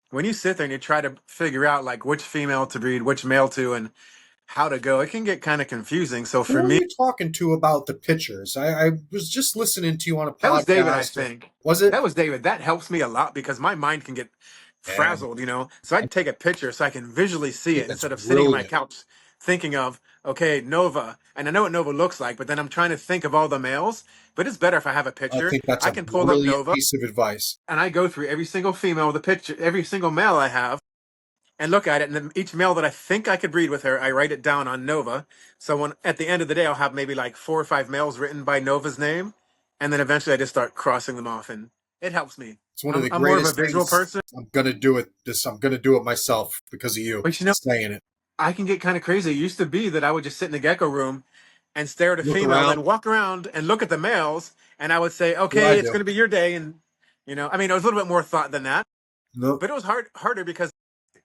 when you sit there and you try to figure out like which female to breed, which male to, and how to go, it can get kind of confusing. So Who for are me, you talking to about the pictures? I was just listening to you on a that was David, I podcast. think. Was it? That was David. That helps me a lot because my mind can get Yeah, frazzled. So I'd take a picture so I can visually I see think it that's instead of sitting on my brilliant. couch thinking of, okay, Nova. And I know what Nova looks like, but then I'm trying to think of all the males. But it's better if I have a I picture. think that's I a can pull up brilliant Nova piece of advice. and I go through every single female with a picture, every single male I have, and look at it. And then each male that I think I could breed with her, I write it down on Nova. So when at the end of the day, I'll have maybe like 4 or 5 males written by Nova's name, and then eventually I just start crossing them off, and it helps me. It's one of I'm the I'm more of a greatest visual things. person, I'm gonna do it. I'm gonna do it myself because of you but saying it. I can get kind of crazy. It used to be that I would just sit in the gecko room and stare at a Look female, around. then walk around and look at the males, and I would say, What I "Okay, it's do. going to be your day." And I mean, it was a little bit more thought than that, No, but it was harder because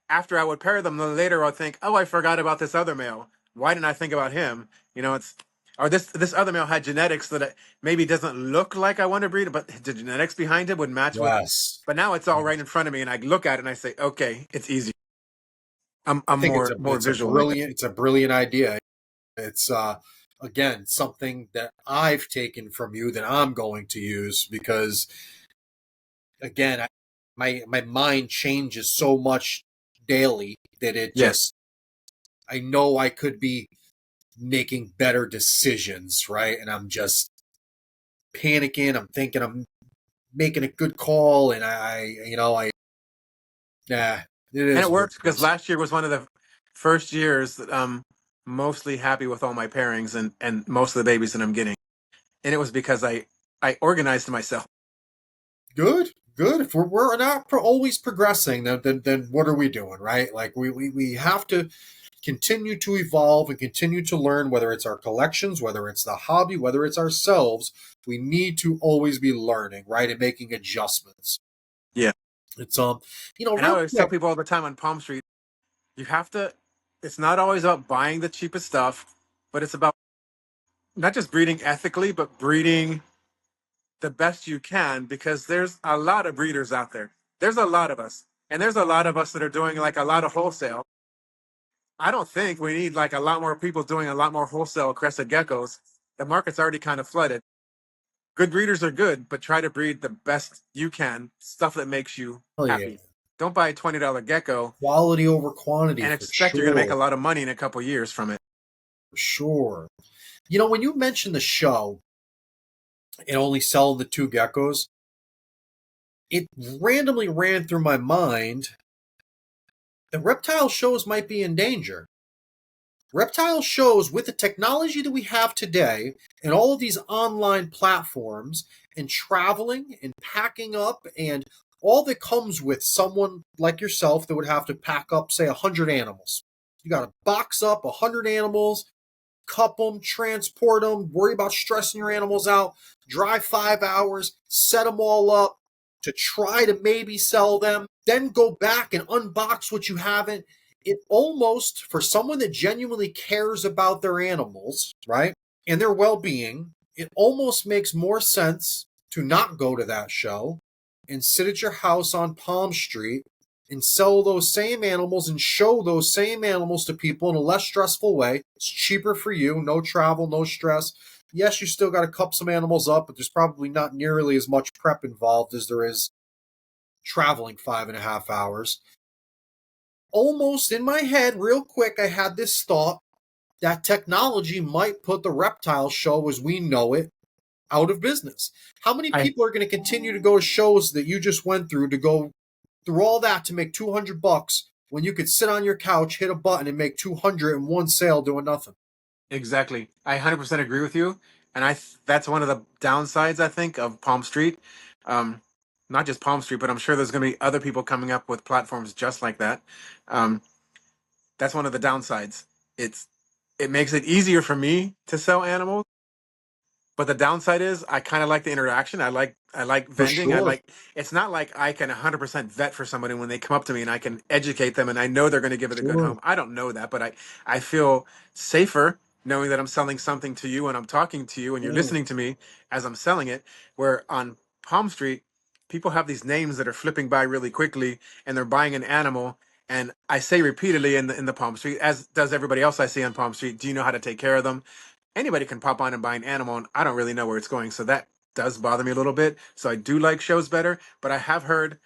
after I would pair them, then later I'd think, "Oh, I forgot about this other male. Why didn't I think about him?" It's or this other male had genetics that maybe doesn't look like I want to breed, but the genetics behind it would match with. Yes. But now it's all right Yes. in front of me, and I look at it and I say, okay, it's easy. I'm I think more visual like that. it's a brilliant idea. It's again something that I've taken from you that I'm going to use because again my mind changes so much daily that it Yes, just I know I could be making better decisions, right? And I'm just panicking. I'm thinking I'm making a good call, and nah, it and is it what it works because is. last year was one of the first years that I'm mostly happy with all my pairings and most of the babies that I'm getting, and it was because I organized myself. Good, good. If we're not always progressing, then what are we doing, right? Like we have to continue to evolve and continue to learn, whether it's our collections, whether it's the hobby, whether it's ourselves. We need to always be learning, right, and making adjustments. Yeah, It's and I real always tell quick. people all the time on Palm Street, you have to. It's not always about buying the cheapest stuff, but it's about not just breeding ethically, but breeding the best you can because there's a lot of breeders out there. There's a lot of us. And there's a lot of us that are doing like a lot of wholesale. I don't think we need like a lot more people doing a lot more wholesale crested geckos. The market's already kind of flooded. Good breeders are good, but try to breed the best you can, stuff that makes you Oh yeah, happy. Don't buy a $20 gecko quality over quantity and for expect you're going to make sure, a lot of money in a couple years from it. for sure. When you mentioned the show and only selling the two geckos, it randomly ran through my mind that reptile shows might be in danger. Reptile shows, with the technology that we have today and all of these online platforms and traveling and packing up and all that comes with someone like yourself that would have to pack up, say, 100 animals. You got to box up 100 animals, cup them, transport them, worry about stressing your animals out, drive 5 hours, set them all up to try to maybe sell them, then go back and unbox what you haven't. It almost, for someone that genuinely cares about their animals, right, and their well being, it almost makes more sense to not go to that show and sit at your house on Palm Street and sell those same animals and show those same animals to people in a less stressful way. It's cheaper for you, no travel, no stress. Yes, you still got to cup some animals up, but there's probably not nearly as much prep involved as there is traveling 5.5 hours. Almost in my head, real quick, I had this thought that technology might put the reptile show as we know it out of business. How many I people are going to continue to go to shows that you just went through to go through all that to make $200 when you could sit on your couch, hit a button, and make 200 in one sale doing nothing? exactly. I 100% agree with you. And that's one of the downsides, I think, of Palm Street. Um, Not just Palm Street, but I'm sure there's going to be other people coming up with platforms just like that. Um, that's one of the downsides. It's it makes it easier for me to sell animals, but the downside is I kind of like the interaction. I like For vending. I sure. like it's not like I can 100% vet for somebody when they come up to me and I can educate them and I know they're going to give it a good Sure. home. I don't know that, but I feel safer knowing that I'm selling something to you and I'm talking to you and you're Sure. listening to me as I'm selling it. Where on Palm Street, people have these names that are flipping by really quickly and they're buying an animal. And I say repeatedly in the Palm Street, as does everybody else I see on Palm Street, do you know how to take care of them? Anybody can pop on and buy an animal, and I don't really know where it's going. So that does bother me a little bit. So I do like shows better, but I have heard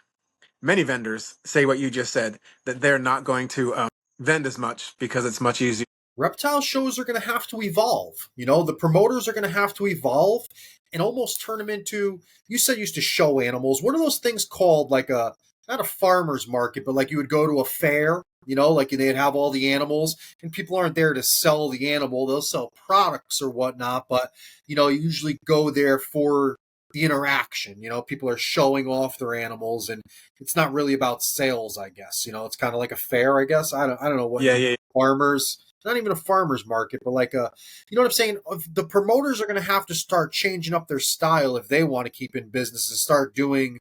many vendors say what you just said that they're not going to vend as much because it's much easier. Reptile shows are going to have to evolve. The promoters are going to have to evolve and almost turn them into, you said, used to show animals. What are those things called? Like not a farmer's market, but like you would go to a fair, like they'd have all the animals and people aren't there to sell the animal. They'll sell products or whatnot, but, you usually go there for the interaction. People are showing off their animals and it's not really about sales, I guess. It's kind of like a fair, I guess. I don't know what Yeah, you yeah, farmers, not even a farmer's market, but like what I'm saying? The promoters are going to have to start changing up their style if they want to keep in business and start doing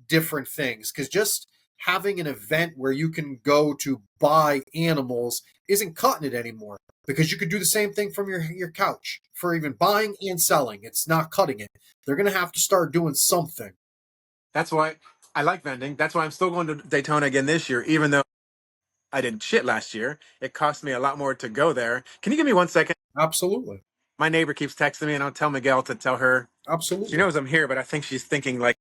different things. Because just having an event where you can go to buy animals isn't cutting it anymore. because you could do the same thing from your couch for even buying and selling. It's not cutting it. They're going to have to start doing something. That's why I like vending. That's why I'm still going to Daytona again this year, even though I did shit last year. It cost me a lot more to go there. Can you give me 1 second? Absolutely. My neighbor keeps texting me, and I'll tell Miguel to tell her. She Absolutely. knows I'm here, but I think she's thinking like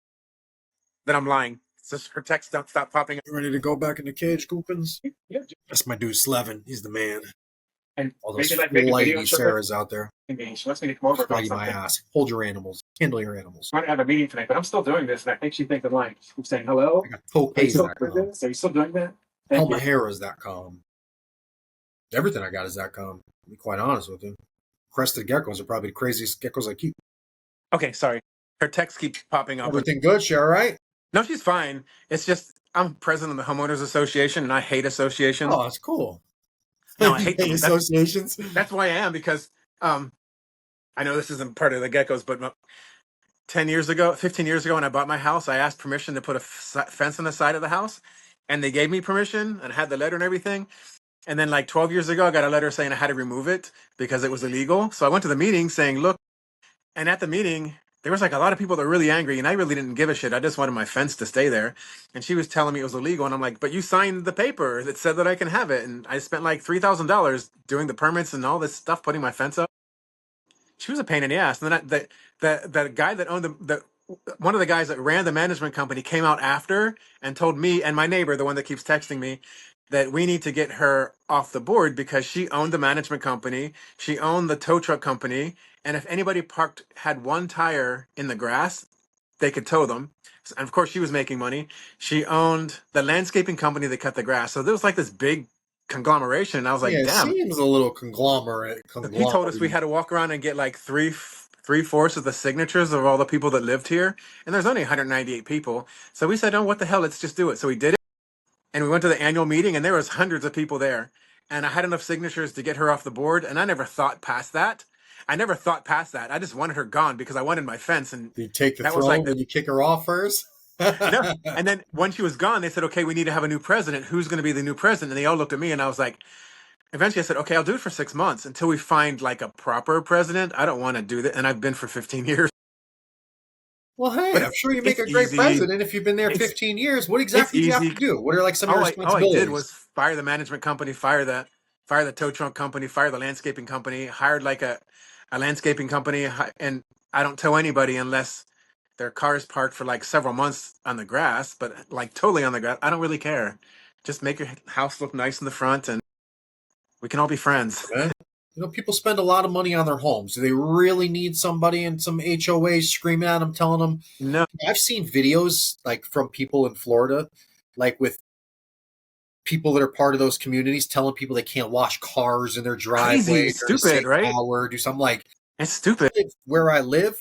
that I'm lying. So her texts don't stop popping up. You ready to go back in the cage, Coopins? Yeah, That's my dude Slevin. He's the man. and All those maybe like make a video flighty and stuff. Sarahs out there. She wants me to come over about Flighty my something. ass. Hold your animals. Handle your animals. I want to have a meeting tonight, but I'm still doing this, and I think she thinks I'm lying. I'm saying hello. I got Are you still doing topehaze.com. this? Are you still doing that? Thank you. Helmaharas.com. Everything I got is .com. To be quite honest with you. Crested geckos are probably the craziest geckos I keep. Okay, sorry. Her texts keep popping up. Everything good? She all right? No, she's fine. It's just I'm president of the homeowners association, and I hate associations. Oh, that's cool. No, I You hate hate them. associations? That's why I am because um, I know this isn't part of the geckos, but 10 years ago, 15 years ago, when I bought my house, I asked permission to put a fence on the side of the house, and they gave me permission and had the letter and everything. And then, like 12 years ago, I got a letter saying I had to remove it because it was illegal. So I went to the meeting saying, look, and at the meeting, there was like a lot of people that were really angry, and I really didn't give a shit. I just wanted my fence to stay there. And she was telling me it was illegal, and I'm like, but you signed the paper that said that I can have it. And I spent like $3,000 doing the permits and all this stuff, putting my fence up. She was a pain in the ass. And then the guy that owned the one of the guys that ran the management company came out after and told me and my neighbor, the one that keeps texting me, that we need to get her off the board because she owned the management company, she owned the tow truck company, and if anybody parked had one tire in the grass, they could tow them. And of course, she was making money. She owned the landscaping company that cut the grass. So there was like this big conglomeration. And I was Yeah, like, it damn. seems a little conglomerate. He told us we had to walk around and get like three-fourths of the signatures of all the people that lived here, and there's only 198 people. So we said, "Oh, what the hell? Let's just do it." So we did it, and we went to the annual meeting, and there was hundreds of people there, and I had enough signatures to get her off the board, and I never thought past that. I never thought past that. I just wanted her gone because I wanted my fence, and Do you take the that was like throne the when you kick her off first? no. And then when she was gone, they said, "Okay, we need to have a new president. Who's going to be the new president?" And they all looked at me, and I was like, eventually I said, okay, I'll do it for 6 months until we find like a proper president. I don't want to do that. And I've been for 15 years, Well, but hey, I'm sure you make it's a great easy. president if you've been there It's, 15 years. What it's exactly do you have easy. to do? What are like some of your All I did responsibilities? was fire the management company, fire the tow truck company, fire the landscaping company, hired like a landscaping company. And I don't tow anybody unless their car's parked for like several months on the grass, but like totally on the grass. I don't really care. Just make your house look nice in the front and we can all be friends. Man, people spend a lot of money on their homes. Do they really need somebody in some HOA screaming at them, telling them? No, I've seen videos like from people in Florida, like with people that are part of those communities telling people they can't wash cars in their crazy, driveway during a stupid, safe right? hour. Do something like It's stupid. where I live,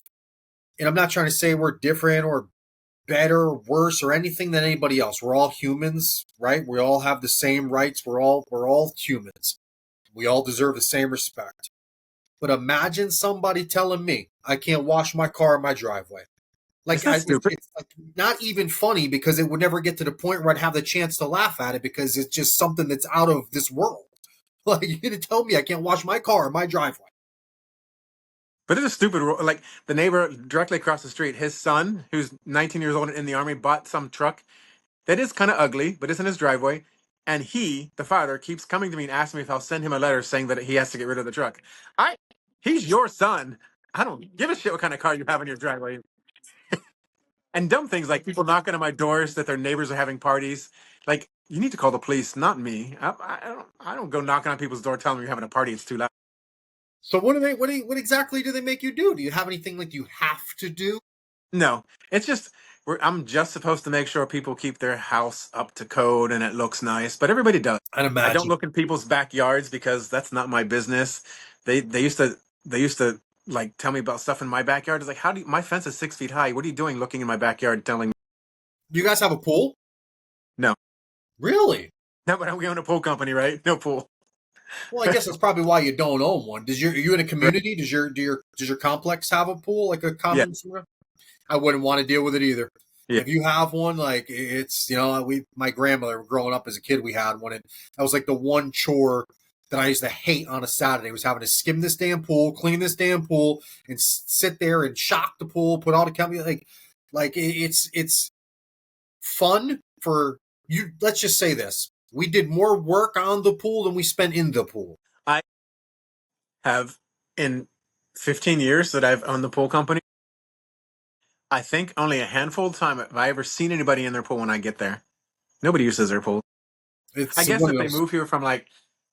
and I'm not trying to say we're different or better or worse or anything than anybody else. We're all humans, right? We all have the same rights. We're all humans. We all deserve the same respect. But imagine somebody telling me I can't wash my car in my driveway. It's Like not stupid. it's like not even funny because it would never get to the point where I'd have the chance to laugh at it because it's just something that's out of this world. Like you gonna tell me I can't wash my car in my driveway? But it's a stupid rule. Like the neighbor directly across the street, his son, who's 19 years old and in the army, bought some truck that is kind of ugly, but it's in his driveway. And he, the father, keeps coming to me and asking me if I'll send him a letter saying that he has to get rid of the truck. I, he's your son. I don't give a shit what kind of car you have in your driveway. And dumb things like people knocking on my doors that their neighbors are having parties. Like you need to call the police, not me. I don't go knocking on people's door telling them you're having a party. It's too loud. So what exactly do they make you do? Do you have anything like you have to do? No, it's just I'm just supposed to make sure people keep their house up to code and it looks nice, but everybody does. I'd I don't imagine. look in people's backyards because that's not my business. They used to like tell me about stuff in my backyard. It's like how do you, my fence is 6 feet high. What are you doing looking in my backyard telling me Do you guys have a pool? no? Really? No, but we own a pool company, right? No pool. Well, I guess that's probably why you don't own one. Are you in a Right. community? Does your complex have a pool like a Yeah, common? I wouldn't want to deal with it either. yeah. If you have one, like it's my grandmother growing up as a kid, we had one, and that was like the one chore that I used to hate on a Saturday was having to skim this damn pool, clean this damn pool, and sit there and shock the pool, put all the chemicals. It's fun for you. Let's just say this: we did more work on the pool than we spent in the pool. I have, in 15 years that I've owned the pool company, I think only a handful of time have I ever seen anybody in their pool when I get there. Nobody uses their pool. I It's guess one of if they those. move here from like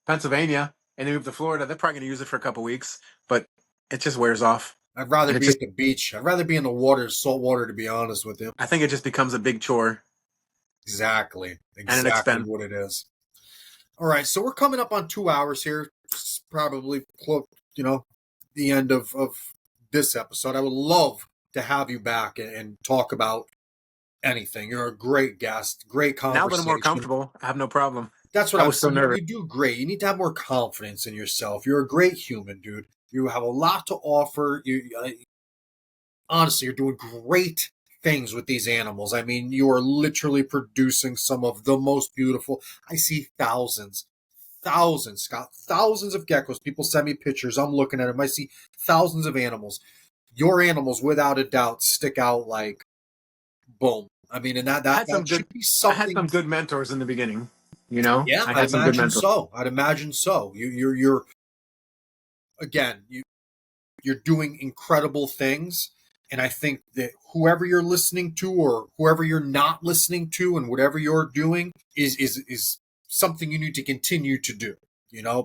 Pennsylvania and they move to Florida, they're probably going to use it for a couple weeks, but it just wears off. I'd rather And it be just, at the beach. I'd rather be in the water, salt water, to be honest with you. I think it just becomes a big chore Exactly. and an Exactly expense. what it is. All right, so we're coming up on 2 hours here. It's probably close, the end of this episode. I would love to have you back and talk about anything. You're a great guest, great Now that I'm more conversation. comfortable, I have no problem. That's what I I'm was so saying. nervous. You do great. You need to have more confidence in yourself. You're a great human, dude. You have a lot to offer. Honestly, you're doing great things with these animals. I mean, you are literally producing some of the most beautiful. I see thousands, Scott, thousands of geckos. People send me pictures. I'm looking at them. I see thousands of animals. Your animals, without a doubt, stick out like boom. I mean, and that I that had that some good should be I had some something. good mentors in the beginning, you know? Yeah, I I'd had some good imagine mentors. so. I'd imagine so. You're again. You're doing incredible things. And I think that whoever you're listening to or whoever you're not listening to and whatever you're doing is something you need to continue to do,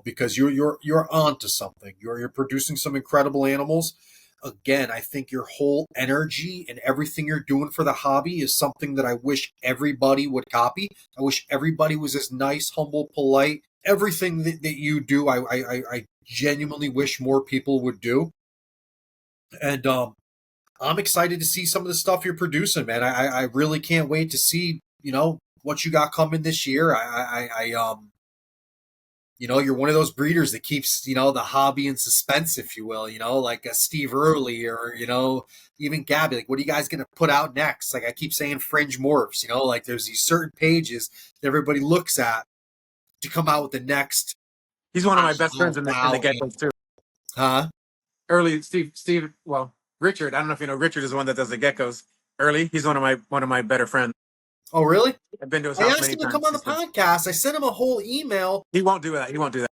because you're onto something. You're producing some incredible animals. Again, I think your whole energy and everything you're doing for the hobby is something that I wish everybody would copy. I wish everybody was as nice, humble, polite. Everything that you do, I genuinely wish more people would do. And I'm excited to see some of the stuff you're producing, man. I really can't wait to see, what you got coming this year. You're one of those breeders that keeps, the hobby in suspense, if you will, like a Steve Early or, even Gabby. Like, what are you guys going to put out next? Like I keep saying fringe morphs, like there's these certain pages that everybody looks at to come out with the next, He's one of my best friends in the wow, geckos too. huh? Early well, Richard, I don't know if you know Richard is the one that does the geckos. Early, he's one of my better friends. Oh, really? I've been to his I house asked many him to come times. on the podcast. I sent him a whole email. He won't do that. He won't do that.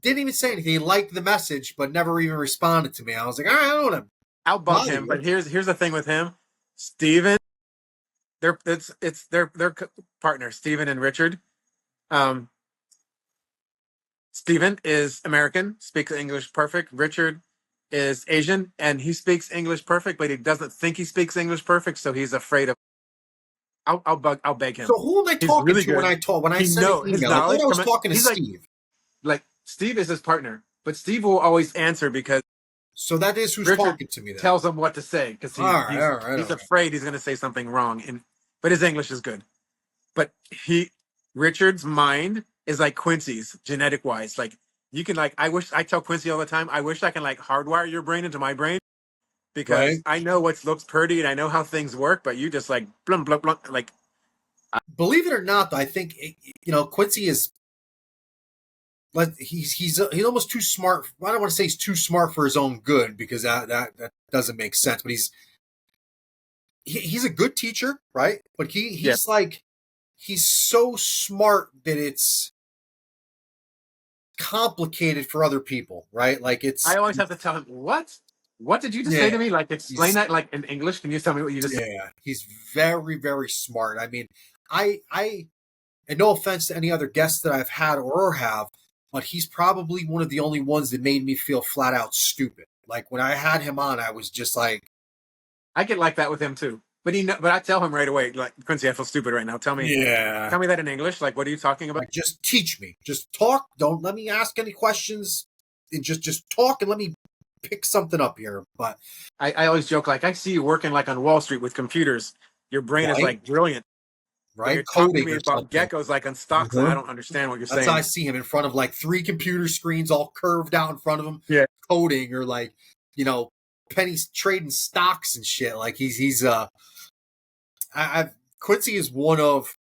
Didn't even say anything. He liked the message, but never even responded to me. I was like, all right, I don't want to I'll bug bother him, but you. here's the thing with him. Steven, it's their partners, Steven and Richard. Um, Steven is American, speaks English perfect. Richard is Asian, and he speaks English perfect, but he doesn't think he speaks English perfect, so he's afraid of. I'll beg him. So who am I He's talking really to when good. I He sent an know his email? I thought knowledge I was coming. talking to He's Steve. like Steve is his partner, but Steve will always answer because So that is who's Richard talking to me then. tells him what to say because All right, all right, he's all right. afraid he's going to say something wrong. But his English is good. But Richard's mind is like Quincy's genetic wise. Like you can I tell Quincy all the time, I wish I can like hardwire your brain into my brain Right? because I know what looks pretty and I know how things work, but you just like blum blum blum like Believe it or not, though, I think Quincy is. He's almost too smart. I don't want to say he's too smart for his own good because that doesn't make sense. But he's a good teacher, right? But yeah. he's so smart that it's complicated for other people, right? Like I it's always have to tell him, what did you just say yeah, to me? Like explain he's that like in English. Can you tell me what you just said? yeah, he's very very smart. I mean, I and no offense to any other guests that I've had or have, but he's probably one of the only ones that made me feel flat out stupid. Like when I had him on, I was just like, I get like that with him too. But I tell him right away, like Quincy, I feel stupid right now. yeah, Tell me that in English. Like, what are you talking about? like just teach me, just talk. Don't let me ask any questions. And just talk and let me pick something up here. But I always joke like I see you working like on Wall Street with computers. Your brain is right, like brilliant, but right, you're talking to coding me or about something. geckos like on stocks, and I Mhm. don't understand what you're That's how I saying. see him in front of like three computer screens all curved out in front of him, Yeah, coding or like, you know, pennies trading stocks and shit. Like he's I've Quincy is one of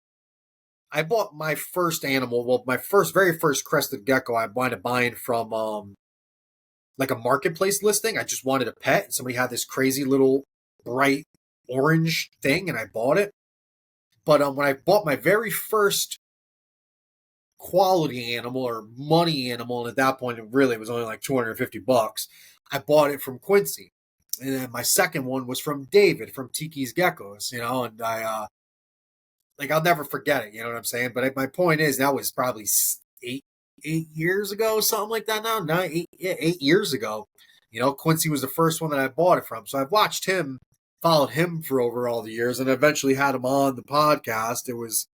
I bought my first animal. Well, my very first crested gecko, I wound up buying from like a marketplace listing. I just wanted a pet. Somebody had this crazy little bright orange thing, and I bought it. But when I bought my very first quality animal or money animal, and at that point, it really was only like $250. I bought it from Quincy, and then my second one was from David from Tiki's Geckos. And I like I'll never forget it. You know what I'm saying? But my point is that was probably eight years ago, something like that. Now, 8 years ago. Quincy was the first one that I bought it from. So I've watched him, followed him for over all the years, and eventually had him on the podcast. It was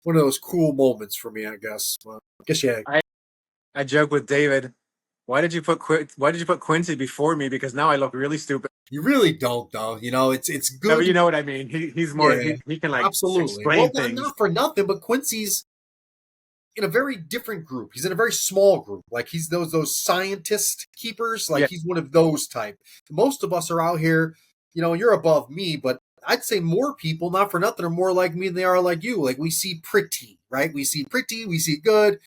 one of those cool moments for me, I guess. Well, I guess yeah. I joke with David. Why did you put Quincy before me? Because now I look really stupid. You really don't, though. It's No, but good. you know what I mean. He's more Yeah, he can like absolutely. Well, explain things. not for nothing, but Quincy's in a very different group. He's in a very small group. Like he's those scientist keepers. Like Yeah, he's one of those type. Most of us are out here. You're above me, but I'd say more people, not for nothing, are more like me than they are like you. Like we see pretty, right? We see pretty. We see good,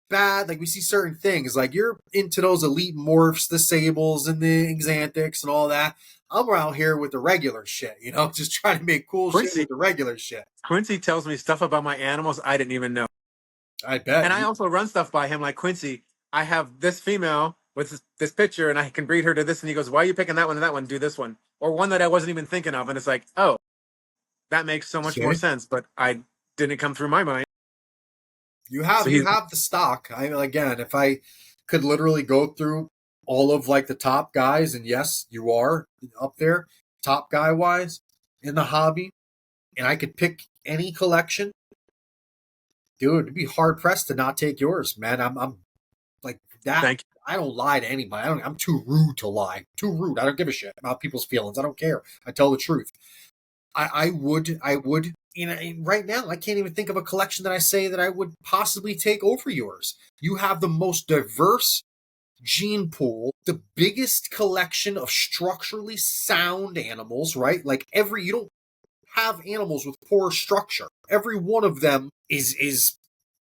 bad. Like we see certain things. Like you're into those elite morphs, the sables, and the exantics, and all that. I'm out here with the regular shit. Just trying to make cool shit Quincy with the regular shit. Quincy tells me stuff about my animals I didn't even know. I bet And I you. also run stuff by him like Quincy. I have this female with this picture, and I can breed her to this. And he goes, "Why are you picking that one and that one? Do this one or one that I wasn't even thinking of." And it's like, oh, that makes so much more See? sense. But I didn't come through my mind. You So have you he's have the stock. Again, if I could literally go through all of like the top guys, and yes, you are up there, top guy wise in the hobby, and I could pick any collection, dude, it'd be hard pressed to not take yours, man. I'm like that. thank I don't lie to anybody. I'm too rude to lie. Too rude. I don't give a shit about people's feelings. I don't care. I tell the truth. I would. Right now, I can't even think of a collection that I say that I would possibly take over yours. You have the most diverse gene pool, the biggest collection of structurally sound animals, right? Like you don't have animals with poor structure. Every one of them is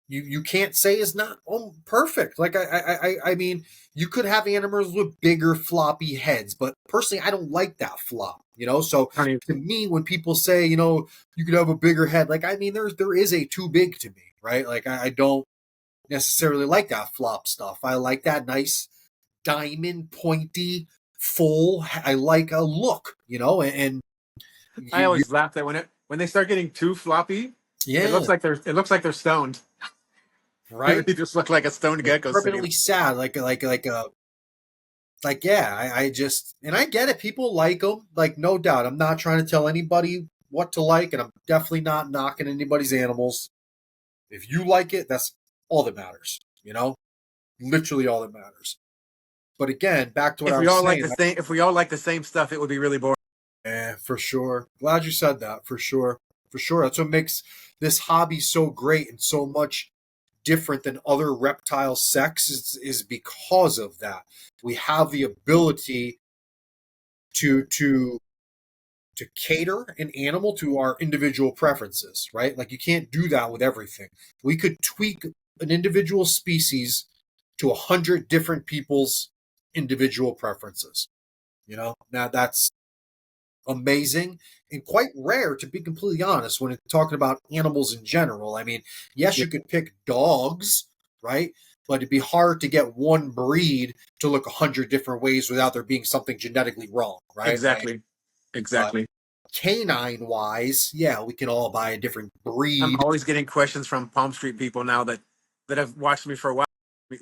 you can't say is not perfect. Like I mean, you could have animals with bigger floppy heads, but personally, I don't like that flop. So you. to me, when people say you could have a bigger head, like I mean, there is a too big to me, right? Like I don't necessarily like that flop stuff. I like that nice diamond pointy full. I like a look, and I you always laugh that when they start getting too floppy, yeah, it looks like they're stoned. right. They just look like a stoned Like gecko sitting. permanently sad, like a yeah, I just, and I get it. People like them, like no doubt. I'm not trying to tell anybody what to like, and I'm definitely not knocking anybody's animals. If you like it, that's all that matters. Literally all that matters. But again, back to what I was saying. If we all like the same stuff, it would be really boring. Yeah, for sure. Glad you said that. For sure. For sure. That's what makes this hobby so great and so much different than other reptile sects is because of that. We have the ability to cater an animal to our individual preferences, right? Like you can't do that with everything. We could tweak an individual species to 100 different people's individual preferences. Now that's amazing and quite rare, to be completely honest, when it's talking about animals in general. I mean, yes, Yeah, you could pick dogs, right? But it'd be hard to get one breed to look 100 different ways without there being something genetically wrong, right? exactly, But exactly. canine wise, yeah, we can all buy a different I'm breed. always getting questions from Palm Street people now that have watched me for a while,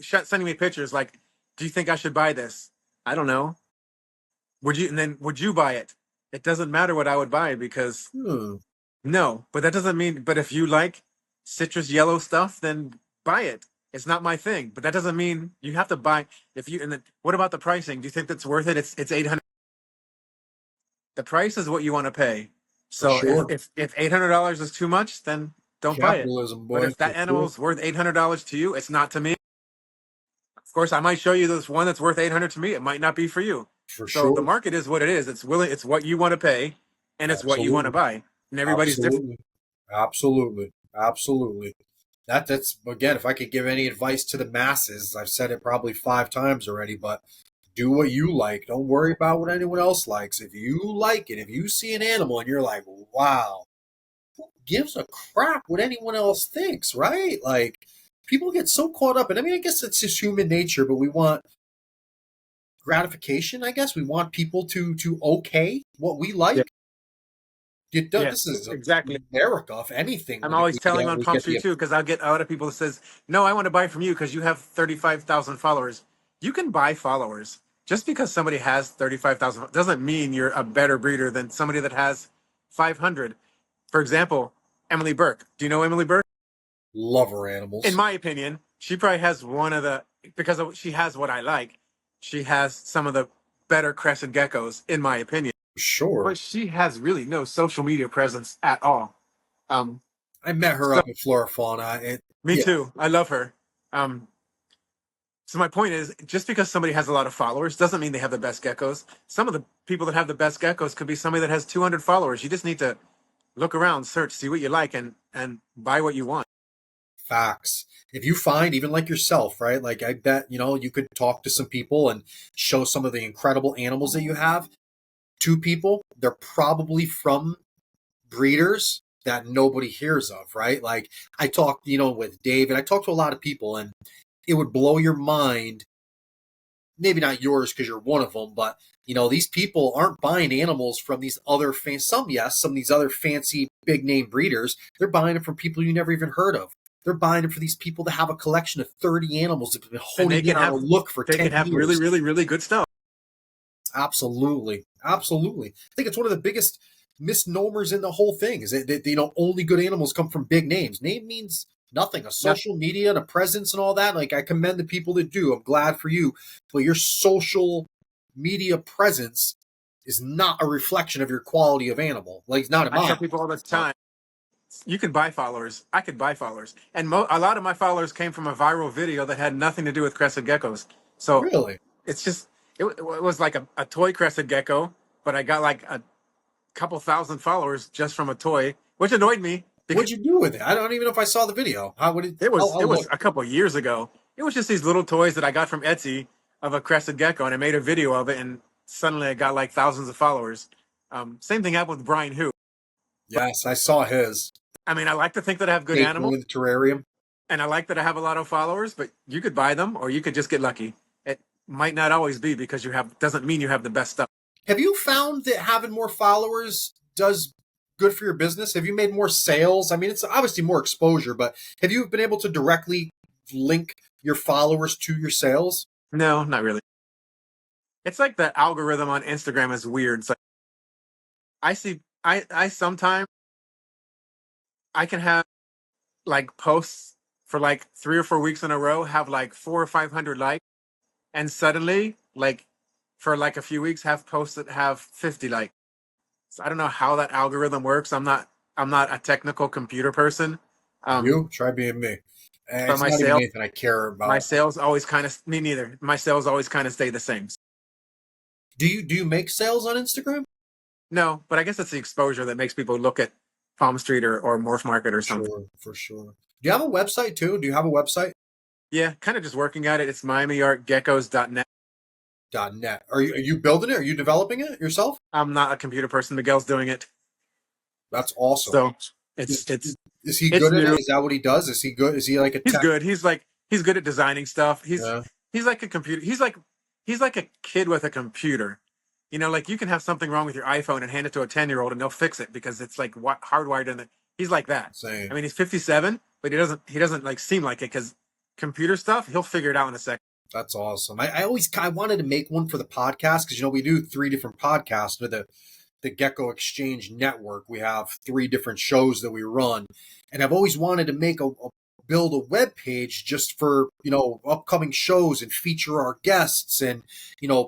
sending me pictures like, "Do you think I should buy this?" I don't know. Would you? And then would you buy it? It doesn't matter what I would buy because Hmm, no. But that doesn't mean. But if you like citrus yellow stuff, then buy it. It's not my thing. But that doesn't mean you have to buy. If you and then what about the pricing? Do you think that's worth it? It's 800. The price is what you want to pay. for So sure. if $800 is too much, then don't buy it. Capitalism, But boy, if for that animal sure. is worth $800 to you, it's not to me. Of course, I might show you this one that's worth 800 to me. It might not be for you. For So the sure. market is what it is. It's willing. It's what you want to pay, and it's what you want to Absolutely. buy. And everybody's different. Absolutely. Absolutely. Absolutely. That's again, if I could give any advice to the masses, I've said it probably 5 times already, but do what you like. Don't worry about what anyone else likes. If you like it, if you see an animal and you're like, wow, who gives a crap what anyone else thinks, right? Like people get so caught up, and I mean, I guess it's just human nature, but we want gratification. I guess we want people to okay what we Yeah. like. This Yes, is exactly. America. If anything, I'm always telling on we Palm get Street the too, because I'll get a lot of people that says, "No, I want to buy from you because you have 35,000 followers." You can buy followers. Just because somebody has 35,000 doesn't mean you're a better breeder than somebody that has 500. For example, Emily Burke. Do you know Emily Burke? lover In animals. my opinion, she probably has one of the she has what I like. She has some of the better crescent geckos, in my opinion. Sure. But she has really no social media presence at all. Um, I met her so up at Flora Fauna. me Yeah, too. I love her. Um, so my point is, just because somebody has a lot of followers doesn't mean they have the best geckos. Some of the people that have the best geckos could be somebody that has 200 followers. You just need to look around, search, see what you like, and buy what you want. facts. If you find, even like yourself, right? Like I bet, you could talk to some people and show some of the incredible animals that you have to people. They're probably from breeders that nobody hears of, right? Like I talked, with David, I talked to a lot of people, and it would blow your mind. Maybe not yours because you're one of them, but these people aren't buying animals from these other some yes, some of these other fancy big name breeders. They're buying it from people you never even heard of. They're buying it for these people that have a collection of 30 animals that have been And honing in on a look for they 10 can have really, years. really, really good stuff. Absolutely. Absolutely. I think it's one of the biggest misnomers in the whole thing is that only good animals come from big names. Name means nothing. A Now, social media and a presence and all that. Like I commend the people that do. I'm glad for you. But your social media presence is not a reflection of your quality of animal. Like it's not in I my tell eyes. people all the But time, you can buy followers. I could buy followers, and a lot of my followers came from a viral video that had nothing to do with crested geckos. So really, it's just it was like a toy crested gecko, but I got like a couple thousand followers just from a toy, which annoyed me because what'd you do with it? I don't even know if I saw the video. How would it? it I'll was look. a couple of years ago. It was just these little toys that I got from Etsy of a crested gecko, and I made a video of it, and suddenly I got like thousands of followers. Same thing happened with Brian Who. But Yes, I saw his. I mean, I like to think that I have good Fake one animals, in the terrarium. and I like that I have a lot of followers. But you could buy them, or you could just get lucky. It might not always be because you have doesn't mean you have the best stuff. Have you found that having more followers does good for your business? Have you made more sales? I mean, it's obviously more exposure, but have you been able to directly link your followers to your sales? No, not really. It's like the algorithm on Instagram is weird. It's like I sometimes I can have like posts for like 3 or 4 weeks in a row have like 400 or 500 likes, and suddenly like for like a few weeks have posts that have 50 likes. So I don't know how that algorithm works. I'm not a technical computer person. Um, You try being me. but It's not even anything I care my about. sales always kind of me neither. My sales always kind of stay the same. Do you make sales on Instagram? No, but I guess it's the exposure that makes people look at Palm Street or Morph Market or something. Sure, for sure. Do you have a website too? Do you have a website? Yeah, kind of just working at it. It's MiamiArtGeckos.net. .net. Are you building it? Are you developing it yourself? I'm not a computer person. Miguel's doing it, That's awesome. so Is, it's it's is he it's good at it? new. Is that what he does? Is he good? Is he like a He's tech? good. He's good at designing stuff. Yeah, He's like a computer. He's like a kid with a computer. You know, like you can have something wrong with your iPhone and hand it to a 10-year-old and they'll fix it because it's like hardwired in it. He's like that. I same. mean, he's 57, but he doesn't like seem like it because computer stuff he'll figure it out in a second. That's awesome. I wanted to make one for the podcast because we do 3 different podcasts under the Gecko Exchange Network. We have 3 different shows that we run, and I've always wanted to build a web page just for upcoming shows and feature our guests and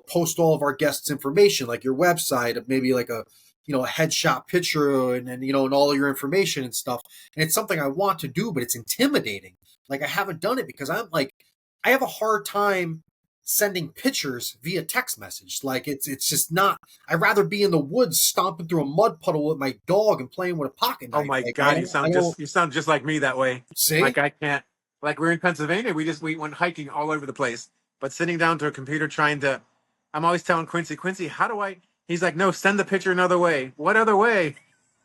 post all of our guests' information like your website, maybe like a headshot picture and all your information and stuff. And it's something I want to do, but it's intimidating. Like I haven't done it because I'm like I have a hard time sending pictures via text message. Like it's just not. I'd rather be in the woods stomping through a mud puddle with my dog and playing with a pocket Oh knife. my Like God, I don't you sound just like me that way. see. Like I can't. Like we're in Pennsylvania, we went hiking all over the place, but sitting down to a computer trying to. I'm always telling Quincy, how do I? He's like, no, send the picture another way. What other way?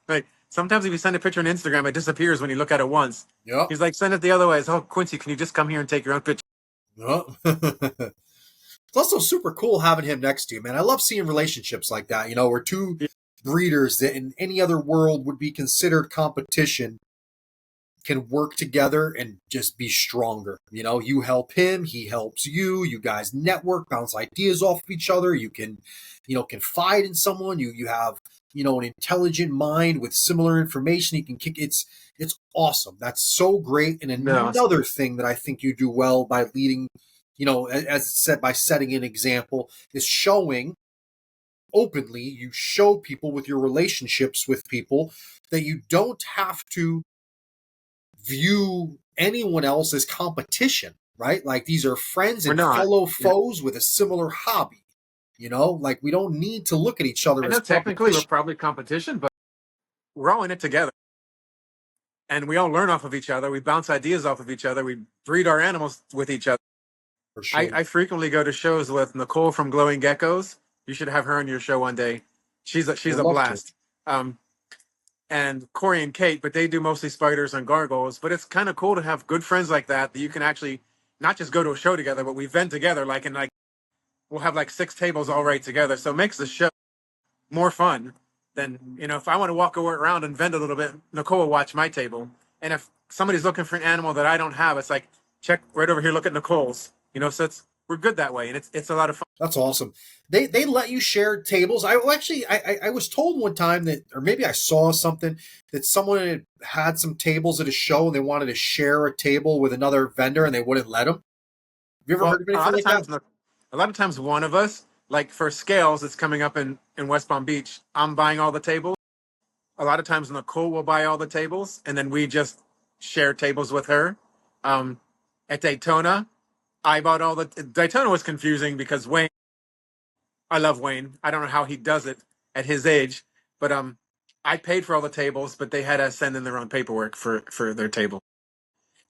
Like sometimes if you send a picture on Instagram, it disappears when you look at it once. Yep. He's like, send it the other way. So, oh, Quincy, can you just come here and take your own picture? Yep. It's also super cool having him next to you, man. I love seeing relationships like that, where two breeders that in any other world would be considered competition can work together and just be stronger. You help him, he helps you, you guys network, bounce ideas off of each other. You can, confide in someone. You have, an intelligent mind with similar information. You can kick it's awesome. That's so great. And No, another thing that I think you do well by leading, as it said, by setting an example, is showing openly. You show people with your relationships with people that you don't have to view anyone else as competition, right? Like these are friends we're and not. fellow Yeah. foes with a similar hobby. Like we don't need to look at each other I as know technically we're competition. probably competition, but we're all in it together. And we all learn off of each other. We bounce ideas off of each other. We breed our animals with each other. For sure. I frequently go to shows with Nicole from Glowing Geckos. You should have her on your show one day. Would She's a love to. blast. Um, and Corey and Kate, but they do mostly spiders and gargoyles. But it's kind of cool to have good friends like that that you can actually not just go to a show together, but we vent together. Like we'll have like 6 tables all right together. So it makes the show more fun than if I want to walk around and vent a little bit, Nicole will watch my table. And if somebody's looking for an animal that I don't have, it's like check right over here, look at Nicole's. So we're good that way, and it's a lot of fun. That's awesome. They let you share tables. I was told one time that, or maybe I saw something that someone had some tables at a show and they wanted to share a table with another vendor and they wouldn't let them. Have you ever Well, heard of anything like that? a lot of times, one of us, like for scales, it's coming up in West Palm Beach. I'm buying all the tables. A lot of times, Nicole will buy all the tables, and then we just share tables with her. Um, at Daytona, I bought all the. Daytona was confusing because Wayne. I love Wayne. I don't know how he does it at his age, but I paid for all the tables, but they had to send in their own paperwork for their table,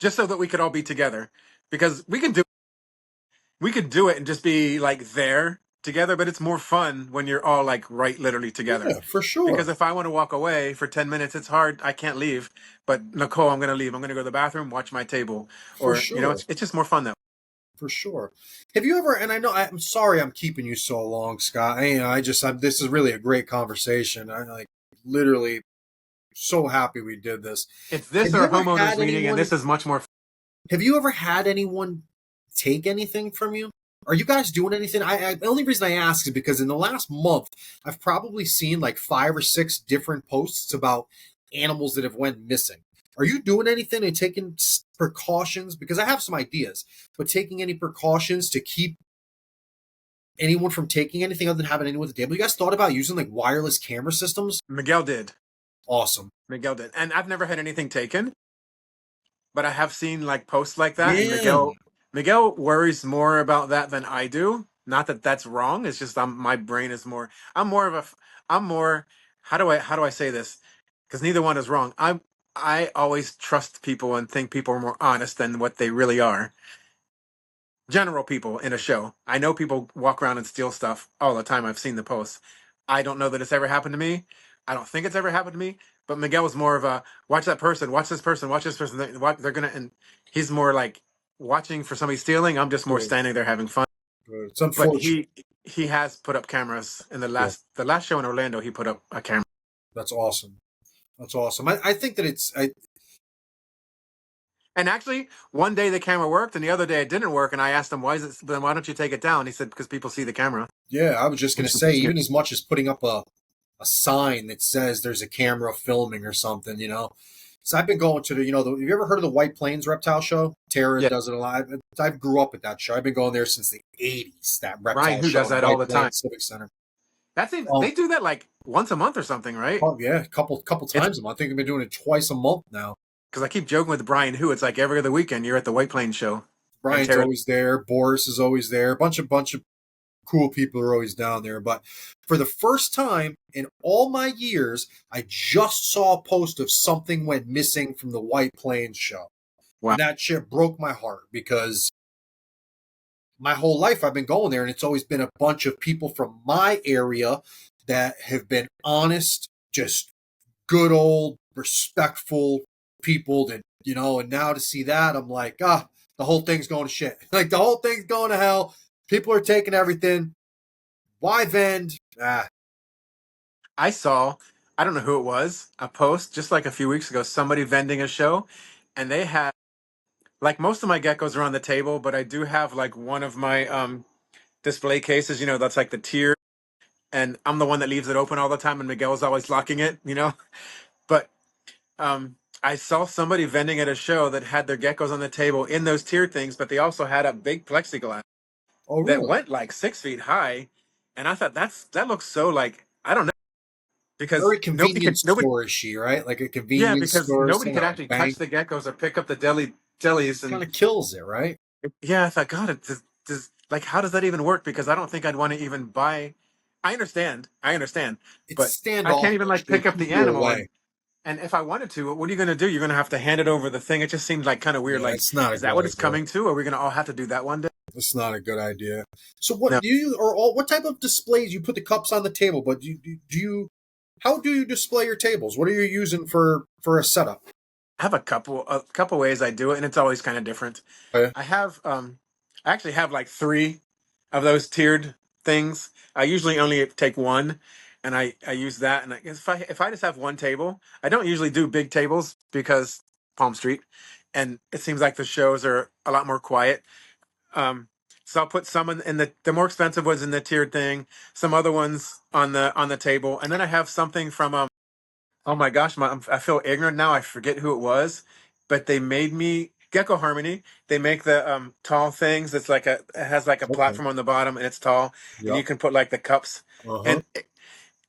just so that we could all be together. Because we could do it and just be like there together, but it's more fun when you're all like right literally together. Yeah, for Because sure. if I want to walk away for 10 minutes, it's hard. I can't leave. But Nicole, I'm going to leave. I'm going to go to the bathroom, watch my table. For Or, sure. it's just more fun that way. For sure. Have you ever? And I know I'm sorry I'm keeping you so long, Scott. This is really a great conversation. I'm like literally so happy we did this. It's this Have or you a ever homeowners had meeting, and anyone? this is much more fun. Have you ever had anyone take anything from you? Are you guys doing anything? The only reason I ask is because in the last month, I've probably seen like 5 or 6 different posts about animals that have went missing. Are you doing anything and taking precautions? Because I have some ideas, but taking any precautions to keep anyone from taking anything other than having anyone at the table? You guys thought about using like wireless camera systems? Miguel did. Awesome. Miguel did. And I've never had anything taken, but I have seen like posts like that. And Yeah. Miguel worries more about that than I do. Not that that's wrong. It's just my brain is more. I'm more of a. I'm more. How do I say this? Because neither one is wrong. I always trust people and think people are more honest than what they really are. General people in a show. I know people walk around and steal stuff all the time. I've seen the posts. I don't know that it's ever happened to me. I don't think it's ever happened to me. But Miguel was more of a watch that person, watch this person, watch this person. They're gonna, and he's more like watching for somebody stealing. I'm just more Good. standing there having fun. Good. It's But unfortunate. he has put up cameras in Yeah. the last show in Orlando. He put up a camera. That's awesome. That's awesome. I think that And actually, one day the camera worked, and the other day it didn't work. And I asked him, "Why is it? Then why don't you take it down?" He said, "Because people see the camera." yeah, I was just going to say, even as much as putting up a sign that says there's a camera filming or something. So I've been going to have you ever heard of the White Plains Reptile Show? Tara Yeah, does it a lot. I grew up at that show. I've been going there since the 80s, that Brian, reptile who show does in that all White the time. Plains Civic Center. That seems Um, they do that like once a month or something, right? yeah, a couple It's times a month. I think I've been doing it twice a month now. because I keep joking with Brian, who it's like every other weekend you're at the White Plains show. and Brian's Tara. always there. Boris is always there. A bunch of cool people are always down there. But for the first time in all my years, I just saw a post of something went missing from the White Plains show. Wow. And that shit broke my heart because my whole life I've been going there and it's always been a bunch of people from my area that have been honest, just good old, respectful people that, and now to see that, I'm like, the whole thing's going to shit. Like, the whole thing's going to hell. People are taking everything. Why vend? I saw, I don't know who it was, a post just like a few weeks ago, somebody vending a show, and they had like most of my geckos are on the table, but I do have like one of my display cases, that's like the tier, and I'm the one that leaves it open all the time, and Miguel's always locking it. But I saw somebody vending at a show that had their geckos on the table in those tiered things, but they also had a big plexiglass Oh, that really? went like 6 feet high, and I thought that looks so like I don't know because Very convenience store is she, right? Like a yeah, convenience because store, nobody some could a actually touch bank. the geckos or pick up the jellies, Kind and of kills it, right? yeah, I thought God, like how does that even work? Because I don't think I'd want to even buy. I understand, but It's I can't even standoffish. like They pick up keep the you animal away. and if I wanted to, what are you going to do? You're going to have to hand it over the thing. It just seemed like kind of weird. Yeah, Like, it's not a is that good what it's idea. coming to? Are we going to all have to do that one day? It's not a good idea. So what No, do you or all what type of displays you put the cups on the table, but do you how do you display your tables? What are you using for a setup? I have a couple ways I do it, and it's always kind of different. Okay. I have I actually have like three of those tiered things. I usually only take one, and I use that. And if I just have one table, I don't usually do big tables because Palm Street, and it seems like the shows are a lot more quiet. Um, so I'll put some in the more expensive ones in the tiered thing, some other ones on the table, and then I have something from oh my gosh, I feel ignorant now. I forget who it was, but they made me Gecko Harmony. They make the tall things. It has like a Okay. platform on the bottom and it's tall, and Yep. you can put like the cups, Uh-huh. and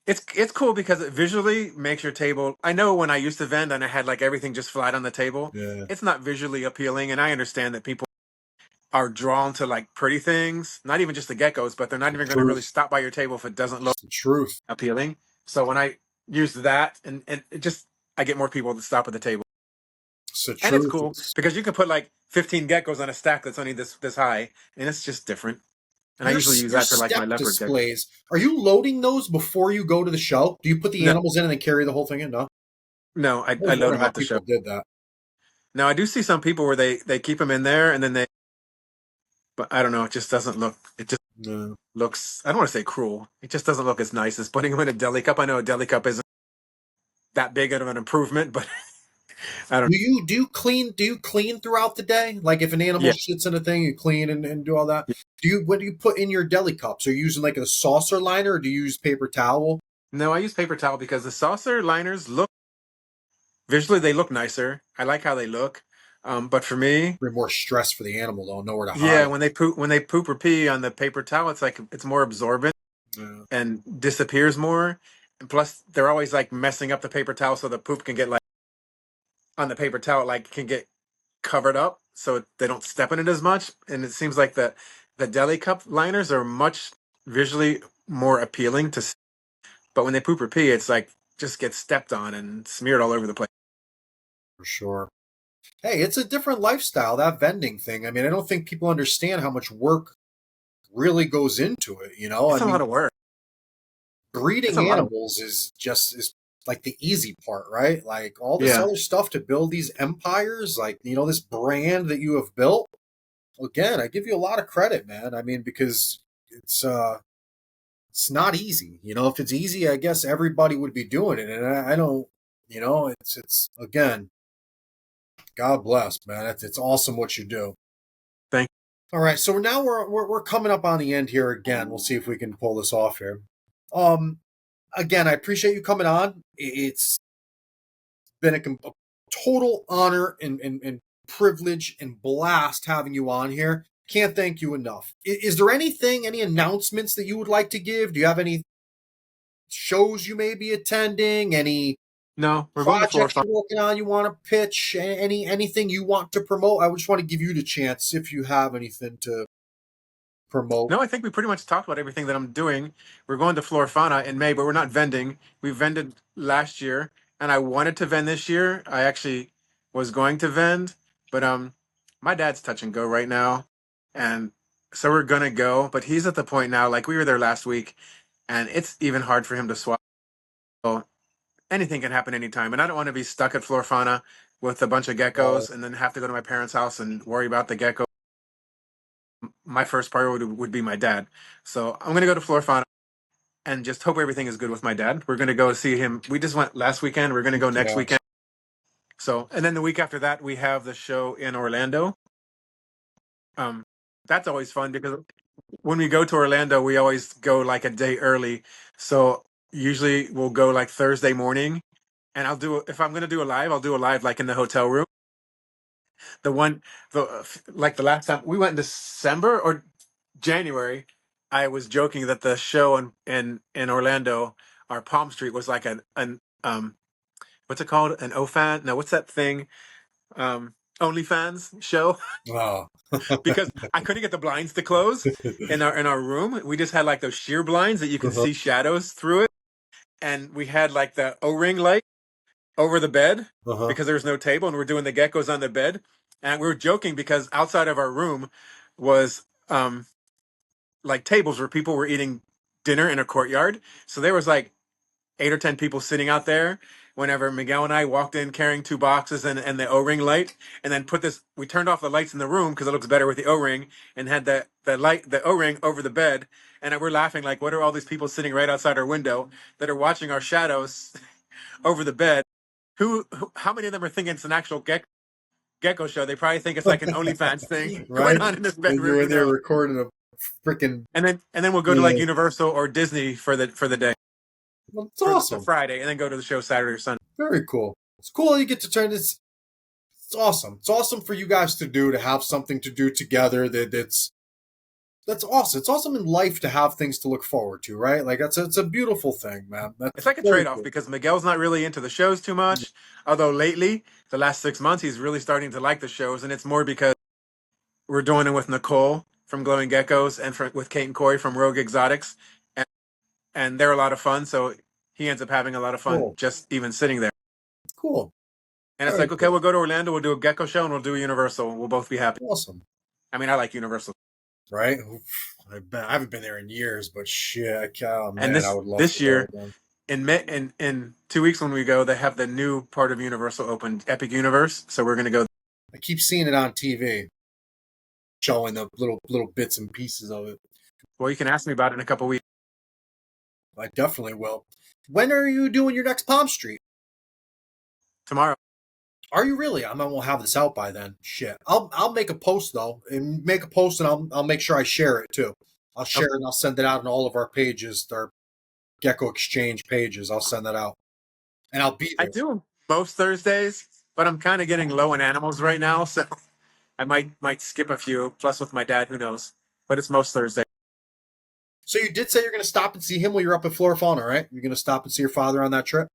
it's cool because it visually makes your table. I know when I used to vend and I had like everything just flat on the table, Yeah. it's not visually appealing, and I understand that people are drawn to like pretty things, not even just the geckos, but they're not It's the even going to really truth. stop by your table if it doesn't look It's the truth. appealing. So when I use that, and it just I get more people to stop at the table, It's the and it's truth. cool It's because you can put like 15 geckos on a stack that's only this high, and it's just different. And I your usually use your that for like my step leopard gecko. displays. Are you loading those before you go to the show? Do you put the No, animals in and then carry the whole thing in? No. I no, I was load wondering them how at the show. people did that. Now I do see some people where they keep them in there and then but I don't know, it just doesn't look. It just No. looks. I don't want to say cruel. It just doesn't look as nice as putting them in a deli cup. I know a deli cup isn't that big of an improvement, but I don't. Do you clean throughout the day? Like if an animal Yeah, shits in a thing, you clean and do all that. What do you put in your deli cups? Are you using like a saucer liner or do you use paper towel? no, I use paper towel because the saucer liners look visually they look nicer. I like how they look. But for me, Bring more stress for the animal though, nowhere to yeah, hide. when they poop or pee on the paper towel, it's like it's more absorbent Yeah, and disappears more. And plus, they're always like messing up the paper towel so the poop can get like on the paper towel, like can get covered up so they don't step in it as much. And it seems like the deli cup liners are much visually more appealing to, but when they poop or pee, it's like just gets stepped on and smeared all over the place. for sure. Hey, it's a different lifestyle, that vending thing. I mean, I don't think people understand how much work really goes into it, you know? I It's a lot mean, of work. It's a breeding lot of animals is like the easy part, right? Like all this yeah. other stuff to build these empires, like, this brand that you have built. Again, I give you a lot of credit, man. I mean, because it's not easy. If it's easy, I guess everybody would be doing it. And I don't, it's again, God bless, man. It's awesome what you do. Thank. All right, so now we're coming up on the end here again. We'll see if we can pull this off here. Um, Again, I appreciate you coming on. It's been a total honor and privilege and blast having you on here. Can't thank you enough. Is there any announcements that you would like to give? Do you have any shows you may be attending? Any? No, we're going to projects Florida. you're working on, you want to pitch, anything you want to promote? I just want to give you the chance if you have anything to promote. No, I think we pretty much talked about everything that I'm doing. We're going to Florifana in May, but we're not vending. We vended last year, and I wanted to vend this year. I actually was going to vend, but my dad's touch and go right now, and so we're gonna go. But he's at the point now, like we were there last week, and it's even hard for him to swallow. Anything can happen anytime, and I don't want to be stuck at Florifana with a bunch of Well, geckos and then have to go to my parents' house and worry about the gecko. My first priority would be my dad, so I'm gonna go to Florifana and just hope everything is good with my dad. We're gonna go see him. We just went last weekend. We're gonna go next yeah. weekend. So, and then the week after that, we have the show in Orlando. Um, that's always fun because when we go to Orlando, we always go like a day early. So usually we'll go like Thursday morning, and I'll do if I'm gonna do a live, I'll do a live like in the hotel room. The one, like the last time we went in December or January, I was joking that the show in Orlando, our Palm Street was like an what's it called? An OFan? No, what's that thing? OnlyFans show Oh. because I couldn't get the blinds to close in our room. We just had like those sheer blinds that you can Uh-huh. see shadows through it, and we had like the O-ring light over the bed Uh-huh. because there was no table, and we're doing the geckos on the bed, and we were joking because outside of our room was like tables where people were eating dinner in a courtyard. So there was like 8 or 10 people sitting out there whenever Miguel and I walked in carrying 2 boxes and the O-ring light, and then we turned off the lights in the room because it looks better with the O-ring, and had the O-ring over the bed. And we're laughing like, what are all these people sitting right outside our window that are watching our shadows over the bed? How many of them are thinking it's an actual gecko show? They probably think it's like an OnlyFans thing going Right? on in this When bedroom you're in in there their life. recording a freaking. And then we'll go to like Yeah. Universal or Disney for the day, Well, it's for the awesome. Friday, and then go to the show Saturday or Sunday. Very cool. It's cool you get to turn this. It's awesome. It's awesome for you guys to do, to have something to do together. That's awesome. It's awesome in life to have things to look forward to, right? Like it's a beautiful thing, man. It's That's like a very trade-off cool. because Miguel's not really into the shows too much, although lately, the last 6 months, he's really starting to like the shows, and it's more because we're doing it with Nicole from Glowing Geckos and with Kate and Corey from Rogue Exotics, and, and they're a lot of fun. So he ends up having a lot of fun Cool. just even sitting there. Cool. And it's Very like, okay, cool. we'll go to Orlando, we'll do a Gecko show, and we'll do a Universal. We'll both be happy. Awesome. I mean, I like Universal. Right? I haven't been there in years, but shit, oh And man, I this would love this to go year, again. in May, in 2 weeks when we go, they have the new part of Universal opened, Epic Universe. So we're gonna go. I keep seeing it on TV, showing the little bits and pieces of it. Well, you can ask me about it in a couple weeks. I definitely will. When are you doing your next Palm Street? Tomorrow. Are you really? I won't have this out by then. Shit. I'll make a post though, and make a post, and I'll make sure I share it too. I'll share Okay. it and I'll send it out in all of our pages, our Gecko Exchange pages. I'll send that out, and I'll be I there. do them most Thursdays, but I'm kind of getting low in animals right now, so I might skip a few. Plus, with my dad, who knows? But it's most Thursday. So you did say you're going to stop and see him while you're up at Florifauna, right? You're going to stop and see your father on that trip.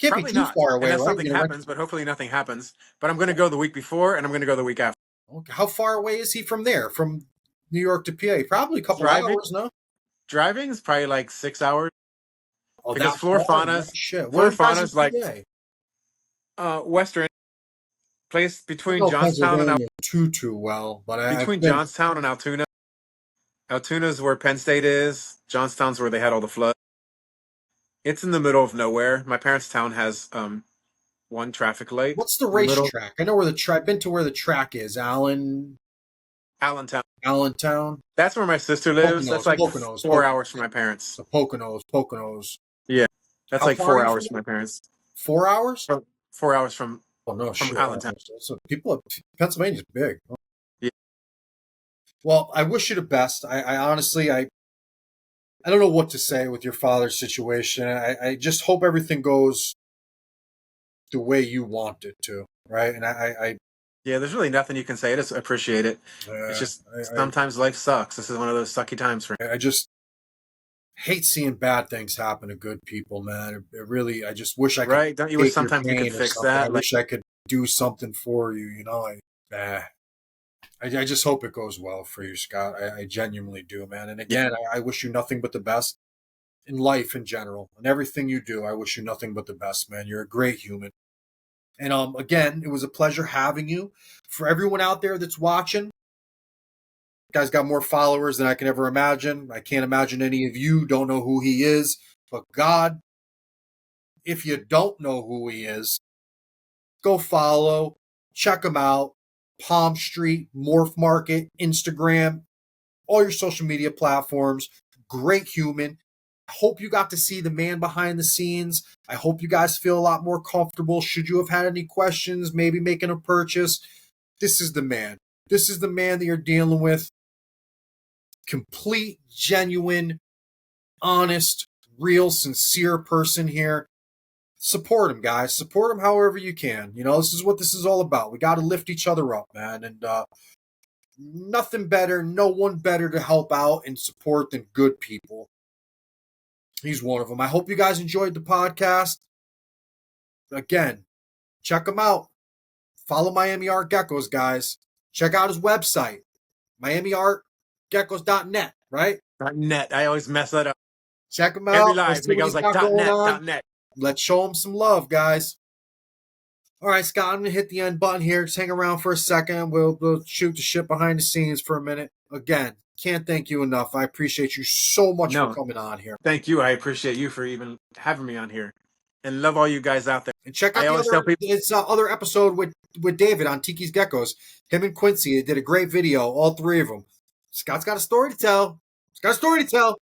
Can't be Probably too not, far away, unless right? something You're going to happens. But hopefully, nothing happens. But I'm going to go the week before, and I'm going to go the week after. Okay. How far away is he from there? From New York to PA? Probably a couple Driving, hours, no? driving is probably like 6 hours Oh, because that far? No Florifana's shit. Where are you guys in Florifana's like PA? western place I between know Johnstown and Pennsylvania too well, but I've between been. Johnstown and Altoona. Altoona where Penn State is. Johnstown's where they had all the flood. It's in the middle of nowhere. My parents' town has one traffic light What's the in the middle. racetrack? I know where the track. Been to where the track is. Allentown. Allentown, That's where my sister lives. That's Poconos, like Poconos, 4 hours from my parents. So Poconos. Yeah, that's How like far are four you from hours from there? my parents. 4 hours? 4 hours from Oh no, from shit. Allentown. So people, Pennsylvania's big. Yeah, Well, I wish you the best. I honestly, I don't know what to say with your father's situation. I just hope everything goes the way you want it to, right? And yeah. There's really nothing you can say. I just appreciate it. It's uh, just sometimes life sucks. This is one of those sucky times for me. I just hate seeing bad things happen to good people, man. It really, I just wish I could Right? Don't you wish take your sometimes you could pain or fix something. I that? Like, wish I could do something for you, I just hope it goes well for you, Scott. I genuinely do, man. And yeah, again, I wish you nothing but the best in life in general and everything you do. I wish you nothing but the best, man. You're a great human. And again, it was a pleasure having you. For everyone out there that's watching, guy's got more followers than I can ever imagine. I can't imagine any of you don't know who he is. But God, if you don't know who he is, go follow, check him out. Palm Street, Morph Market, Instagram, all your social media platforms. Great human. I hope you got to see the man behind the scenes. I hope you guys feel a lot more comfortable. Should you have had any questions, maybe making a purchase, this is the man. This is the man that you're dealing with. Complete, genuine, honest, real, sincere person here. Support him, guys. Support him however you can. This is what this is all about. We got to lift each other up, man. And nothing better, no one better to help out and support than good people. He's one of them. I hope you guys enjoyed the podcast. Again, check him out. Follow Miami Art Geckos, guys. Check out his website, miamiartgeckos.net, right? .net. I always mess that up. Check him Every out. Let's live, see what Miguel's he's like got going .net, on. .net. Let's show him some love, guys. All right, Scott, I'm going to hit the end button here. Just hang around for a second. We'll shoot the shit behind the scenes for a minute. Again, can't thank you enough. I appreciate you so much for No, coming on here. thank you. I appreciate you for even having me on here, and love all you guys out there. And check I out the always tell people, other episode with David on Tiki's Geckos. Him and Quincy did a great video, all three of them. Scott's got a story to tell. He's got a story to tell.